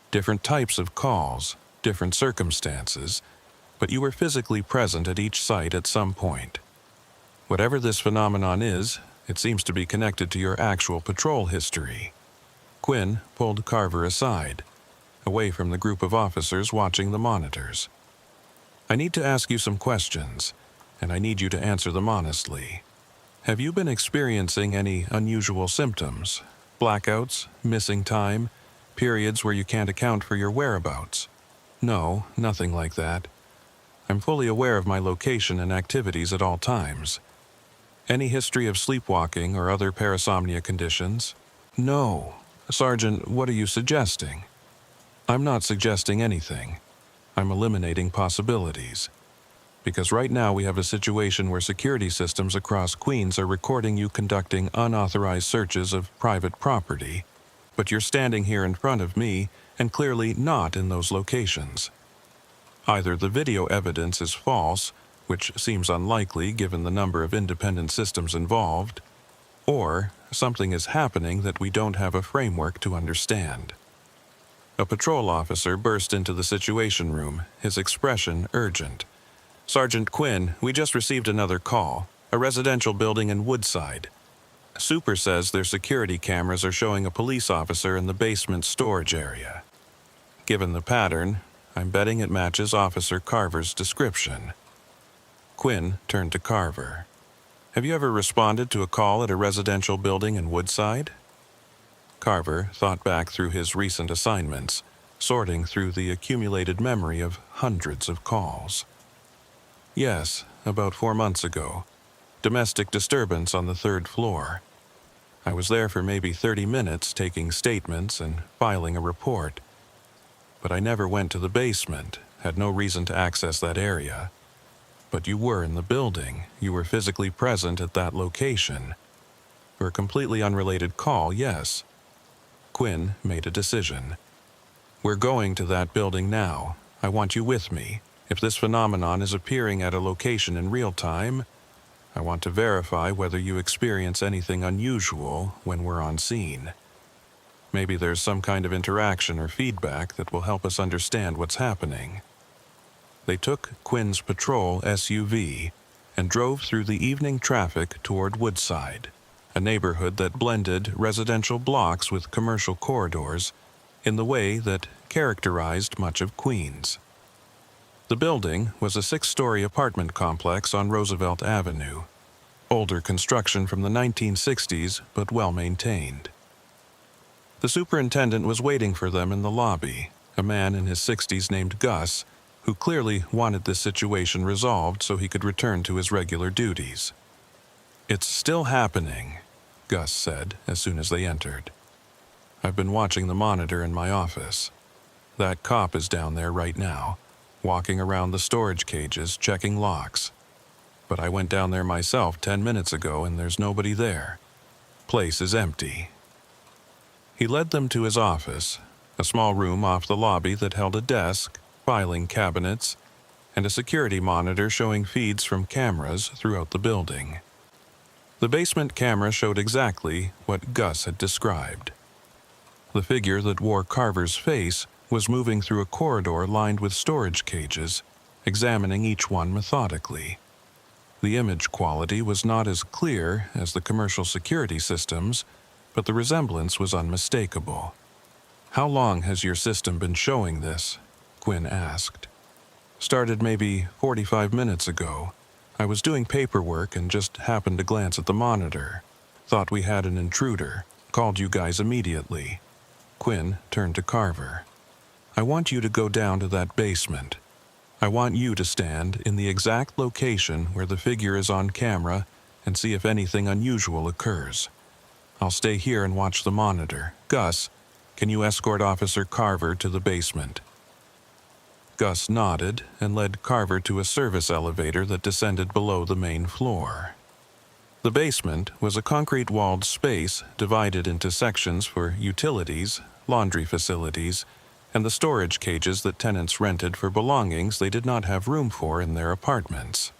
Different types of calls, different circumstances, but you were physically present at each site at some point. Whatever this phenomenon is, it seems to be connected to your actual patrol history." Quinn pulled Carver aside, away from the group of officers watching the monitors. "I need to ask you some questions, and I need you to answer them honestly. Have you been experiencing any unusual symptoms? Blackouts, missing time, periods where you can't account for your whereabouts?" "No, nothing like that. I'm fully aware of my location and activities at all times." "Any history of sleepwalking or other parasomnia conditions?" "No. Sergeant, what are you suggesting?" "I'm not suggesting anything. I'm eliminating possibilities. Because right now we have a situation where security systems across Queens are recording you conducting unauthorized searches of private property, but you're standing here in front of me and clearly not in those locations. Either the video evidence is false, which seems unlikely given the number of independent systems involved, or something is happening that we don't have a framework to understand." A patrol officer burst into the Situation Room, his expression urgent. "Sergeant Quinn, we just received another call. A residential building in Woodside. Super says their security cameras are showing a police officer in the basement storage area. Given the pattern, I'm betting it matches Officer Carver's description. Quinn turned to Carver. Have you ever responded to a call at a residential building in Woodside? Carver thought back through his recent assignments, sorting through the accumulated memory of hundreds of calls. Yes, about 4 months ago. Domestic disturbance on the 3rd floor. I was there for maybe 30 minutes taking statements and filing a report. But I never went to the basement, had no reason to access that area. But you were in the building. You were physically present at that location. For a completely unrelated call, yes. Quinn made a decision. We're going to that building now. I want you with me. If this phenomenon is appearing at a location in real time, I want to verify whether you experience anything unusual when we're on scene. Maybe there's some kind of interaction or feedback that will help us understand what's happening. They took Quinn's patrol SUV and drove through the evening traffic toward Woodside, a neighborhood that blended residential blocks with commercial corridors in the way that characterized much of Queens. The building was a 6-story apartment complex on Roosevelt Avenue, older construction from the 1960s but well-maintained. The superintendent was waiting for them in the lobby, a man in his 60s named Gus, who clearly wanted this situation resolved so he could return to his regular duties. "It's still happening," Gus said as soon as they entered. "I've been watching the monitor in my office. That cop is down there right now, walking around the storage cages checking locks. But I went down there myself 10 minutes ago and there's nobody there. Place is empty." He led them to his office, a small room off the lobby that held a desk, filing cabinets, and a security monitor showing feeds from cameras throughout the building. The basement camera showed exactly what Gus had described. The figure that wore Carver's face was moving through a corridor lined with storage cages, examining each one methodically. The image quality was not as clear as the commercial security systems, but the resemblance was unmistakable. "How long has your system been showing this?" Quinn asked. "Started maybe 45 minutes ago. I was doing paperwork and just happened to glance at the monitor. Thought we had an intruder. Called you guys immediately." Quinn turned to Carver. "I want you to go down to that basement. I want you to stand in the exact location where the figure is on camera and see if anything unusual occurs. I'll stay here and watch the monitor. Gus, can you escort Officer Carver to the basement?" Gus nodded and led Carver to a service elevator that descended below the main floor. The basement was a concrete-walled space divided into sections for utilities, laundry facilities, and the storage cages that tenants rented for belongings they did not have room for in their apartments.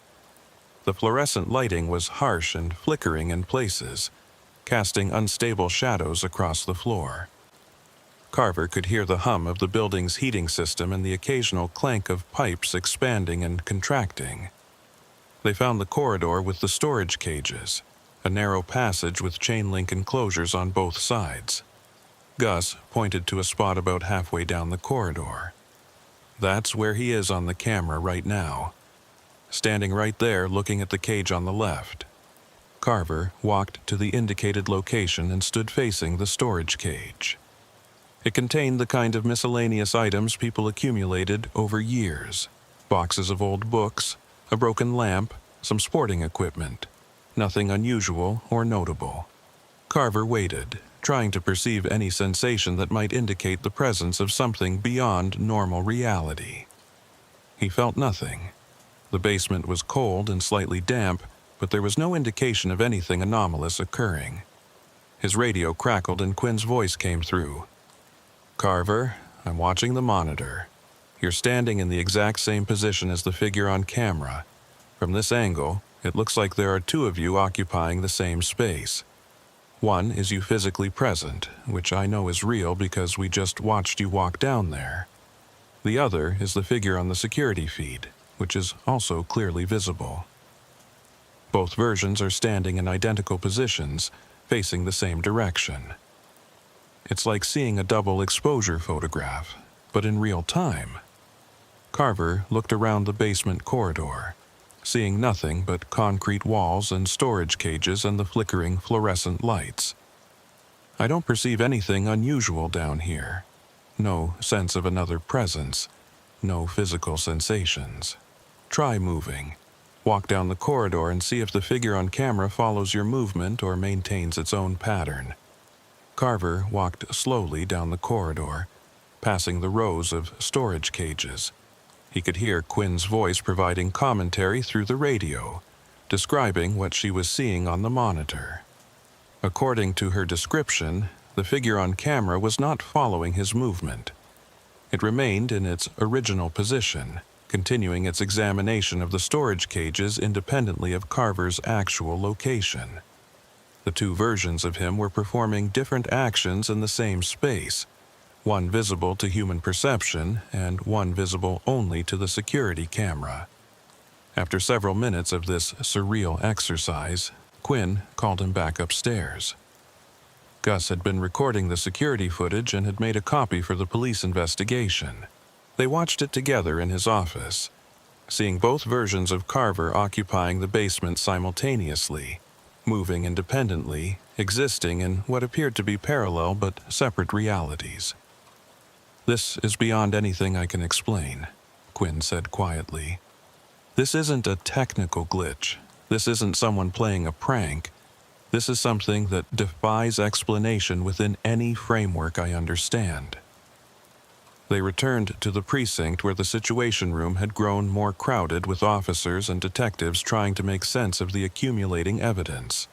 The fluorescent lighting was harsh and flickering in places, casting unstable shadows across the floor. Carver could hear the hum of the building's heating system and the occasional clank of pipes expanding and contracting. They found the corridor with the storage cages, a narrow passage with chain-link enclosures on both sides. Gus pointed to a spot about halfway down the corridor. "That's where he is on the camera right now. Standing right there looking at the cage on the left." Carver walked to the indicated location and stood facing the storage cage. It contained the kind of miscellaneous items people accumulated over years. Boxes of old books, a broken lamp, some sporting equipment. Nothing unusual or notable. Carver waited, trying to perceive any sensation that might indicate the presence of something beyond normal reality. He felt nothing. The basement was cold and slightly damp, but there was no indication of anything anomalous occurring. His radio crackled and Quinn's voice came through. "Carver, I'm watching the monitor. You're standing in the exact same position as the figure on camera. From this angle, it looks like there are 2 of you occupying the same space. One is you physically present, which I know is real because we just watched you walk down there. The other is the figure on the security feed, which is also clearly visible. Both versions are standing in identical positions, facing the same direction. It's like seeing a double exposure photograph, but in real time. Carver looked around the basement corridor, seeing nothing but concrete walls and storage cages and the flickering fluorescent lights. I don't perceive anything unusual down here. No sense of another presence. No physical sensations. Try moving. Walk down the corridor and see if the figure on camera follows your movement or maintains its own pattern. Carver walked slowly down the corridor, passing the rows of storage cages. He could hear Quinn's voice providing commentary through the radio, describing what she was seeing on the monitor. According to her description, the figure on camera was not following his movement. It remained in its original position, continuing its examination of the storage cages independently of Carver's actual location. The two versions of him were performing different actions in the same space, one visible to human perception and one visible only to the security camera. After several minutes of this surreal exercise, Quinn called him back upstairs. Gus had been recording the security footage and had made a copy for the police investigation. They watched it together in his office, seeing both versions of Carver occupying the basement simultaneously, moving independently, existing in what appeared to be parallel but separate realities. "This is beyond anything I can explain," Quinn said quietly. "This isn't a technical glitch. This isn't someone playing a prank. This is something that defies explanation within any framework I understand." They returned to the precinct where the Situation Room had grown more crowded with officers and detectives trying to make sense of the accumulating evidence.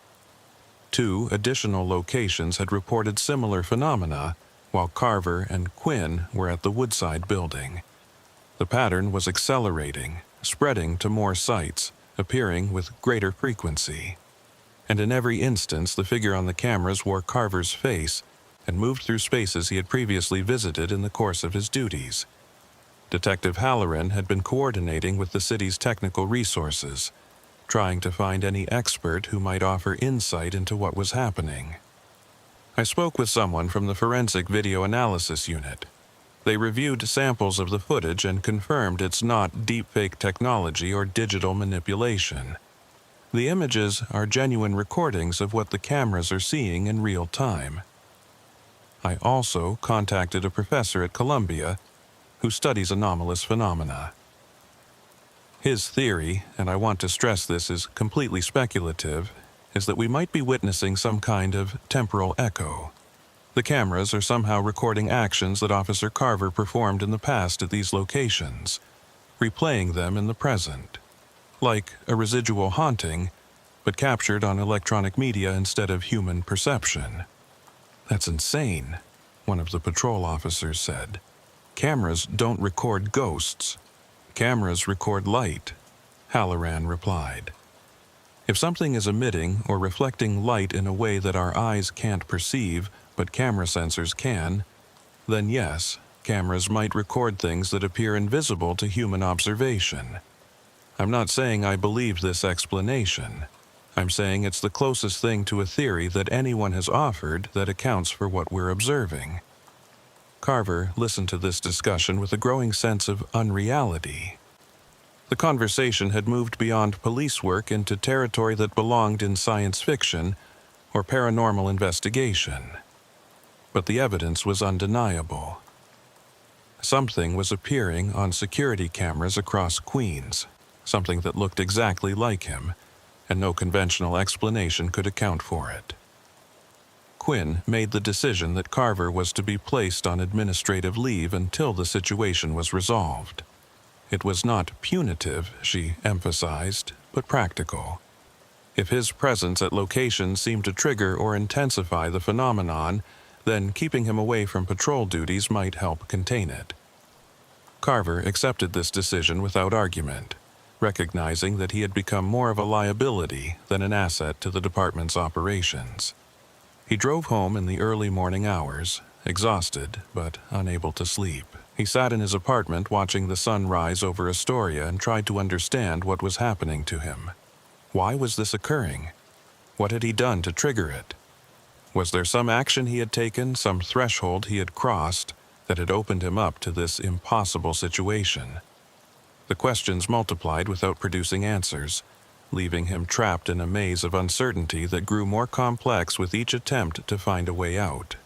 2 additional locations had reported similar phenomena, while Carver and Quinn were at the Woodside building. The pattern was accelerating, spreading to more sites, appearing with greater frequency. And in every instance, the figure on the cameras wore Carver's face and moved through spaces he had previously visited in the course of his duties. Detective Halloran had been coordinating with the city's technical resources, trying to find any expert who might offer insight into what was happening. I spoke with someone from the Forensic Video Analysis Unit. They reviewed samples of the footage and confirmed it's not deepfake technology or digital manipulation. The images are genuine recordings of what the cameras are seeing in real time. I also contacted a professor at Columbia who studies anomalous phenomena. His theory, and I want to stress this is completely speculative, is that we might be witnessing some kind of temporal echo. The cameras are somehow recording actions that Officer Carver performed in the past at these locations, replaying them in the present. Like a residual haunting, but captured on electronic media instead of human perception. "That's insane," one of the patrol officers said. "Cameras don't record ghosts. Cameras record light," Halloran replied. "If something is emitting or reflecting light in a way that our eyes can't perceive, but camera sensors can, then yes, cameras might record things that appear invisible to human observation. I'm not saying I believe this explanation. I'm saying it's the closest thing to a theory that anyone has offered that accounts for what we're observing." Carver listened to this discussion with a growing sense of unreality. The conversation had moved beyond police work into territory that belonged in science fiction or paranormal investigation. But the evidence was undeniable. Something was appearing on security cameras across Queens, something that looked exactly like him, and no conventional explanation could account for it. Quinn made the decision that Carver was to be placed on administrative leave until the situation was resolved. It was not punitive, she emphasized, but practical. If his presence at locations seemed to trigger or intensify the phenomenon, then keeping him away from patrol duties might help contain it. Carver accepted this decision without argument, recognizing that he had become more of a liability than an asset to the department's operations. He drove home in the early morning hours, exhausted but unable to sleep. He sat in his apartment watching the sun rise over Astoria and tried to understand what was happening to him. Why was this occurring? What had he done to trigger it? Was there some action he had taken, some threshold he had crossed, that had opened him up to this impossible situation? The questions multiplied without producing answers, leaving him trapped in a maze of uncertainty that grew more complex with each attempt to find a way out.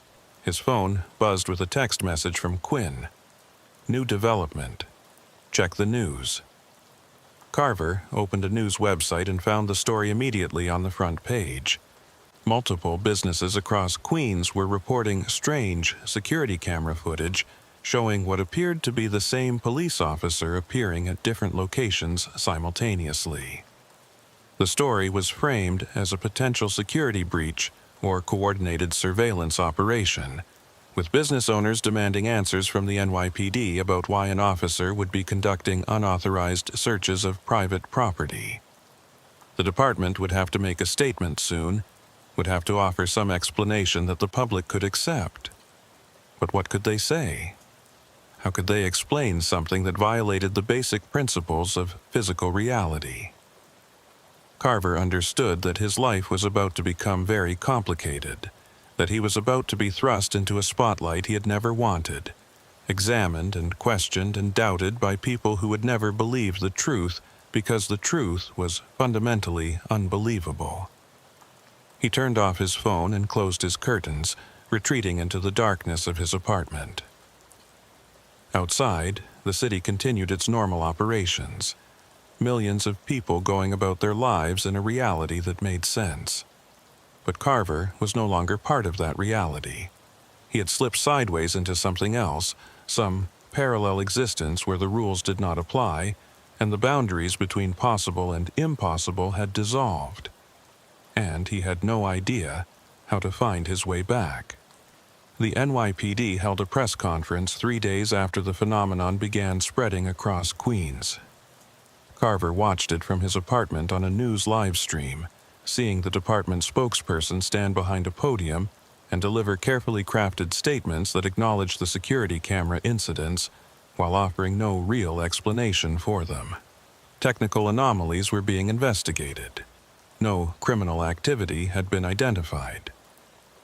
His phone buzzed with a text message from Quinn. New development. Check the news. Carver opened a news website and found the story immediately on the front page. Multiple businesses across Queens were reporting strange security camera footage showing what appeared to be the same police officer appearing at different locations simultaneously. The story was framed as a potential security breach or coordinated surveillance operation, with business owners demanding answers from the NYPD about why an officer would be conducting unauthorized searches of private property. The department would have to make a statement soon, would have to offer some explanation that the public could accept. But what could they say? How could they explain something that violated the basic principles of physical reality? Carver understood that his life was about to become very complicated, that he was about to be thrust into a spotlight he had never wanted, examined and questioned and doubted by people who would never believe the truth because the truth was fundamentally unbelievable. He turned off his phone and closed his curtains, retreating into the darkness of his apartment. Outside, the city continued its normal operations. Millions of people going about their lives in a reality that made sense. But Carver was no longer part of that reality. He had slipped sideways into something else, some parallel existence where the rules did not apply, and the boundaries between possible and impossible had dissolved. And he had no idea how to find his way back. The NYPD held a press conference 3 days after the phenomenon began spreading across Queens. Carver watched it from his apartment on a news live stream, seeing the department spokesperson stand behind a podium and deliver carefully crafted statements that acknowledged the security camera incidents while offering no real explanation for them. Technical anomalies were being investigated. No criminal activity had been identified.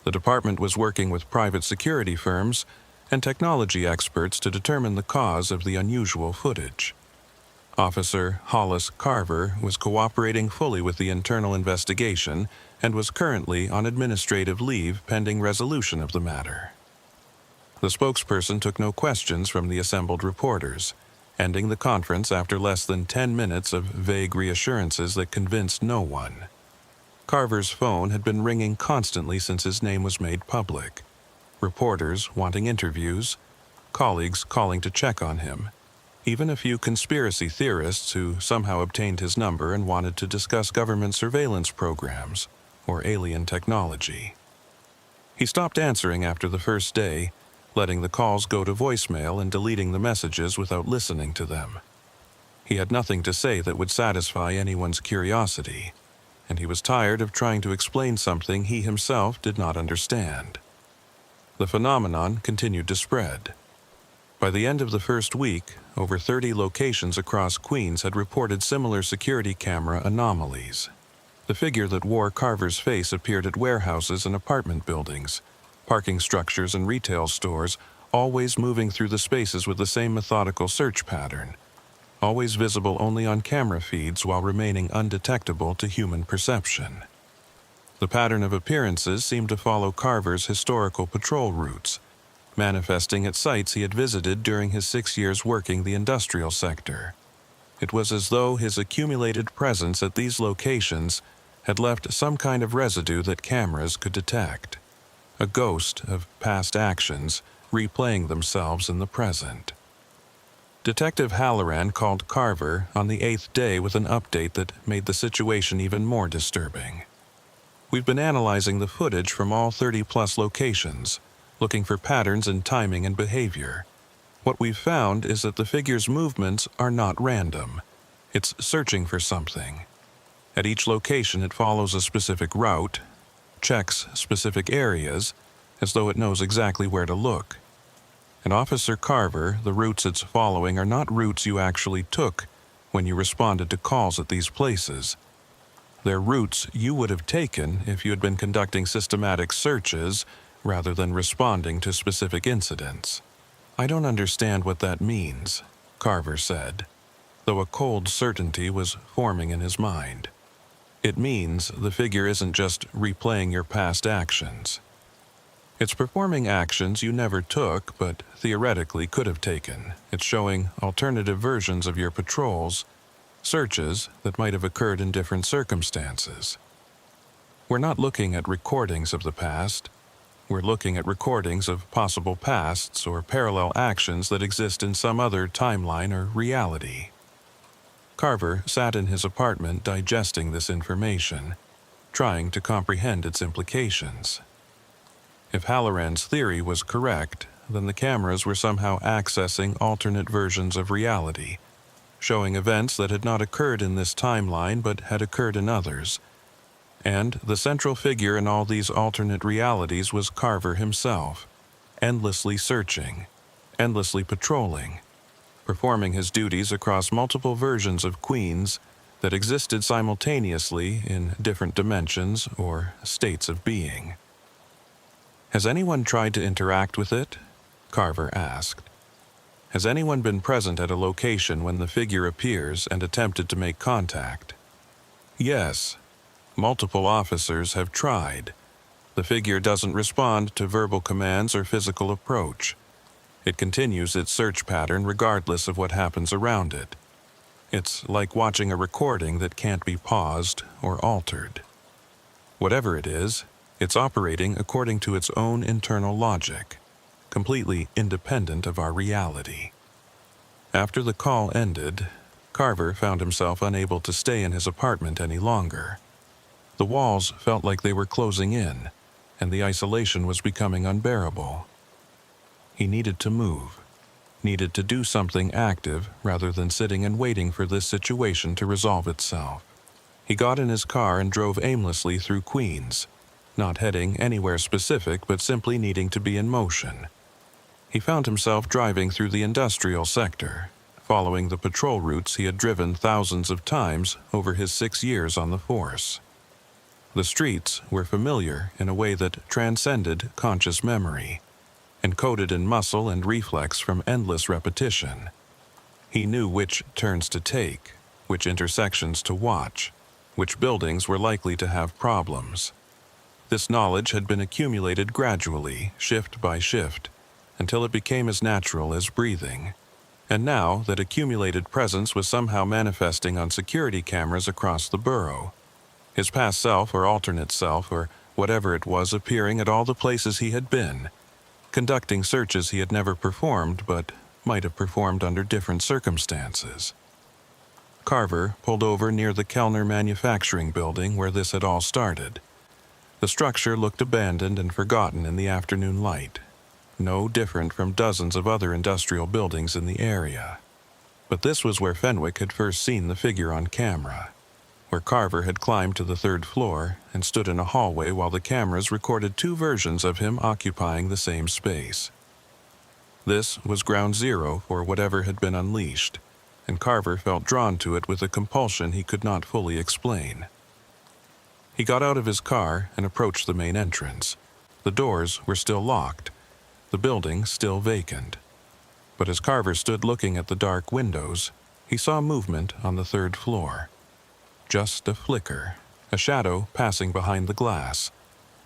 The department was working with private security firms and technology experts to determine the cause of the unusual footage. Officer Hollis Carver was cooperating fully with the internal investigation and was currently on administrative leave pending resolution of the matter. The spokesperson took no questions from the assembled reporters, ending the conference after less than 10 minutes of vague reassurances that convinced no one. Carver's phone had been ringing constantly since his name was made public. Reporters wanting interviews, colleagues calling to check on him, even a few conspiracy theorists who somehow obtained his number and wanted to discuss government surveillance programs or alien technology. He stopped answering after the first day, letting the calls go to voicemail and deleting the messages without listening to them. He had nothing to say that would satisfy anyone's curiosity, and he was tired of trying to explain something he himself did not understand. The phenomenon continued to spread. By the end of the first week, over 30 locations across Queens had reported similar security camera anomalies. The figure that wore Carver's face appeared at warehouses and apartment buildings, parking structures and retail stores, always moving through the spaces with the same methodical search pattern, always visible only on camera feeds while remaining undetectable to human perception. The pattern of appearances seemed to follow Carver's historical patrol routes, manifesting at sites he had visited during his 6 years working the industrial sector. It was as though his accumulated presence at these locations had left some kind of residue that cameras could detect, a ghost of past actions replaying themselves in the present. Detective Halloran called Carver on the 8th day with an update that made the situation even more disturbing. "We've been analyzing the footage from all 30-plus locations, looking for patterns in timing and behavior. What we've found is that the figure's movements are not random. It's searching for something. At each location it follows a specific route, checks specific areas, as though it knows exactly where to look. And Officer Carver, the routes it's following are not routes you actually took when you responded to calls at these places. They're routes you would have taken if you had been conducting systematic searches rather than responding to specific incidents. I don't understand what that means, Carver said, though a cold certainty was forming in his mind. It means the figure isn't just replaying your past actions. It's performing actions you never took but theoretically could have taken. It's showing alternative versions of your patrols, searches that might have occurred in different circumstances. We're not looking at recordings of the past. We're looking at recordings of possible pasts or parallel actions that exist in some other timeline or reality. Carver sat in his apartment digesting this information, trying to comprehend its implications. If Halloran's theory was correct, then the cameras were somehow accessing alternate versions of reality, showing events that had not occurred in this timeline but had occurred in others. And the central figure in all these alternate realities was Carver himself, endlessly searching, endlessly patrolling, performing his duties across multiple versions of Queens that existed simultaneously in different dimensions or states of being. Has anyone tried to interact with it? Carver asked. Has anyone been present at a location when the figure appears and attempted to make contact? Yes. Multiple officers have tried. The figure doesn't respond to verbal commands or physical approach. It continues its search pattern regardless of what happens around it. It's like watching a recording that can't be paused or altered. Whatever it is, it's operating according to its own internal logic, completely independent of our reality. After the call ended, Carver found himself unable to stay in his apartment any longer. The walls felt like they were closing in, and the isolation was becoming unbearable. He needed to move, needed to do something active rather than sitting and waiting for this situation to resolve itself. He got in his car and drove aimlessly through Queens, not heading anywhere specific but simply needing to be in motion. He found himself driving through the industrial sector, following the patrol routes he had driven thousands of times over his 6 years on the force. The streets were familiar in a way that transcended conscious memory, encoded in muscle and reflex from endless repetition. He knew which turns to take, which intersections to watch, which buildings were likely to have problems. This knowledge had been accumulated gradually, shift by shift, until it became as natural as breathing. And now that accumulated presence was somehow manifesting on security cameras across the borough. His past self or alternate self or whatever it was appearing at all the places he had been, conducting searches he had never performed but might have performed under different circumstances. Carver pulled over near the Kellner manufacturing building where this had all started. The structure looked abandoned and forgotten in the afternoon light, no different from dozens of other industrial buildings in the area. But this was where Fenwick had first seen the figure on camera, where Carver had climbed to the 3rd floor and stood in a hallway while the cameras recorded 2 versions of him occupying the same space. This was ground zero for whatever had been unleashed, and Carver felt drawn to it with a compulsion he could not fully explain. He got out of his car and approached the main entrance. The doors were still locked, the building still vacant. But as Carver stood looking at the dark windows, he saw movement on the 3rd floor. Just a flicker, a shadow passing behind the glass,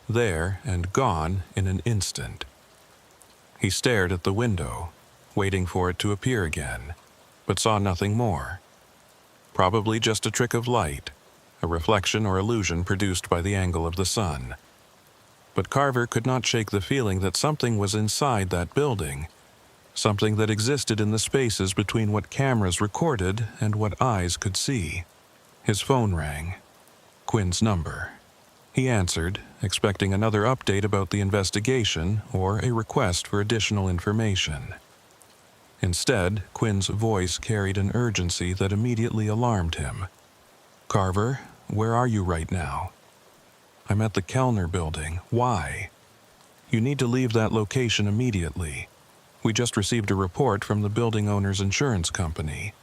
there and gone in an instant. He stared at the window, waiting for it to appear again, but saw nothing more. Probably just a trick of light, a reflection or illusion produced by the angle of the sun. But Carver could not shake the feeling that something was inside that building, something that existed in the spaces between what cameras recorded and what eyes could see. His phone rang. Quinn's number. He answered, expecting another update about the investigation or a request for additional information. Instead, Quinn's voice carried an urgency that immediately alarmed him. "Carver, where are you right now?" "I'm at the Kellner building. Why?" "You need to leave that location immediately. We just received a report from the building owner's insurance company.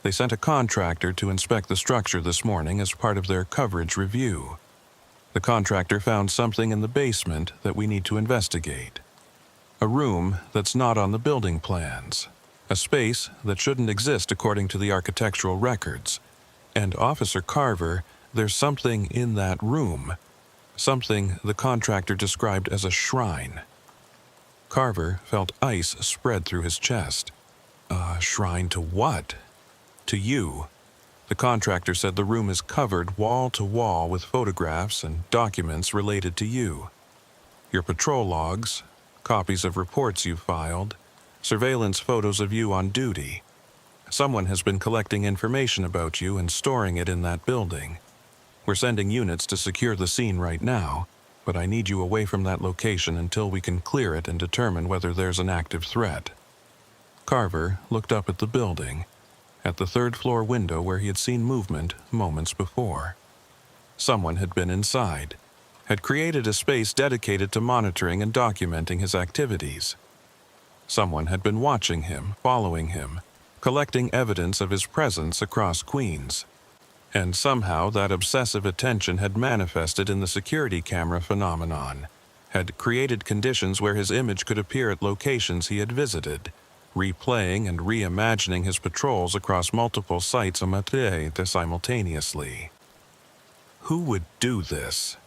They sent a contractor to inspect the structure this morning as part of their coverage review. The contractor found something in the basement that we need to investigate. A room that's not on the building plans. A space that shouldn't exist according to the architectural records. And Officer Carver, there's something in that room. Something the contractor described as a shrine. Carver felt ice spread through his chest. A shrine to what? To you. The contractor said the room is covered wall to wall with photographs and documents related to you. Your patrol logs, copies of reports you've filed, surveillance photos of you on duty. Someone has been collecting information about you and storing it in that building. We're sending units to secure the scene right now, but I need you away from that location until we can clear it and determine whether there's an active threat. Carver looked up at the building, at the third-floor window where he had seen movement moments before. Someone had been inside, had created a space dedicated to monitoring and documenting his activities. Someone had been watching him, following him, collecting evidence of his presence across Queens. And somehow that obsessive attention had manifested in the security camera phenomenon, had created conditions where his image could appear at locations he had visited, replaying and reimagining his patrols across multiple sites simultaneously. Who would do this?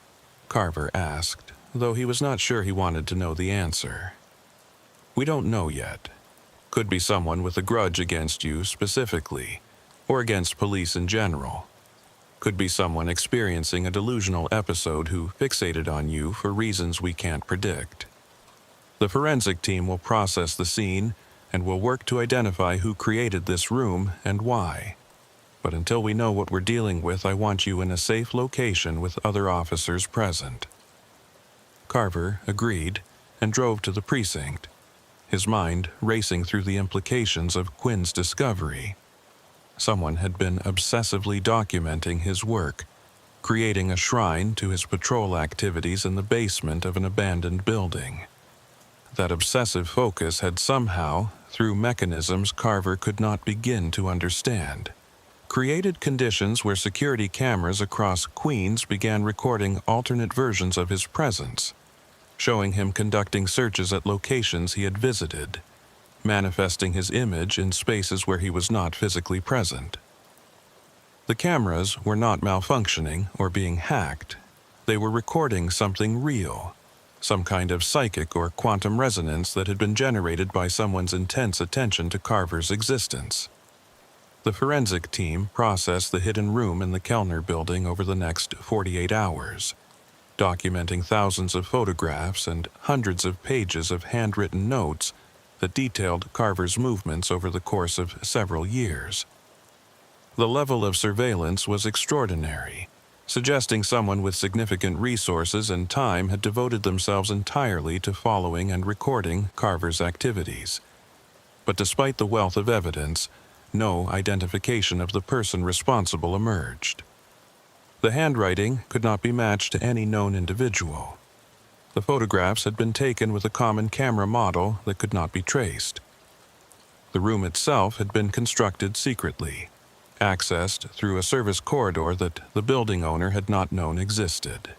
Carver asked, though he was not sure he wanted to know the answer. We don't know yet. Could be someone with a grudge against you specifically, or against police in general. Could be someone experiencing a delusional episode who fixated on you for reasons we can't predict. The forensic team will process the scene and will work to identify who created this room and why. But until we know what we're dealing with, I want you in a safe location with other officers present. Carver agreed and drove to the precinct, his mind racing through the implications of Quinn's discovery. Someone had been obsessively documenting his work, creating a shrine to his patrol activities in the basement of an abandoned building. That obsessive focus had somehow, through mechanisms Carver could not begin to understand, created conditions where security cameras across Queens began recording alternate versions of his presence, showing him conducting searches at locations he had visited, manifesting his image in spaces where he was not physically present. The cameras were not malfunctioning or being hacked. They were recording something real, some kind of psychic or quantum resonance that had been generated by someone's intense attention to Carver's existence. The forensic team processed the hidden room in the Kellner building over the next 48 hours, documenting thousands of photographs and hundreds of pages of handwritten notes that detailed Carver's movements over the course of several years. The level of surveillance was extraordinary, suggesting someone with significant resources and time had devoted themselves entirely to following and recording Carver's activities. But despite the wealth of evidence, no identification of the person responsible emerged. The handwriting could not be matched to any known individual. The photographs had been taken with a common camera model that could not be traced. The room itself had been constructed secretly, accessed through a service corridor that the building owner had not known existed.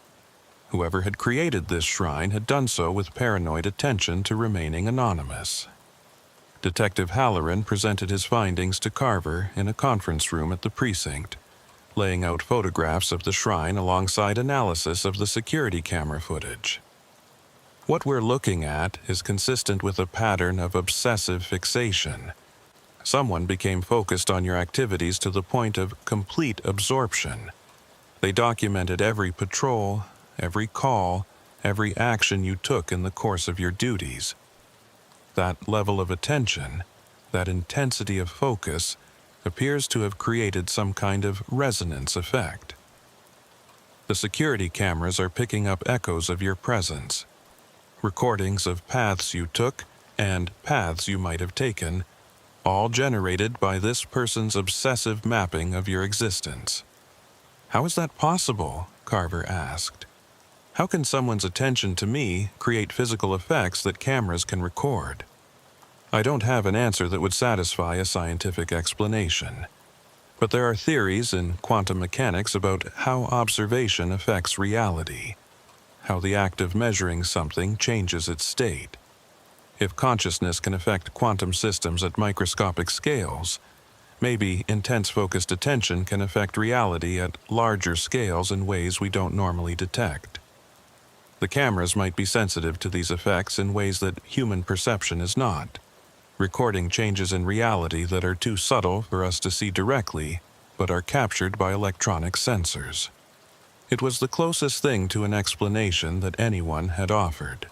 Whoever had created this shrine had done so with paranoid attention to remaining anonymous. Detective Halloran presented his findings to Carver in a conference room at the precinct, laying out photographs of the shrine alongside analysis of the security camera footage. What we're looking at is consistent with a pattern of obsessive fixation. Someone became focused on your activities to the point of complete absorption. They documented every patrol, every call, every action you took in the course of your duties. That level of attention, that intensity of focus, appears to have created some kind of resonance effect. The security cameras are picking up echoes of your presence, recordings of paths you took and paths you might have taken, all generated by this person's obsessive mapping of your existence. How is that possible? Carver asked. How can someone's attention to me create physical effects that cameras can record? I don't have an answer that would satisfy a scientific explanation, But there are theories in quantum mechanics about how observation affects reality, how the act of measuring something changes its state. If consciousness can affect quantum systems at microscopic scales, maybe intense focused attention can affect reality at larger scales in ways we don't normally detect. The cameras might be sensitive to these effects in ways that human perception is not, recording changes in reality that are too subtle for us to see directly, but are captured by electronic sensors. It was the closest thing to an explanation that anyone had offered,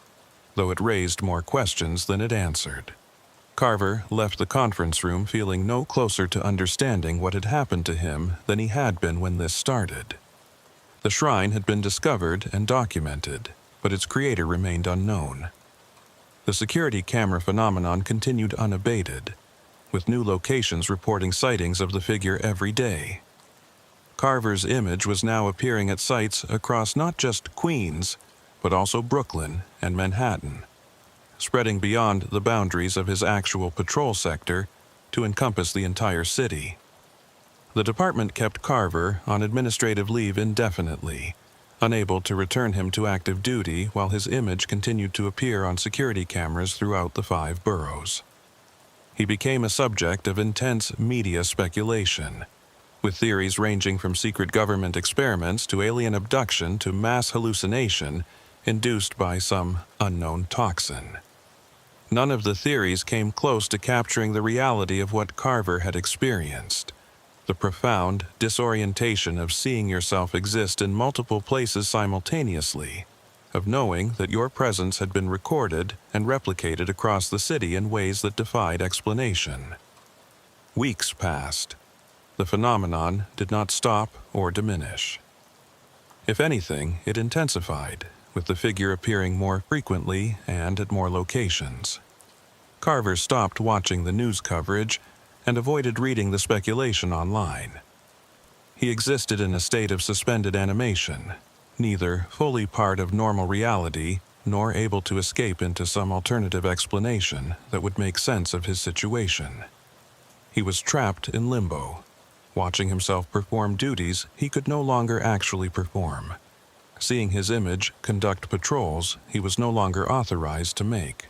though it raised more questions than it answered. Carver left the conference room feeling no closer to understanding what had happened to him than he had been when this started. The shrine had been discovered and documented, but its creator remained unknown. The security camera phenomenon continued unabated, with new locations reporting sightings of the figure every day. Carver's image was now appearing at sites across not just Queens, but also Brooklyn and Manhattan, spreading beyond the boundaries of his actual patrol sector to encompass the entire city. The department kept Carver on administrative leave indefinitely, unable to return him to active duty while his image continued to appear on security cameras throughout the 5 boroughs. He became a subject of intense media speculation, with theories ranging from secret government experiments to alien abduction to mass hallucination induced by some unknown toxin. None of the theories came close to capturing the reality of what Carver had experienced. The profound disorientation of seeing yourself exist in multiple places simultaneously, of knowing that your presence had been recorded and replicated across the city in ways that defied explanation. Weeks passed. The phenomenon did not stop or diminish. If anything, it intensified, with the figure appearing more frequently and at more locations. Carver stopped watching the news coverage and avoided reading the speculation online. He existed in a state of suspended animation, neither fully part of normal reality nor able to escape into some alternative explanation that would make sense of his situation. He was trapped in limbo, watching himself perform duties he could no longer actually perform, seeing his image conduct patrols he was no longer authorized to make.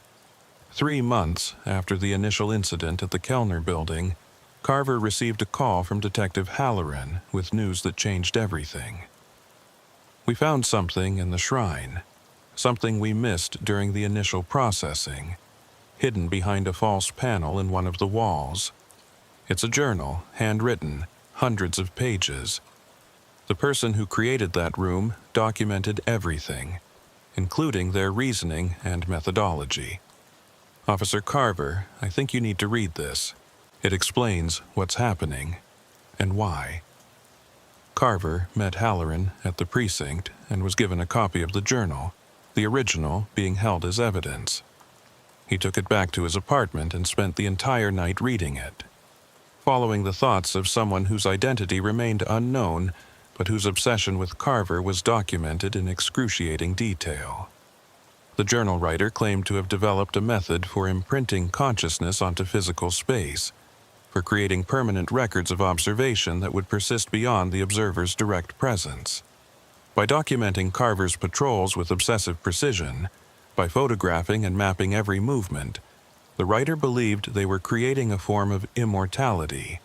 3 months after the initial incident at the Kellner building, Carver received a call from Detective Halloran with news that changed everything. "We found something in the shrine, something we missed during the initial processing, hidden behind a false panel in one of the walls. It's a journal, handwritten, hundreds of pages. The person who created that room documented everything, including their reasoning and methodology. Officer Carver, I think you need to read this. It explains what's happening and why." Carver met Halloran at the precinct and was given a copy of the journal, the original being held as evidence. He took it back to his apartment and spent the entire night reading it, following the thoughts of someone whose identity remained unknown, but whose obsession with Carver was documented in excruciating detail. The journal writer claimed to have developed a method for imprinting consciousness onto physical space, for creating permanent records of observation that would persist beyond the observer's direct presence. By documenting Carver's patrols with obsessive precision, by photographing and mapping every movement, the writer believed they were creating a form of immortality,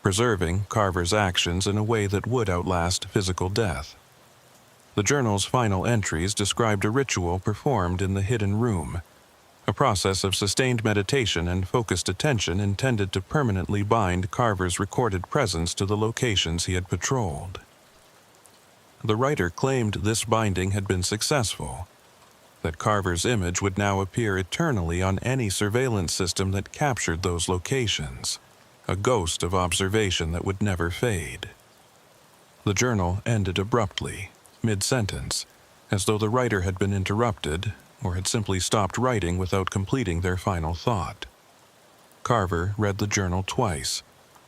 preserving Carver's actions in a way that would outlast physical death. The journal's final entries described a ritual performed in the hidden room, a process of sustained meditation and focused attention intended to permanently bind Carver's recorded presence to the locations he had patrolled. The writer claimed this binding had been successful, that Carver's image would now appear eternally on any surveillance system that captured those locations, a ghost of observation that would never fade. The journal ended abruptly, mid-sentence, as though the writer had been interrupted or had simply stopped writing without completing their final thought. Carver read the journal twice,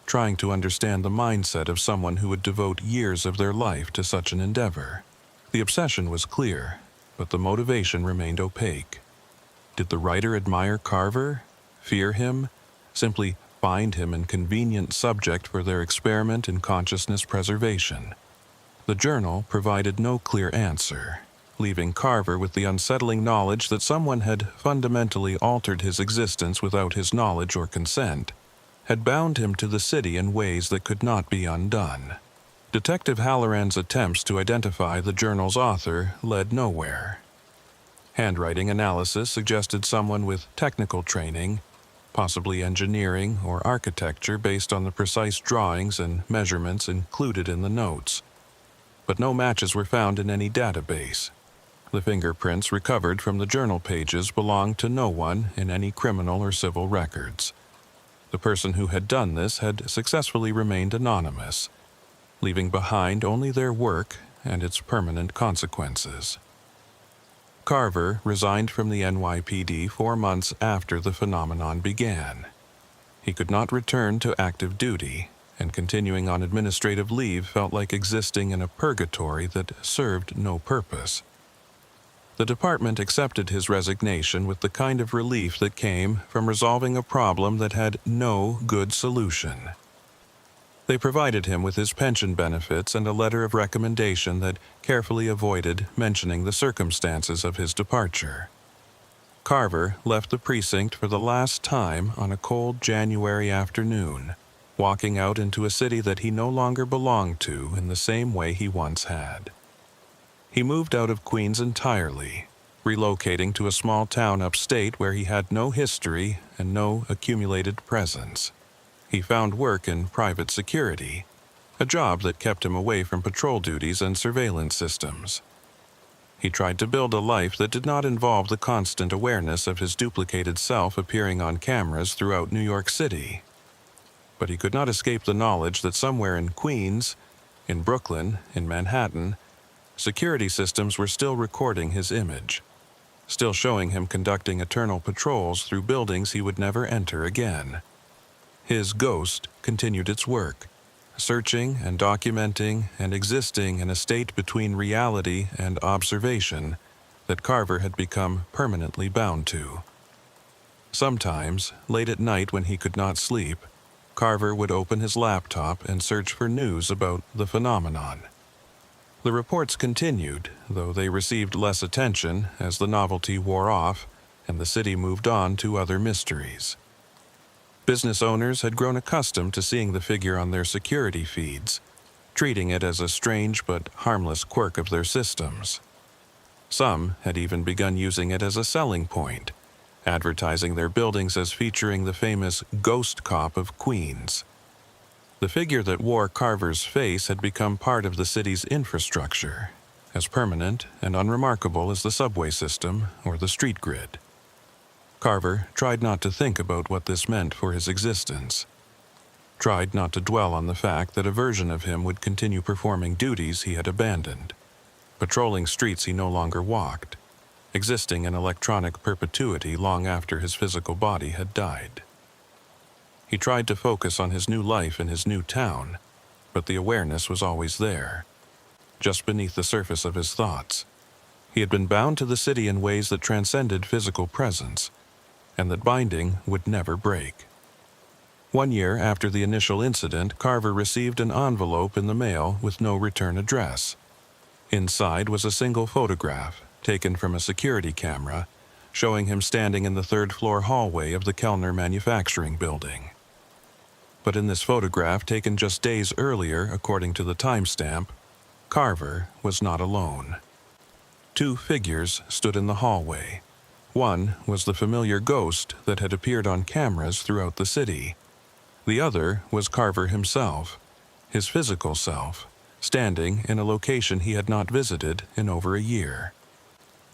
trying to understand the mindset of someone who would devote years of their life to such an endeavor. The obsession was clear, but the motivation remained opaque. Did the writer admire Carver, fear him, simply find him a convenient subject for their experiment in consciousness preservation. The journal provided no clear answer, leaving Carver with the unsettling knowledge that someone had fundamentally altered his existence without his knowledge or consent, had bound him to the city in ways that could not be undone. Detective Halloran's attempts to identify the journal's author led nowhere. Handwriting analysis suggested someone with technical training, possibly engineering or architecture based on the precise drawings and measurements included in the notes. But no matches were found in any database. The fingerprints recovered from the journal pages belonged to no one in any criminal or civil records. The person who had done this had successfully remained anonymous, leaving behind only their work and its permanent consequences. Carver resigned from the NYPD 4 months after the phenomenon began. He could not return to active duty, and continuing on administrative leave felt like existing in a purgatory that served no purpose. The department accepted his resignation with the kind of relief that came from resolving a problem that had no good solution. They provided him with his pension benefits and a letter of recommendation that carefully avoided mentioning the circumstances of his departure. Carver left the precinct for the last time on a cold January afternoon, walking out into a city that he no longer belonged to in the same way he once had. He moved out of Queens entirely, relocating to a small town upstate where he had no history and no accumulated presence. He found work in private security, a job that kept him away from patrol duties and surveillance systems. He tried to build a life that did not involve the constant awareness of his duplicated self appearing on cameras throughout New York City. But he could not escape the knowledge that somewhere in Queens, in Brooklyn, in Manhattan, security systems were still recording his image, still showing him conducting eternal patrols through buildings he would never enter again. His ghost continued its work, searching and documenting and existing in a state between reality and observation that Carver had become permanently bound to. Sometimes, late at night when he could not sleep, Carver would open his laptop and search for news about the phenomenon. The reports continued, though they received less attention as the novelty wore off and the city moved on to other mysteries. Business owners had grown accustomed to seeing the figure on their security feeds, treating it as a strange but harmless quirk of their systems. Some had even begun using it as a selling point, advertising their buildings as featuring the famous Ghost Cop of Queens. The figure that wore Carver's face had become part of the city's infrastructure, as permanent and unremarkable as the subway system or the street grid. Carver tried not to think about what this meant for his existence, tried not to dwell on the fact that a version of him would continue performing duties he had abandoned, patrolling streets he no longer walked, existing in electronic perpetuity long after his physical body had died. He tried to focus on his new life in his new town, but the awareness was always there, just beneath the surface of his thoughts. He had been bound to the city in ways that transcended physical presence, and that binding would never break. 1 year after the initial incident, Carver received an envelope in the mail with no return address. Inside was a single photograph, taken from a security camera, showing him standing in the third-floor hallway of the Kellner Manufacturing Building. But in this photograph, taken just days earlier according to the timestamp, Carver was not alone. 2 figures stood in the hallway. One was the familiar ghost that had appeared on cameras throughout the city. The other was Carver himself, his physical self, standing in a location he had not visited in over a year.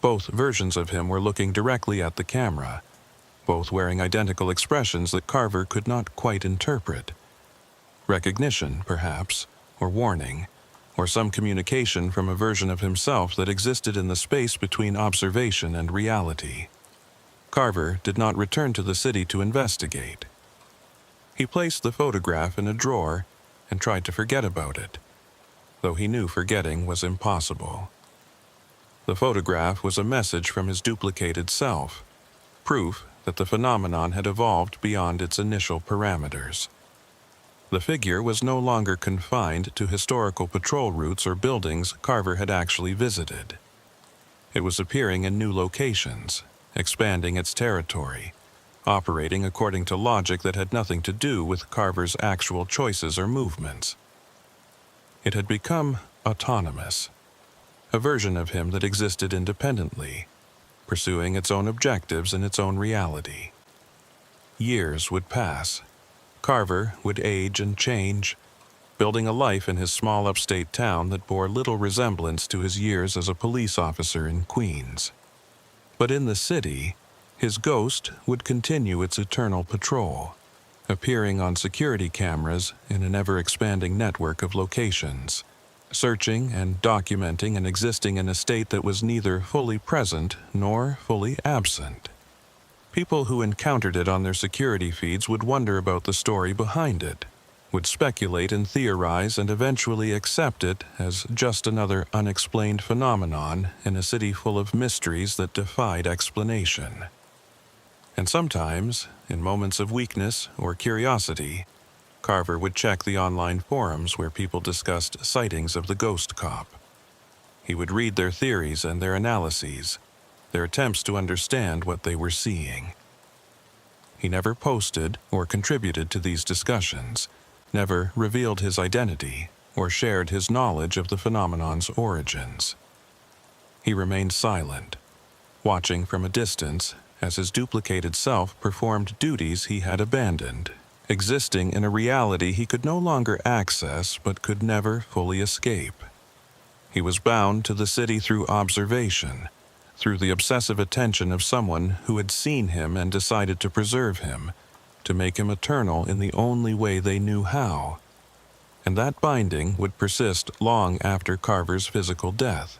Both versions of him were looking directly at the camera, both wearing identical expressions that Carver could not quite interpret. Recognition, perhaps, or warning, or some communication from a version of himself that existed in the space between observation and reality. Carver did not return to the city to investigate. He placed the photograph in a drawer and tried to forget about it, though he knew forgetting was impossible. The photograph was a message from his duplicated self, proof that the phenomenon had evolved beyond its initial parameters. The figure was no longer confined to historical patrol routes or buildings Carver had actually visited. It was appearing in new locations, expanding its territory, operating according to logic that had nothing to do with Carver's actual choices or movements. It had become autonomous, a version of him that existed independently, pursuing its own objectives in its own reality. Years would pass. Carver would age and change, building a life in his small upstate town that bore little resemblance to his years as a police officer in Queens. But in the city, his ghost would continue its eternal patrol, appearing on security cameras in an ever-expanding network of locations, searching and documenting and existing in a state that was neither fully present nor fully absent. People who encountered it on their security feeds would wonder about the story behind it, would speculate and theorize and eventually accept it as just another unexplained phenomenon in a city full of mysteries that defied explanation. And sometimes, in moments of weakness or curiosity, Carver would check the online forums where people discussed sightings of the ghost cop. He would read their theories and their analyses, their attempts to understand what they were seeing. He never posted or contributed to these discussions, never revealed his identity or shared his knowledge of the phenomenon's origins. He remained silent, watching from a distance as his duplicated self performed duties he had abandoned, existing in a reality he could no longer access but could never fully escape. He was bound to the city through observation, through the obsessive attention of someone who had seen him and decided to preserve him, to make him eternal in the only way they knew how. And that binding would persist long after Carver's physical death.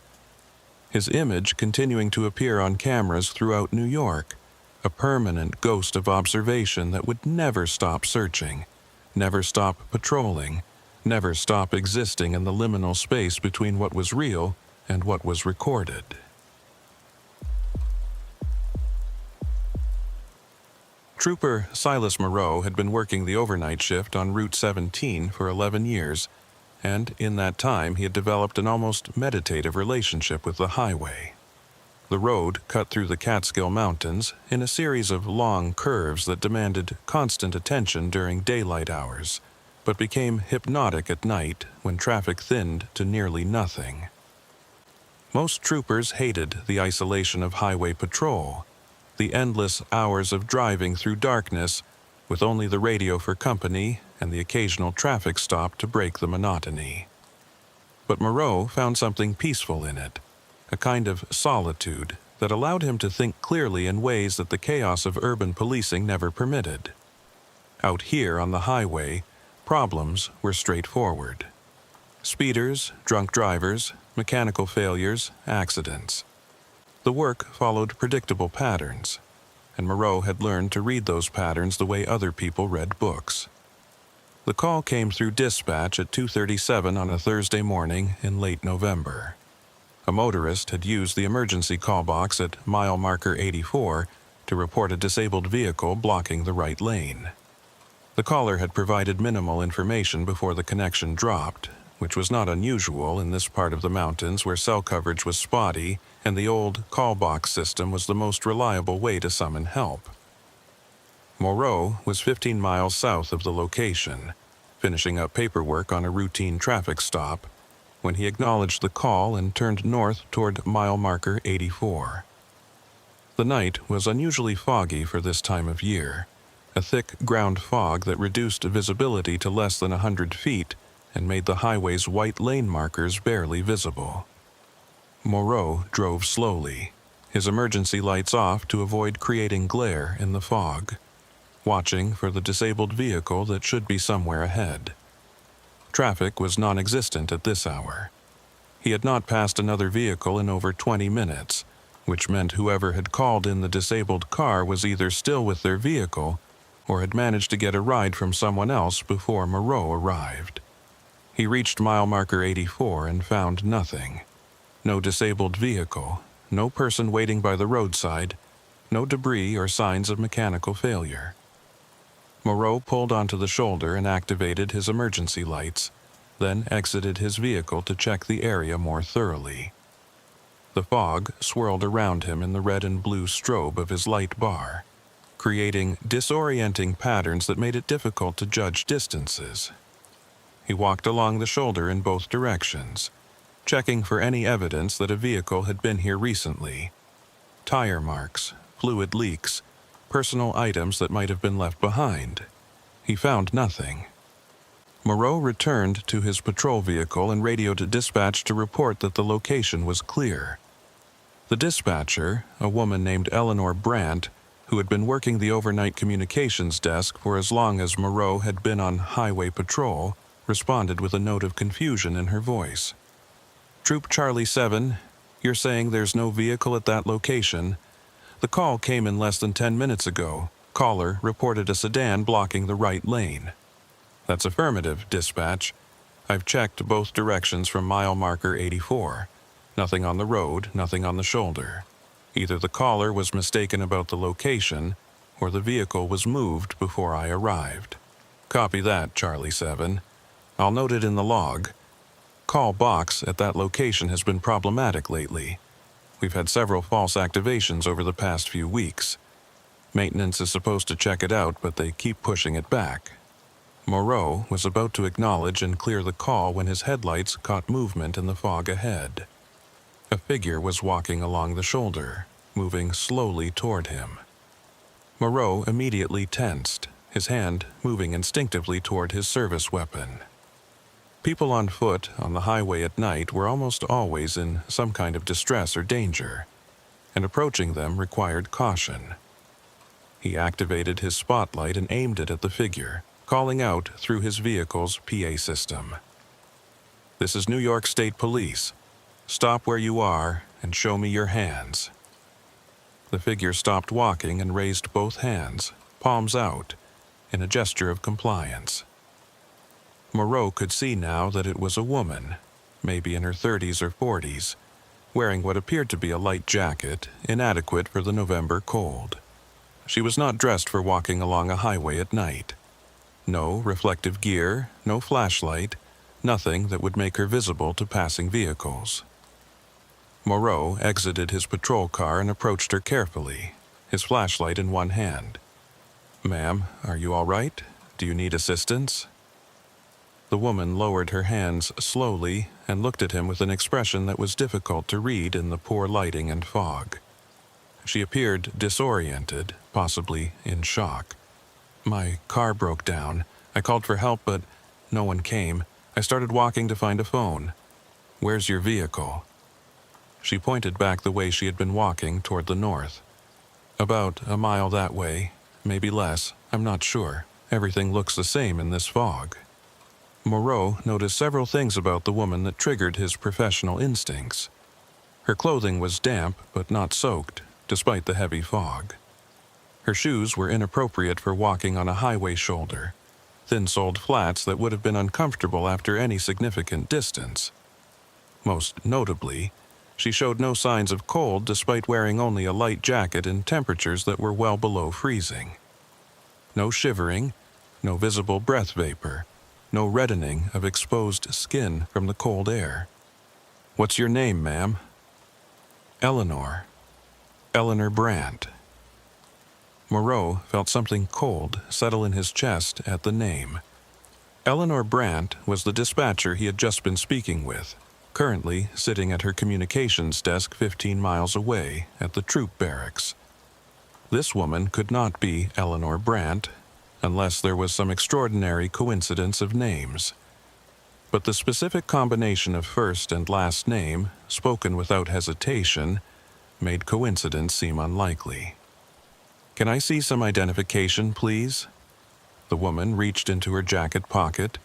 His image continuing to appear on cameras throughout New York, a permanent ghost of observation that would never stop searching, never stop patrolling, never stop existing in the liminal space between what was real and what was recorded. Trooper Silas Moreau had been working the overnight shift on Route 17 for 11 years, and in that time he had developed an almost meditative relationship with the highway. The road cut through the Catskill Mountains in a series of long curves that demanded constant attention during daylight hours, but became hypnotic at night when traffic thinned to nearly nothing. Most troopers hated the isolation of highway patrol, the endless hours of driving through darkness with only the radio for company and the occasional traffic stop to break the monotony. But Moreau found something peaceful in it, a kind of solitude that allowed him to think clearly in ways that the chaos of urban policing never permitted. Out here on the highway, problems were straightforward. Speeders, drunk drivers, mechanical failures, accidents. The work followed predictable patterns, and Moreau had learned to read those patterns the way other people read books. The call came through dispatch at 2:37 on a Thursday morning in late November. A motorist had used the emergency call box at mile marker 84 to report a disabled vehicle blocking the right lane. The caller had provided minimal information before the connection dropped, which was not unusual in this part of the mountains where cell coverage was spotty and the old call box system was the most reliable way to summon help. Moreau was 15 miles south of the location, finishing up paperwork on a routine traffic stop, when he acknowledged the call and turned north toward mile marker 84. The night was unusually foggy for this time of year, a thick ground fog that reduced visibility to less than 100 feet and made the highway's white lane markers barely visible. Moreau drove slowly, his emergency lights off to avoid creating glare in the fog, watching for the disabled vehicle that should be somewhere ahead. Traffic was non-existent at this hour. He had not passed another vehicle in over 20 minutes, which meant whoever had called in the disabled car was either still with their vehicle or had managed to get a ride from someone else before Moreau arrived. He reached mile marker 84 and found nothing. No disabled vehicle, no person waiting by the roadside, No debris or signs of mechanical failure. Moreau pulled onto the shoulder and activated his emergency lights, then exited his vehicle to check the area more thoroughly. The fog swirled around him in the red and blue strobe of his light bar, creating disorienting patterns that made it difficult to judge distances. He walked along the shoulder in both directions, checking for any evidence that a vehicle had been here recently. Tire marks, fluid leaks, personal items that might have been left behind. He found nothing. Moreau returned to his patrol vehicle and radioed dispatch to report that the location was clear. The dispatcher, a woman named Eleanor Brandt, who had been working the overnight communications desk for as long as Moreau had been on highway patrol, responded with a note of confusion in her voice. "Troop Charlie 7, you're saying there's no vehicle at that location? The call came in less than 10 minutes ago. Caller reported a sedan blocking the right lane." "That's affirmative, dispatch. I've checked both directions from mile marker 84. Nothing on the road, nothing on the shoulder. Either the caller was mistaken about the location, or the vehicle was moved before I arrived." "Copy that, Charlie 7. I'll note it in the log. Call box at that location has been problematic lately. We've had several false activations over the past few weeks. Maintenance is supposed to check it out, but they keep pushing it back." Moreau was about to acknowledge and clear the call when his headlights caught movement in the fog ahead. A figure was walking along the shoulder, moving slowly toward him. Moreau immediately tensed, his hand moving instinctively toward his service weapon. People on foot on the highway at night were almost always in some kind of distress or danger, and approaching them required caution. He activated his spotlight and aimed it at the figure, calling out through his vehicle's PA system. "This is New York State Police. Stop where you are and show me your hands." The figure stopped walking and raised both hands, palms out, in a gesture of compliance. Moreau could see now that it was a woman, maybe in her 30s or 40s, wearing what appeared to be a light jacket, inadequate for the November cold. She was not dressed for walking along a highway at night. No reflective gear, no flashlight, nothing that would make her visible to passing vehicles. Moreau exited his patrol car and approached her carefully, his flashlight in one hand. "Ma'am, are you all right? Do you need assistance?" The woman lowered her hands slowly and looked at him with an expression that was difficult to read in the poor lighting and fog. She appeared disoriented, possibly in shock. "My car broke down. I called for help, but no one came. I started walking to find a phone. Where's your vehicle?" She pointed back the way she had been walking toward the north. "About a mile that way, maybe less, I'm not sure. Everything looks the same in this fog." Moreau noticed several things about the woman that triggered his professional instincts. Her clothing was damp but not soaked, despite the heavy fog. Her shoes were inappropriate for walking on a highway shoulder, thin-soled flats that would have been uncomfortable after any significant distance. Most notably, she showed no signs of cold despite wearing only a light jacket in temperatures that were well below freezing. No shivering, no visible breath vapor, no reddening of exposed skin from the cold air. "What's your name, ma'am?" "Eleanor. Eleanor Brandt." Moreau felt something cold settle in his chest at the name. Eleanor Brandt was the dispatcher he had just been speaking with, currently sitting at her communications desk 15 miles away at the troop barracks. This woman could not be Eleanor Brandt, unless there was some extraordinary coincidence of names. But the specific combination of first and last name, spoken without hesitation, made coincidence seem unlikely. "Can I see some identification, please?" The woman reached into her jacket pocket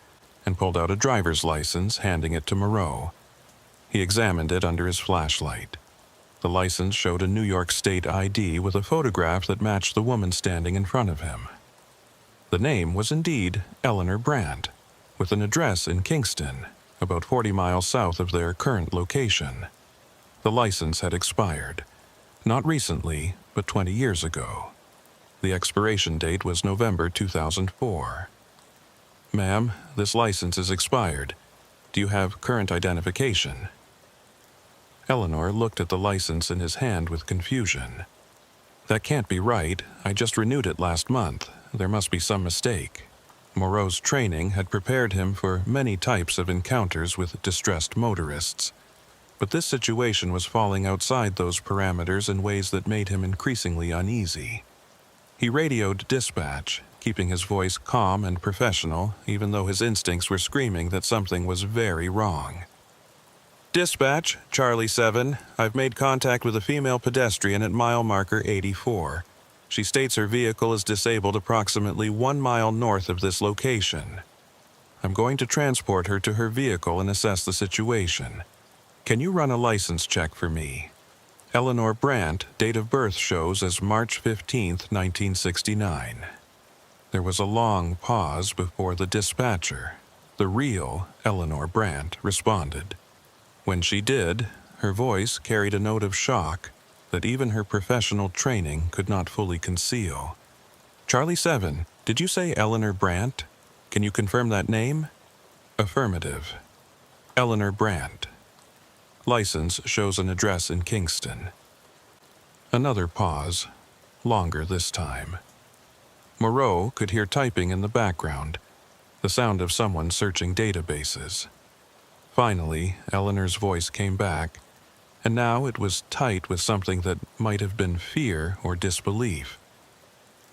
and pulled out a driver's license, handing it to Moreau. He examined it under his flashlight. The license showed a New York State ID with a photograph that matched the woman standing in front of him. The name was indeed Eleanor Brandt, with an address in Kingston, about 40 miles south of their current location. The license had expired. Not recently, but 20 years ago. The expiration date was November 2004. Ma'am, this license is expired. Do you have current identification? Eleanor looked at the license in his hand with confusion. That can't be right. I just renewed it last month. There must be some mistake. Moreau's training had prepared him for many types of encounters with distressed motorists. But this situation was falling outside those parameters in ways that made him increasingly uneasy. He radioed dispatch, keeping his voice calm and professional, even though his instincts were screaming that something was very wrong. Dispatch, Charlie 7. I've made contact with a female pedestrian at mile marker 84. She states her vehicle is disabled approximately 1 mile north of this location. I'm going to transport her to her vehicle and assess the situation. Can you run a license check for me? Eleanor Brandt, date of birth shows as March 15, 1969. There was a long pause before the dispatcher, the real Eleanor Brandt, responded. When she did, her voice carried a note of shock that even her professional training could not fully conceal. Charlie 7, did you say Eleanor Brandt? Can you confirm that name? Affirmative. Eleanor Brandt. License shows an address in Kingston. Another pause, longer this time. Moreau could hear typing in the background, the sound of someone searching databases. Finally, Eleanor's voice came back, and now it was tight with something that might have been fear or disbelief.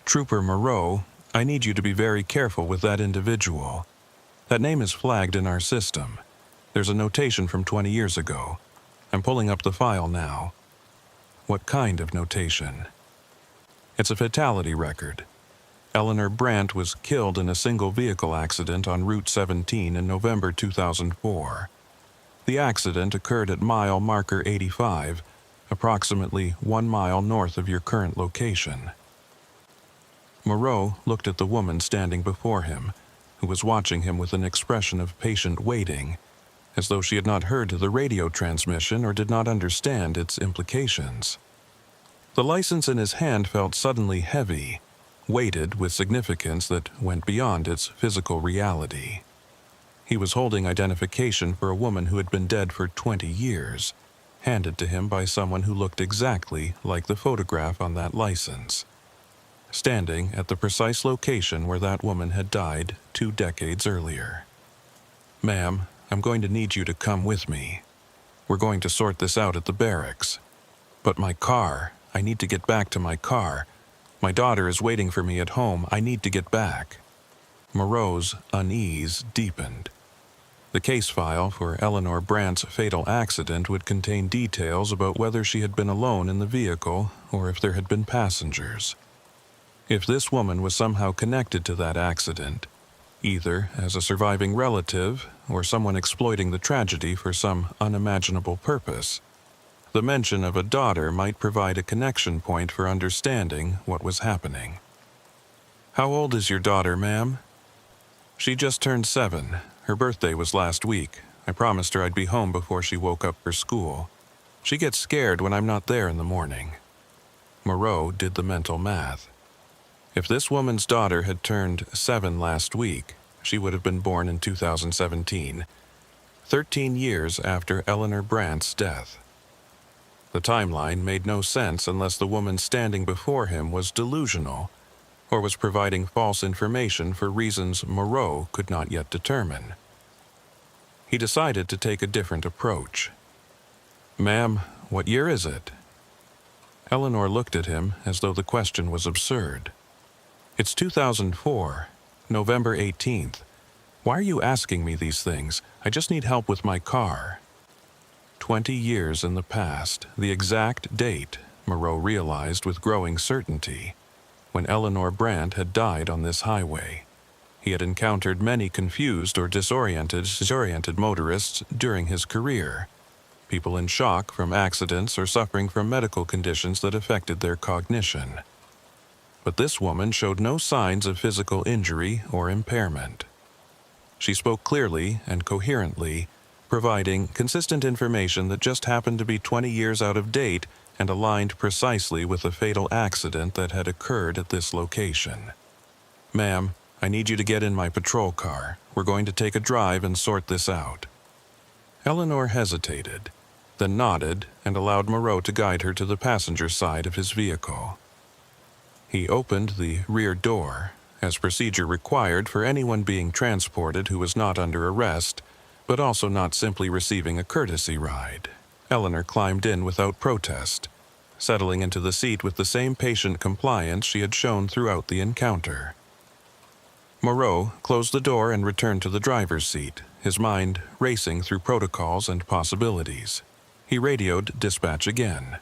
Trooper Moreau, I need you to be very careful with that individual. That name is flagged in our system. There's a notation from 20 years ago. I'm pulling up the file now. What kind of notation? It's a fatality record. Eleanor Brandt was killed in a single vehicle accident on Route 17 in November 2004. The accident occurred at mile marker 85, approximately 1 mile north of your current location. Moreau looked at the woman standing before him, who was watching him with an expression of patient waiting, as though she had not heard the radio transmission or did not understand its implications. The license in his hand felt suddenly heavy, weighted with significance that went beyond its physical reality. He was holding identification for a woman who had been dead for 20 years, handed to him by someone who looked exactly like the photograph on that license, standing at the precise location where that woman had died 2 decades earlier. Ma'am, I'm going to need you to come with me. We're going to sort this out at the barracks. But my car, I need to get back to my car. My daughter is waiting for me at home. I need to get back. Moreau's unease deepened. The case file for Eleanor Brandt's fatal accident would contain details about whether she had been alone in the vehicle or if there had been passengers. If this woman was somehow connected to that accident, either as a surviving relative or someone exploiting the tragedy for some unimaginable purpose, the mention of a daughter might provide a connection point for understanding what was happening. How old is your daughter, ma'am? She just turned 7. Her birthday was last week. I promised her I'd be home before she woke up for school. She gets scared when I'm not there in the morning. Moreau did the mental math. If this woman's daughter had turned 7 last week, she would have been born in 2017, 13 years after Eleanor Brandt's death. The timeline made no sense unless the woman standing before him was delusional or was providing false information for reasons Moreau could not yet determine. He decided to take a different approach. Ma'am, what year is it? Eleanor looked at him as though the question was absurd. It's 2004, November 18th. Why are you asking me these things? I just need help with my car. 20 years in the past, the exact date, Moreau realized with growing certainty, when Eleanor Brandt had died on this highway. He had encountered many confused or disoriented motorists during his career, people in shock from accidents or suffering from medical conditions that affected their cognition. But this woman showed no signs of physical injury or impairment. She spoke clearly and coherently, providing consistent information that just happened to be 20 years out of date and aligned precisely with the fatal accident that had occurred at this location. "Ma'am, I need you to get in my patrol car. We're going to take a drive and sort this out." Eleanor hesitated, then nodded and allowed Moreau to guide her to the passenger side of his vehicle. He opened the rear door, as procedure required for anyone being transported who was not under arrest, but also not simply receiving a courtesy ride. Eleanor climbed in without protest, settling into the seat with the same patient compliance she had shown throughout the encounter. Moreau closed the door and returned to the driver's seat, his mind racing through protocols and possibilities. He radioed dispatch again.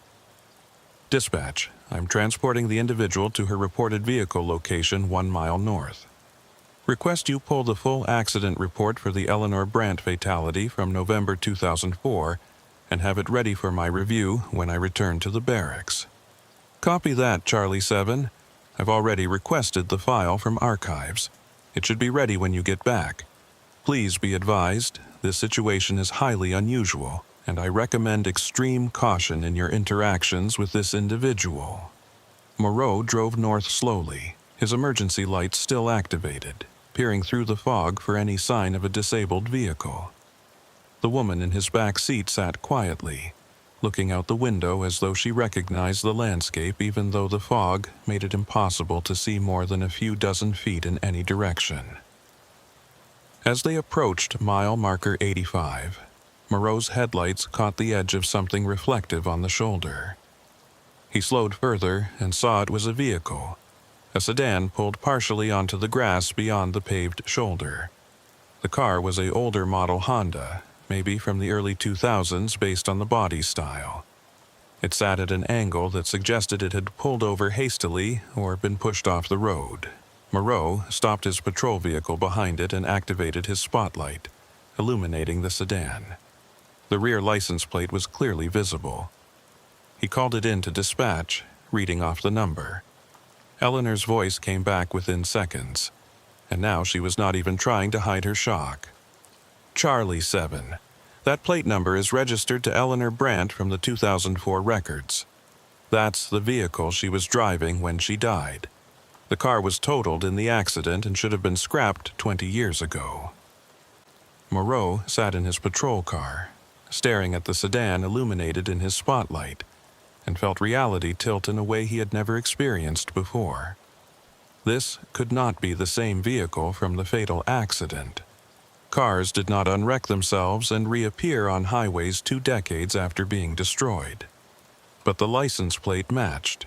"Dispatch, I'm transporting the individual to her reported vehicle location 1 mile north. Request you pull the full accident report for the Eleanor Brandt fatality from November 2004 and have it ready for my review when I return to the barracks." "Copy that, Charlie 7. I've already requested the file from archives. It should be ready when you get back. Please be advised, this situation is highly unusual, and I recommend extreme caution in your interactions with this individual." Moreau drove north slowly, his emergency lights still activated, peering through the fog for any sign of a disabled vehicle. The woman in his back seat sat quietly, looking out the window as though she recognized the landscape even though the fog made it impossible to see more than a few dozen feet in any direction. As they approached mile marker 85, Moreau's headlights caught the edge of something reflective on the shoulder. He slowed further and saw it was a vehicle. A sedan pulled partially onto the grass beyond the paved shoulder. The car was an older model Honda, maybe from the early 2000s based on the body style. It sat at an angle that suggested it had pulled over hastily or been pushed off the road. Moreau stopped his patrol vehicle behind it and activated his spotlight, illuminating the sedan. The rear license plate was clearly visible. He called it in to dispatch, reading off the number. Eleanor's voice came back within seconds, and now she was not even trying to hide her shock. "Charlie 7. That plate number is registered to Eleanor Brandt from the 2004 records. That's the vehicle she was driving when she died. The car was totaled in the accident and should have been scrapped 20 years ago." Moreau sat in his patrol car, staring at the sedan illuminated in his spotlight, and felt reality tilt in a way he had never experienced before. This could not be the same vehicle from the fatal accident. Cars did not unwreck themselves and reappear on highways 2 decades after being destroyed. But the license plate matched,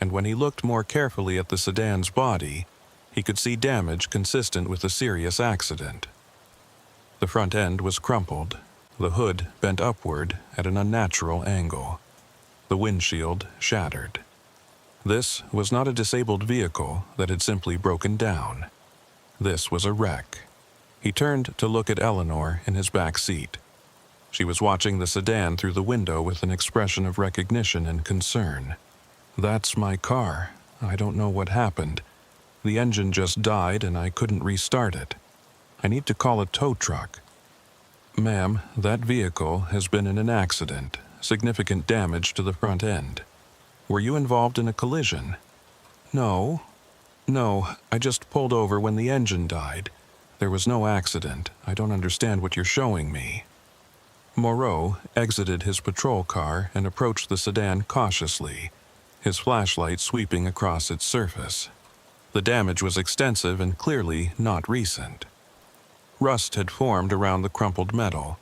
and when he looked more carefully at the sedan's body, he could see damage consistent with a serious accident. The front end was crumpled, the hood bent upward at an unnatural angle. The windshield shattered. This was not a disabled vehicle that had simply broken down. This was a wreck. He turned to look at Eleanor in his back seat. She was watching the sedan through the window with an expression of recognition and concern. "That's my car. I don't know what happened. The engine just died and I couldn't restart it. I need to call a tow truck." "Ma'am, that vehicle has been in an accident. Significant damage to the front end. Were you involved in a collision?" No, I just pulled over when the engine died. There was no accident. I don't understand what you're showing me." Moreau exited his patrol car and approached the sedan cautiously, his flashlight sweeping across its surface. The damage was extensive and clearly not recent. Rust had formed around the crumpled metal.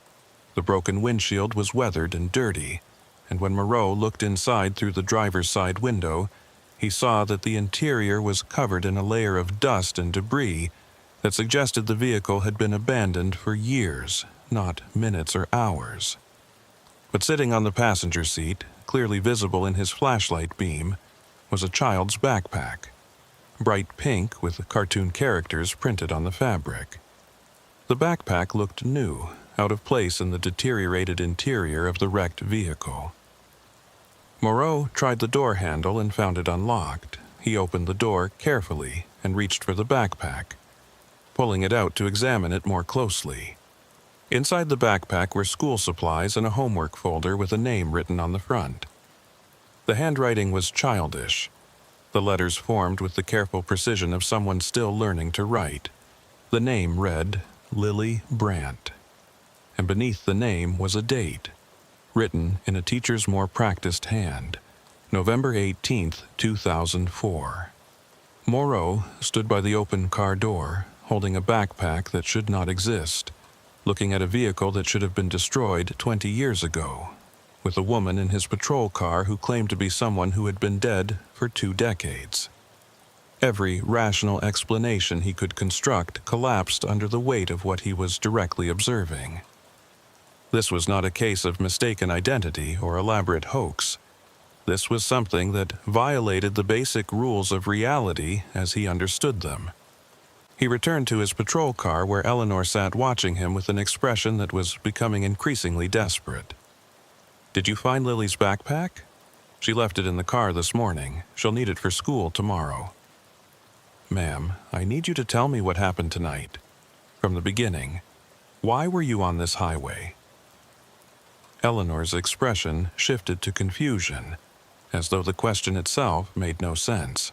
The broken windshield was weathered and dirty, and when Moreau looked inside through the driver's side window, he saw that the interior was covered in a layer of dust and debris that suggested the vehicle had been abandoned for years, not minutes or hours. But sitting on the passenger seat, clearly visible in his flashlight beam, was a child's backpack, bright pink with cartoon characters printed on the fabric. The backpack looked new, out of place in the deteriorated interior of the wrecked vehicle. Moreau tried the door handle and found it unlocked. He opened the door carefully and reached for the backpack, pulling it out to examine it more closely. Inside the backpack were school supplies and a homework folder with a name written on the front. The handwriting was childish, the letters formed with the careful precision of someone still learning to write. The name read Lily Brandt, and beneath the name was a date, written in a teacher's more practiced hand, November 18th, 2004. Moreau stood by the open car door, holding a backpack that should not exist, looking at a vehicle that should have been destroyed 20 years ago, with a woman in his patrol car who claimed to be someone who had been dead for 2 decades. Every rational explanation he could construct collapsed under the weight of what he was directly observing. This was not a case of mistaken identity or elaborate hoax. This was something that violated the basic rules of reality as he understood them. He returned to his patrol car where Eleanor sat watching him with an expression that was becoming increasingly desperate. "Did you find Lily's backpack? She left it in the car this morning. She'll need it for school tomorrow." "Ma'am, I need you to tell me what happened tonight. From the beginning. Why were you on this highway?" Eleanor's expression shifted to confusion, as though the question itself made no sense.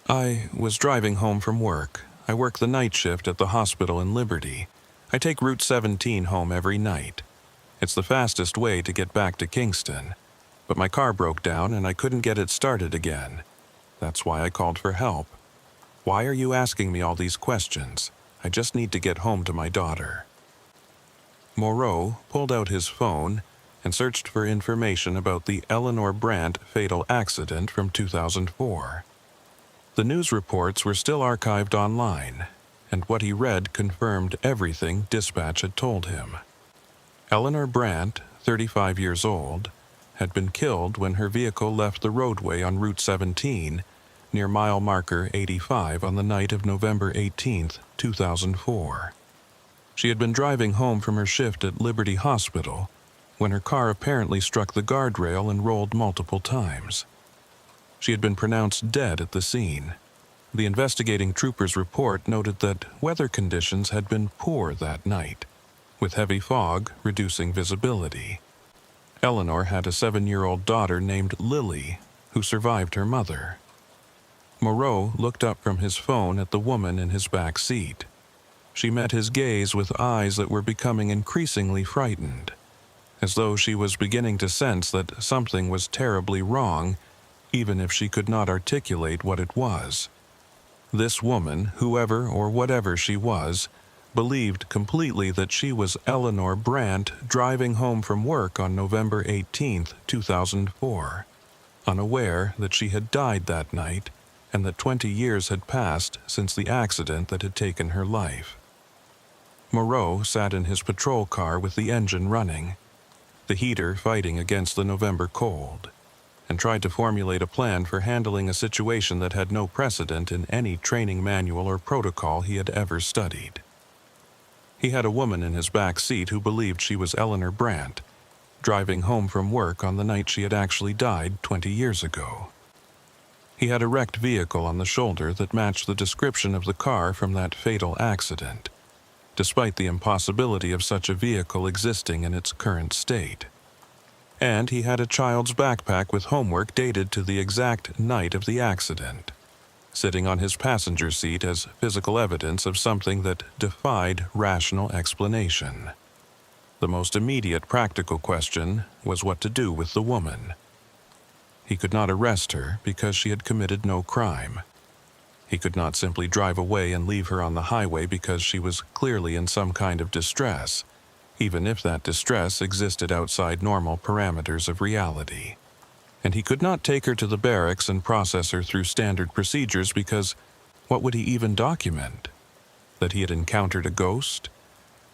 "I was driving home from work. I work the night shift at the hospital in Liberty. I take Route 17 home every night. It's the fastest way to get back to Kingston. But my car broke down and I couldn't get it started again. That's why I called for help. Why are you asking me all these questions? I just need to get home to my daughter." Moreau pulled out his phone and searched for information about the Eleanor Brandt fatal accident from 2004. The news reports were still archived online, and what he read confirmed everything dispatch had told him. Eleanor Brandt, 35 years old, had been killed when her vehicle left the roadway on Route 17 near mile marker 85 on the night of November 18th, 2004. She had been driving home from her shift at Liberty Hospital when her car apparently struck the guardrail and rolled multiple times. She had been pronounced dead at the scene. The investigating trooper's report noted that weather conditions had been poor that night, with heavy fog reducing visibility. Eleanor had a 7-year-old daughter named Lily, who survived her mother. Moreau looked up from his phone at the woman in his back seat. She met his gaze with eyes that were becoming increasingly frightened, as though she was beginning to sense that something was terribly wrong, even if she could not articulate what it was. This woman, whoever or whatever she was, believed completely that she was Eleanor Brandt driving home from work on November 18th, 2004, unaware that she had died that night and that 20 years had passed since the accident that had taken her life. Moreau sat in his patrol car with the engine running, the heater fighting against the November cold, and tried to formulate a plan for handling a situation that had no precedent in any training manual or protocol he had ever studied. He had a woman in his back seat who believed she was Eleanor Brandt, driving home from work on the night she had actually died 20 years ago. He had a wrecked vehicle on the shoulder that matched the description of the car from that fatal accident, despite the impossibility of such a vehicle existing in its current state. And he had a child's backpack with homework dated to the exact night of the accident, sitting on his passenger seat as physical evidence of something that defied rational explanation. The most immediate practical question was what to do with the woman. He could not arrest her because she had committed no crime. He could not simply drive away and leave her on the highway because she was clearly in some kind of distress, even if that distress existed outside normal parameters of reality. And he could not take her to the barracks and process her through standard procedures because what would he even document? That he had encountered a ghost?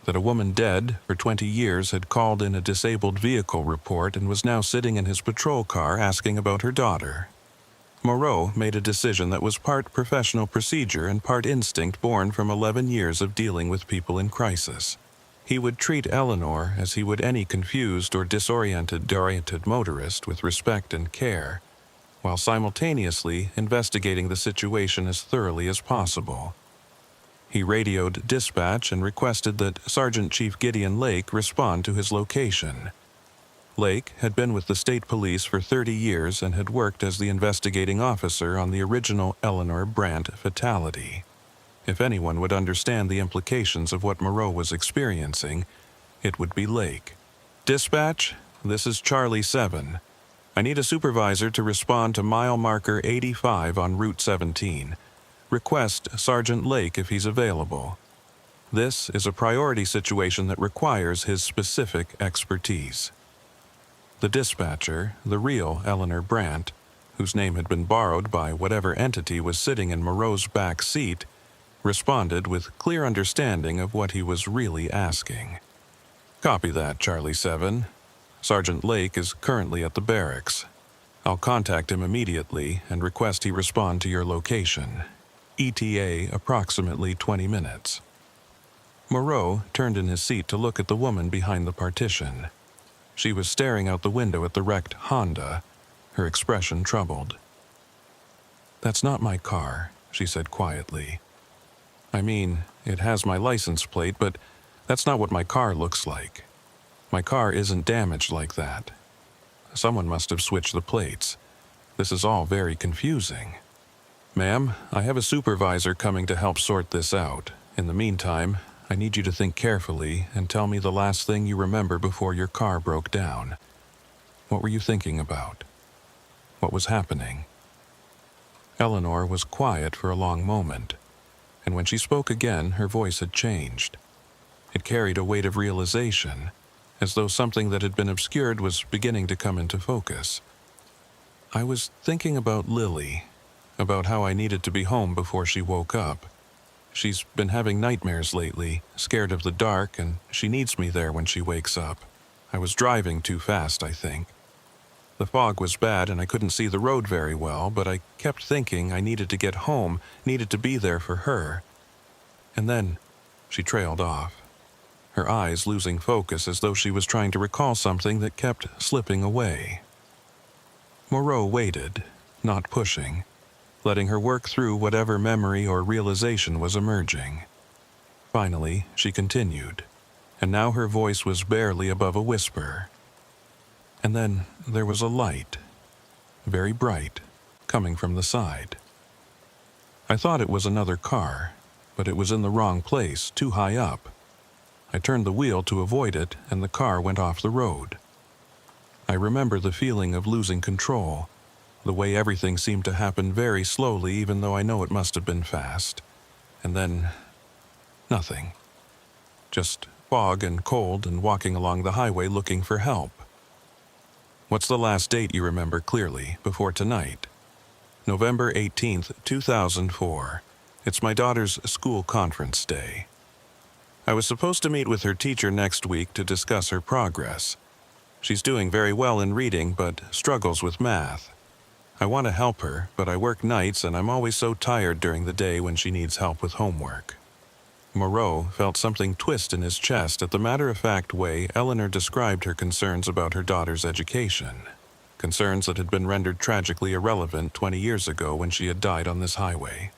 That a woman dead for 20 years had called in a disabled vehicle report and was now sitting in his patrol car asking about her daughter? Moreau made a decision that was part professional procedure and part instinct born from 11 years of dealing with people in crisis. He would treat Eleanor as he would any confused or disoriented motorist with respect and care, while simultaneously investigating the situation as thoroughly as possible. He radioed dispatch and requested that Sergeant Chief Gideon Lake respond to his location. Lake had been with the state police for 30 years and had worked as the investigating officer on the original Eleanor Brandt fatality. If anyone would understand the implications of what Moreau was experiencing, it would be Lake. "Dispatch, this is Charlie 7. I need a supervisor to respond to mile marker 85 on Route 17. Request Sergeant Lake if he's available. This is a priority situation that requires his specific expertise." The dispatcher, the real Eleanor Brandt, whose name had been borrowed by whatever entity was sitting in Moreau's back seat, responded with clear understanding of what he was really asking. "Copy that, Charlie 7. Sergeant Lake is currently at the barracks. I'll contact him immediately and request he respond to your location. ETA approximately 20 minutes. Moreau turned in his seat to look at the woman behind the partition. She was staring out the window at the wrecked Honda, her expression troubled. "That's not my car," she said quietly. "I mean, it has my license plate, but that's not what my car looks like. My car isn't damaged like that. Someone must have switched the plates. This is all very confusing. Ma'am, I have a supervisor coming to help sort this out. In the meantime, I need you to think carefully and tell me the last thing you remember before your car broke down. What were you thinking about? What was happening?" Eleanor was quiet for a long moment, and when she spoke again, her voice had changed. It carried a weight of realization, as though something that had been obscured was beginning to come into focus. "I was thinking about Lily, about how I needed to be home before she woke up. She's been having nightmares lately, scared of the dark, and she needs me there when she wakes up. I was driving too fast, I think. The fog was bad and I couldn't see the road very well, but I kept thinking I needed to get home, needed to be there for her. And then she trailed off, her eyes losing focus as though she was trying to recall something that kept slipping away." Moreau waited, not pushing, letting her work through whatever memory or realization was emerging. Finally, she continued, and now her voice was barely above a whisper. "And then there was a light, very bright, coming from the side. I thought it was another car, but it was in the wrong place, too high up. I turned the wheel to avoid it, and the car went off the road. I remember the feeling of losing control, the way everything seemed to happen very slowly even though I know it must have been fast. And then, nothing. Just fog and cold and walking along the highway looking for help." "What's the last date you remember clearly, before tonight?" "November 18th, 2004. It's my daughter's school conference day. I was supposed to meet with her teacher next week to discuss her progress. She's doing very well in reading but struggles with math. I want to help her, but I work nights and I'm always so tired during the day when she needs help with homework." Moreau felt something twist in his chest at the matter-of-fact way Eleanor described her concerns about her daughter's education, concerns that had been rendered tragically irrelevant 20 years ago when she had died on this highway.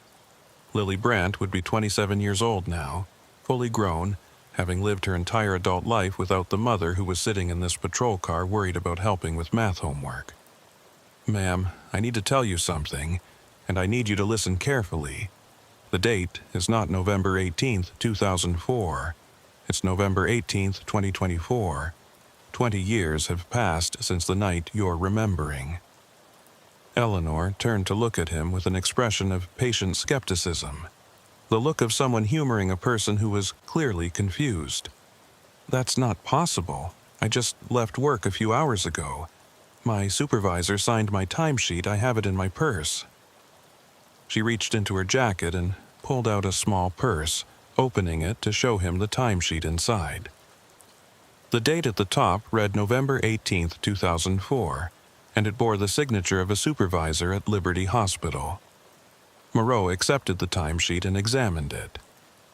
Lily Brandt would be 27 years old now, fully grown, having lived her entire adult life without the mother who was sitting in this patrol car worried about helping with math homework. "Ma'am, I need to tell you something, and I need you to listen carefully. The date is not November 18th, 2004. It's November 18th, 2024. 20 years have passed since the night you're remembering." Eleanor turned to look at him with an expression of patient skepticism, the look of someone humoring a person who was clearly confused. "That's not possible. I just left work a few hours ago. My supervisor signed my timesheet. I have it in my purse." She reached into her jacket and pulled out a small purse, opening it to show him the timesheet inside. The date at the top read November 18th, 2004, and it bore the signature of a supervisor at Liberty Hospital. Moreau accepted the timesheet and examined it.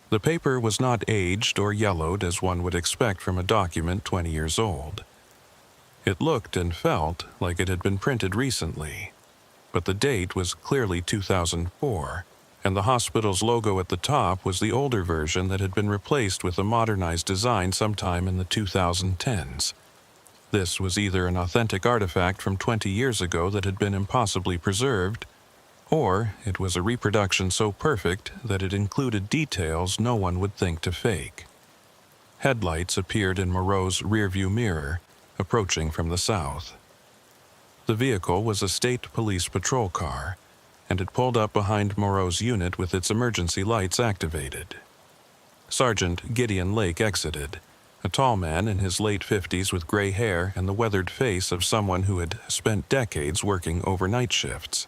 The paper was not aged or yellowed as one would expect from a document 20 years old. It looked and felt like it had been printed recently, but the date was clearly 2004, and the hospital's logo at the top was the older version that had been replaced with a modernized design sometime in the 2010s. This was either an authentic artifact from 20 years ago that had been impossibly preserved, or it was a reproduction so perfect that it included details no one would think to fake. Headlights appeared in Moreau's rearview mirror, approaching from the south. The vehicle was a state police patrol car, and it pulled up behind Moreau's unit with its emergency lights activated. Sergeant Gideon Lake exited, a tall man in his late 50s with gray hair and the weathered face of someone who had spent decades working overnight shifts.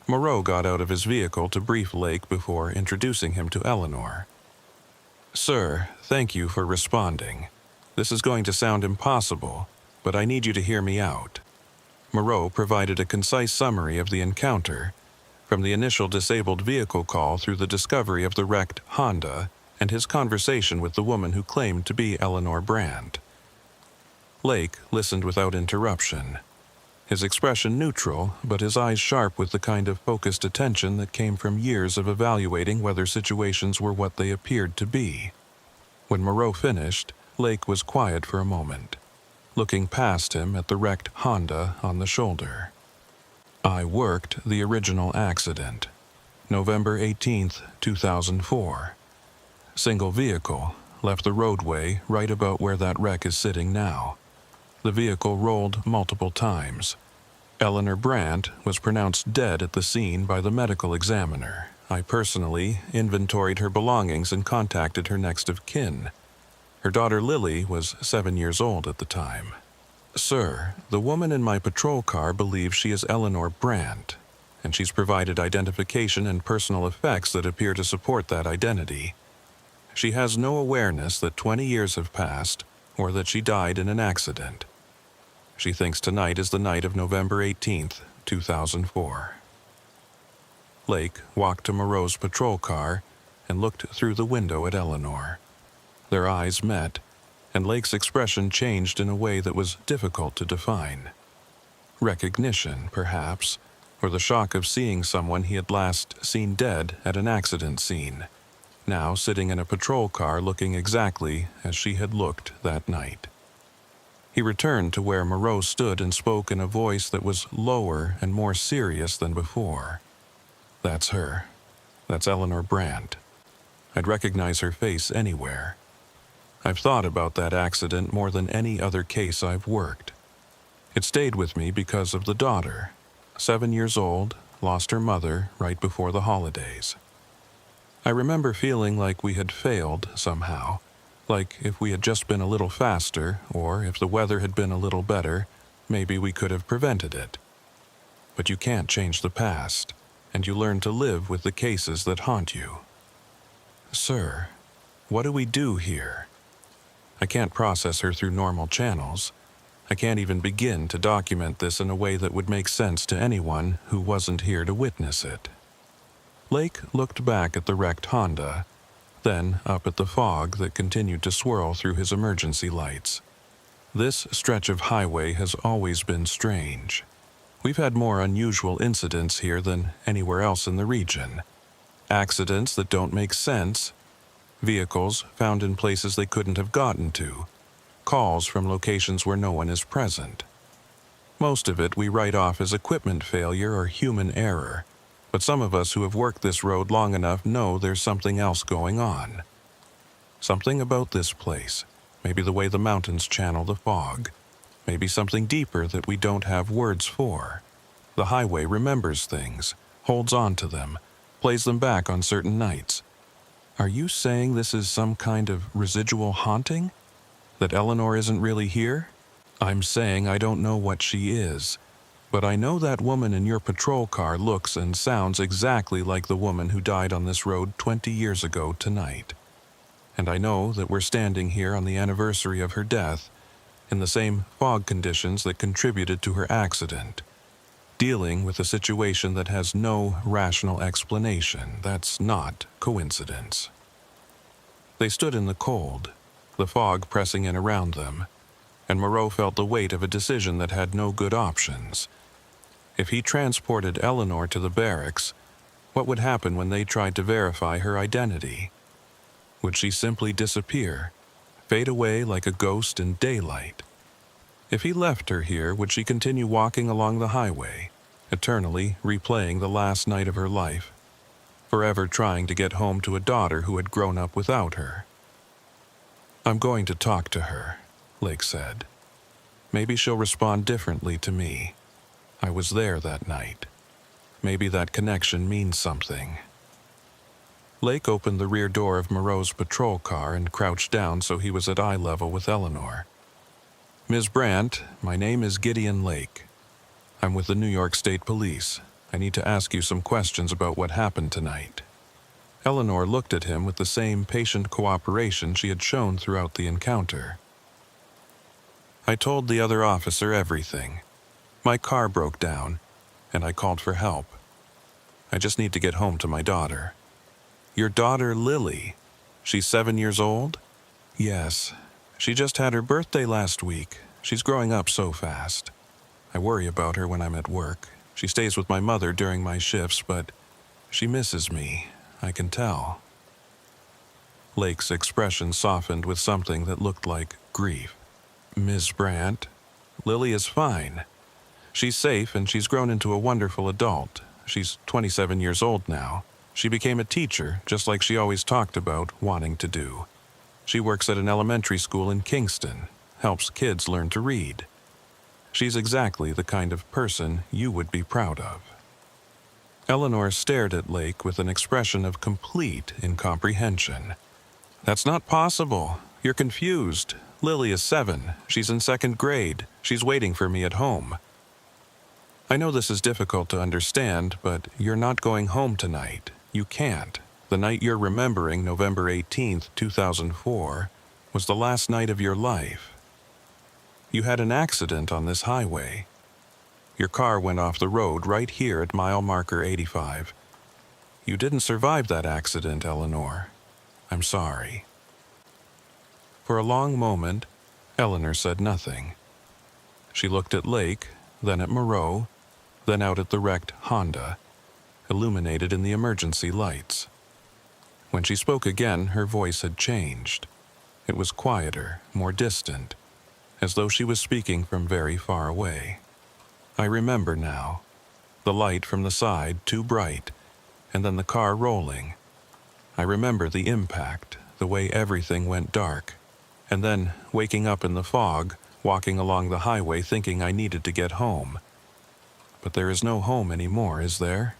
Moreau got out of his vehicle to brief Lake before introducing him to Eleanor. "Sir, thank you for responding. This is going to sound impossible, but I need you to hear me out." Moreau provided a concise summary of the encounter, from the initial disabled vehicle call through the discovery of the wrecked Honda and his conversation with the woman who claimed to be Eleanor Brandt. Lake listened without interruption, his expression neutral, but his eyes sharp with the kind of focused attention that came from years of evaluating whether situations were what they appeared to be. When Moreau finished, Lake was quiet for a moment, looking past him at the wrecked Honda on the shoulder. "I worked the original accident, November 18th, 2004. Single vehicle, left the roadway right about where that wreck is sitting now. The vehicle rolled multiple times. Eleanor Brandt was pronounced dead at the scene by the medical examiner. I personally inventoried her belongings and contacted her next of kin. Her daughter Lily was 7 years old at the time. Sir, the woman in my patrol car believes she is Eleanor Brandt, and she's provided identification and personal effects that appear to support that identity. She has no awareness that 20 years have passed or that she died in an accident. She thinks tonight is the night of November 18th, 2004. Lake walked to Moreau's patrol car and looked through the window at Eleanor. Their eyes met, and Lake's expression changed in a way that was difficult to define. Recognition, perhaps, or the shock of seeing someone he had last seen dead at an accident scene, now sitting in a patrol car looking exactly as she had looked that night. He returned to where Moreau stood and spoke in a voice that was lower and more serious than before. "That's her. That's Eleanor Brandt. I'd recognize her face anywhere. I've thought about that accident more than any other case I've worked. It stayed with me because of the daughter, 7 years old, lost her mother right before the holidays. I remember feeling like we had failed somehow, like if we had just been a little faster, or if the weather had been a little better, maybe we could have prevented it. But you can't change the past, and you learn to live with the cases that haunt you. Sir, what do we do here? I can't process her through normal channels. I can't even begin to document this in a way that would make sense to anyone who wasn't here to witness it." Lake looked back at the wrecked Honda, then up at the fog that continued to swirl through his emergency lights. This stretch of highway has always been strange. We've had more unusual incidents here than anywhere else in the region. Accidents that don't make sense, vehicles found in places they couldn't have gotten to, calls from locations where no one is present. Most of it we write off as equipment failure or human error, but some of us who have worked this road long enough know there's something else going on. Something about this place, maybe the way the mountains channel the fog, maybe something deeper that we don't have words for. The highway remembers things, holds on to them, plays them back on certain nights. Are you saying this is some kind of residual haunting? That Eleanor isn't really here? I'm saying I don't know what she is, but I know that woman in your patrol car looks and sounds exactly like the woman who died on this road 20 years ago tonight. And I know that we're standing here on the anniversary of her death, in the same fog conditions that contributed to her accident, dealing with a situation that has no rational explanation. That's not coincidence." They stood in the cold, the fog pressing in around them, and Moreau felt the weight of a decision that had no good options. If he transported Eleanor to the barracks, What would happen when they tried to verify her identity? Would she simply disappear, fade away like a ghost in daylight? If he left her here, would she continue walking along the highway, eternally replaying the last night of her life, forever trying to get home to a daughter who had grown up without her? "I'm going to talk to her," Lake said. "Maybe she'll respond differently to me. I was there that night. Maybe that connection means something." Lake opened the rear door of Moreau's patrol car and crouched down so he was at eye level with Eleanor. "Ms. Brandt, my name is Gideon Lake. I'm with the New York State Police. I need to ask you some questions about what happened tonight." Eleanor looked at him with the same patient cooperation she had shown throughout the encounter. "I told the other officer everything. My car broke down, and I called for help. I just need to get home to my daughter." "Your daughter, Lily? She's 7 years old?" "Yes. She just had her birthday last week. She's growing up so fast. I worry about her when I'm at work. She stays with my mother during my shifts, but she misses me. I can tell." Lake's expression softened with something that looked like grief. "Ms. Brandt, Lily is fine. She's safe and she's grown into a wonderful adult. She's 27 years old now. She became a teacher, just like she always talked about wanting to do. She works at an elementary school in Kingston, helps kids learn to read. She's exactly the kind of person you would be proud of." Eleanor stared at Lake with an expression of complete incomprehension. "That's not possible. You're confused. Lily is 7. She's in 2nd grade. She's waiting for me at home." "I know this is difficult to understand, but you're not going home tonight. You can't. The night you're remembering, November 18th, 2004, was the last night of your life. You had an accident on this highway. Your car went off the road right here at mile marker 85. You didn't survive that accident, Eleanor. I'm sorry." For a long moment, Eleanor said nothing. She looked at Lake, then at Moreau, then out at the wrecked Honda, illuminated in the emergency lights. When she spoke again, her voice had changed. It was quieter, more distant, as though she was speaking from very far away. "I remember now. The light from the side too bright, and then the car rolling. I remember the impact, the way everything went dark, and then waking up in the fog, walking along the highway thinking I needed to get home. But there is no home anymore, is there?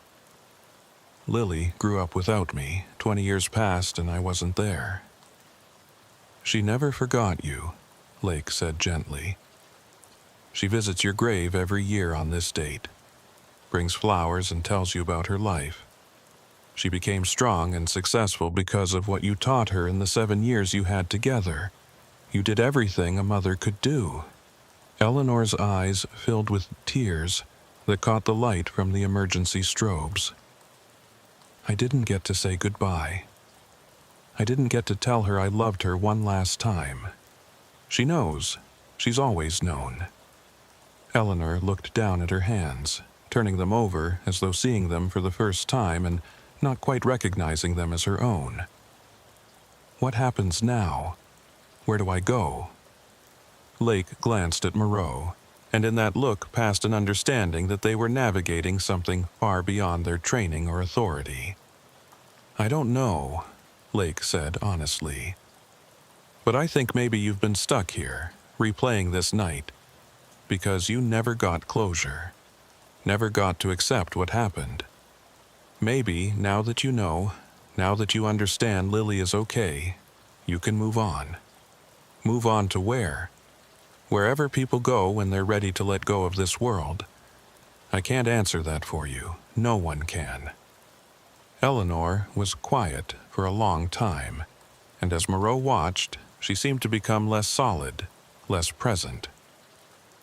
Lily grew up without me. 20 years passed and I wasn't there." "She never forgot you," Lake said gently. "She visits your grave every year on this date, brings flowers and tells you about her life. She became strong and successful because of what you taught her in the 7 years you had together. You did everything a mother could do." Eleanor's eyes filled with tears that caught the light from the emergency strobes. "I didn't get to say goodbye. I didn't get to tell her I loved her one last time. She knows. She's always known." Eleanor looked down at her hands, turning them over as though seeing them for the first time and not quite recognizing them as her own. "What happens now? Where do I go?" Lake glanced at Moreau, and in that look passed an understanding that they were navigating something far beyond their training or authority. "I don't know," Lake said honestly. "But I think maybe you've been stuck here, replaying this night, because you never got closure, never got to accept what happened. Maybe, now that you know, now that you understand Lily is okay, you can move on. Move on to where? Wherever people go when they're ready to let go of this world. I can't answer that for you. No one can." Eleanor was quiet for a long time, and as Moreau watched, she seemed to become less solid, less present.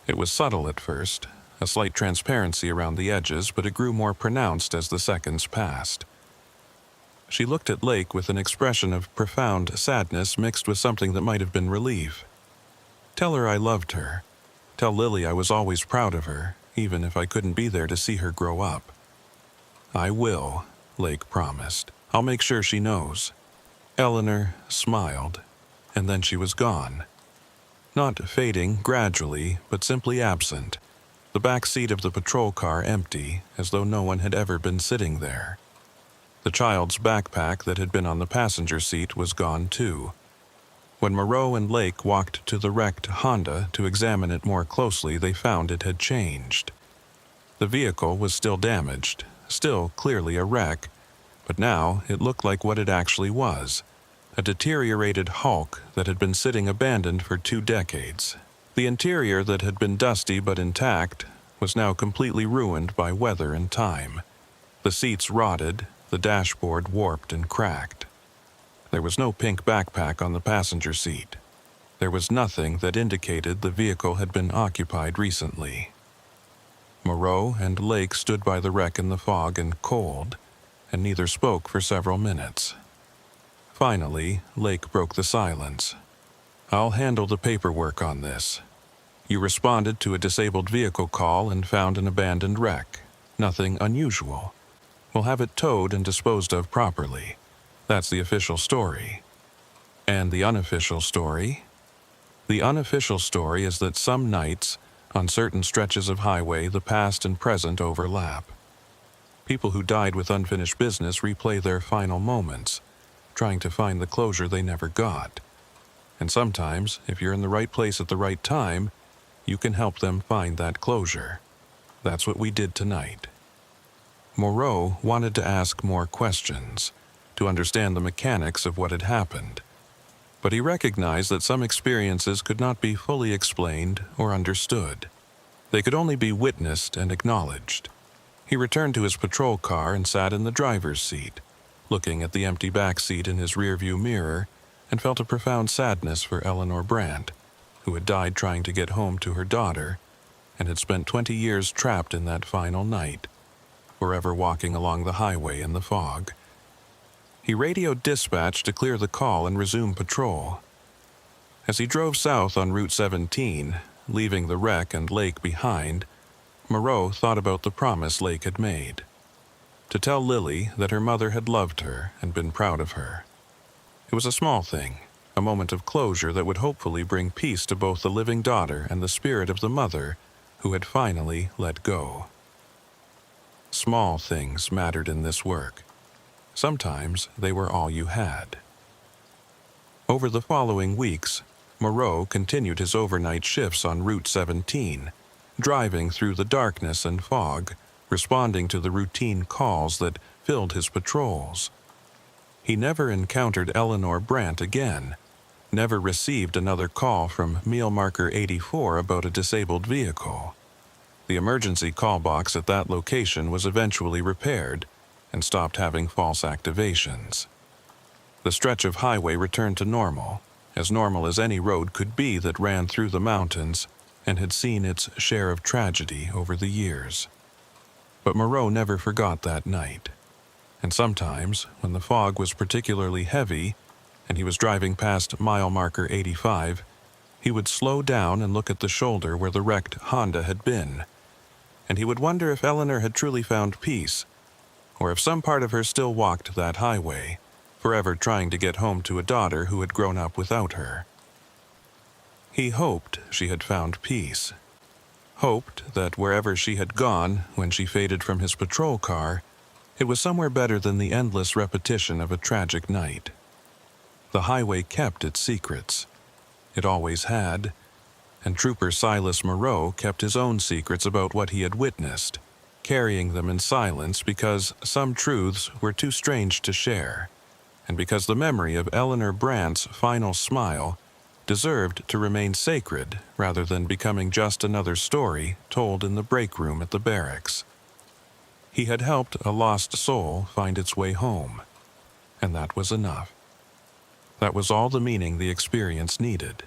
It was subtle at first, a slight transparency around the edges, but it grew more pronounced as the seconds passed. She looked at Lake with an expression of profound sadness mixed with something that might have been relief. "Tell her I loved her. Tell Lily I was always proud of her, even if I couldn't be there to see her grow up." "I will," Lake promised. "I'll make sure she knows." Eleanor smiled, and then she was gone. Not fading gradually, but simply absent. The back seat of the patrol car empty, as though no one had ever been sitting there. The child's backpack that had been on the passenger seat was gone too. When Moreau and Lake walked to the wrecked Honda to examine it more closely, they found it had changed. The vehicle was still damaged, still clearly a wreck, but now it looked like what it actually was, a deteriorated hulk that had been sitting abandoned for 2 decades. The interior that had been dusty but intact was now completely ruined by weather and time. The seats rotted, the dashboard warped and cracked. There was no pink backpack on the passenger seat. There was nothing that indicated the vehicle had been occupied recently. Moreau and Lake stood by the wreck in the fog and cold, and neither spoke for several minutes. Finally, Lake broke the silence. "I'll handle the paperwork on this. You responded to a disabled vehicle call and found an abandoned wreck. Nothing unusual. We'll have it towed and disposed of properly. That's the official story." "And the unofficial story?" "The unofficial story is that some nights, on certain stretches of highway, the past and present overlap. People who died with unfinished business replay their final moments, trying to find the closure they never got. And sometimes, if you're in the right place at the right time, you can help them find that closure. That's what we did tonight." Moreau wanted to ask more questions, to understand the mechanics of what had happened. But he recognized that some experiences could not be fully explained or understood. They could only be witnessed and acknowledged. He returned to his patrol car and sat in the driver's seat, looking at the empty back seat in his rearview mirror, and felt a profound sadness for Eleanor Brandt, who had died trying to get home to her daughter and had spent 20 years trapped in that final night, forever walking along the highway in the fog. He radioed dispatch to clear the call and resume patrol. As he drove south on Route 17, leaving the wreck and Lake behind, Moreau thought about the promise Lake had made. To tell Lily that her mother had loved her and been proud of her. It was a small thing, a moment of closure that would hopefully bring peace to both the living daughter and the spirit of the mother who had finally let go. Small things mattered in this work. Sometimes they were all you had. Over the following weeks, Moreau continued his overnight shifts on Route 17, driving through the darkness and fog, responding to the routine calls that filled his patrols. He never encountered Eleanor Brandt again, never received another call from meal marker 84 about a disabled vehicle. The emergency call box at that location was eventually repaired and stopped having false activations. The stretch of highway returned to normal as any road could be that ran through the mountains and had seen its share of tragedy over the years. But Moreau never forgot that night. And sometimes, when the fog was particularly heavy and he was driving past mile marker 85, he would slow down and look at the shoulder where the wrecked Honda had been. And he would wonder if Eleanor had truly found peace, or if some part of her still walked that highway, forever trying to get home to a daughter who had grown up without her. He hoped she had found peace. Hoped that wherever she had gone when she faded from his patrol car, it was somewhere better than the endless repetition of a tragic night. The highway kept its secrets. It always had, and Trooper Silas Moreau kept his own secrets about what he had witnessed, carrying them in silence because some truths were too strange to share, and because the memory of Eleanor Brandt's final smile deserved to remain sacred rather than becoming just another story told in the break room at the barracks. He had helped a lost soul find its way home, and that was enough. That was all the meaning the experience needed.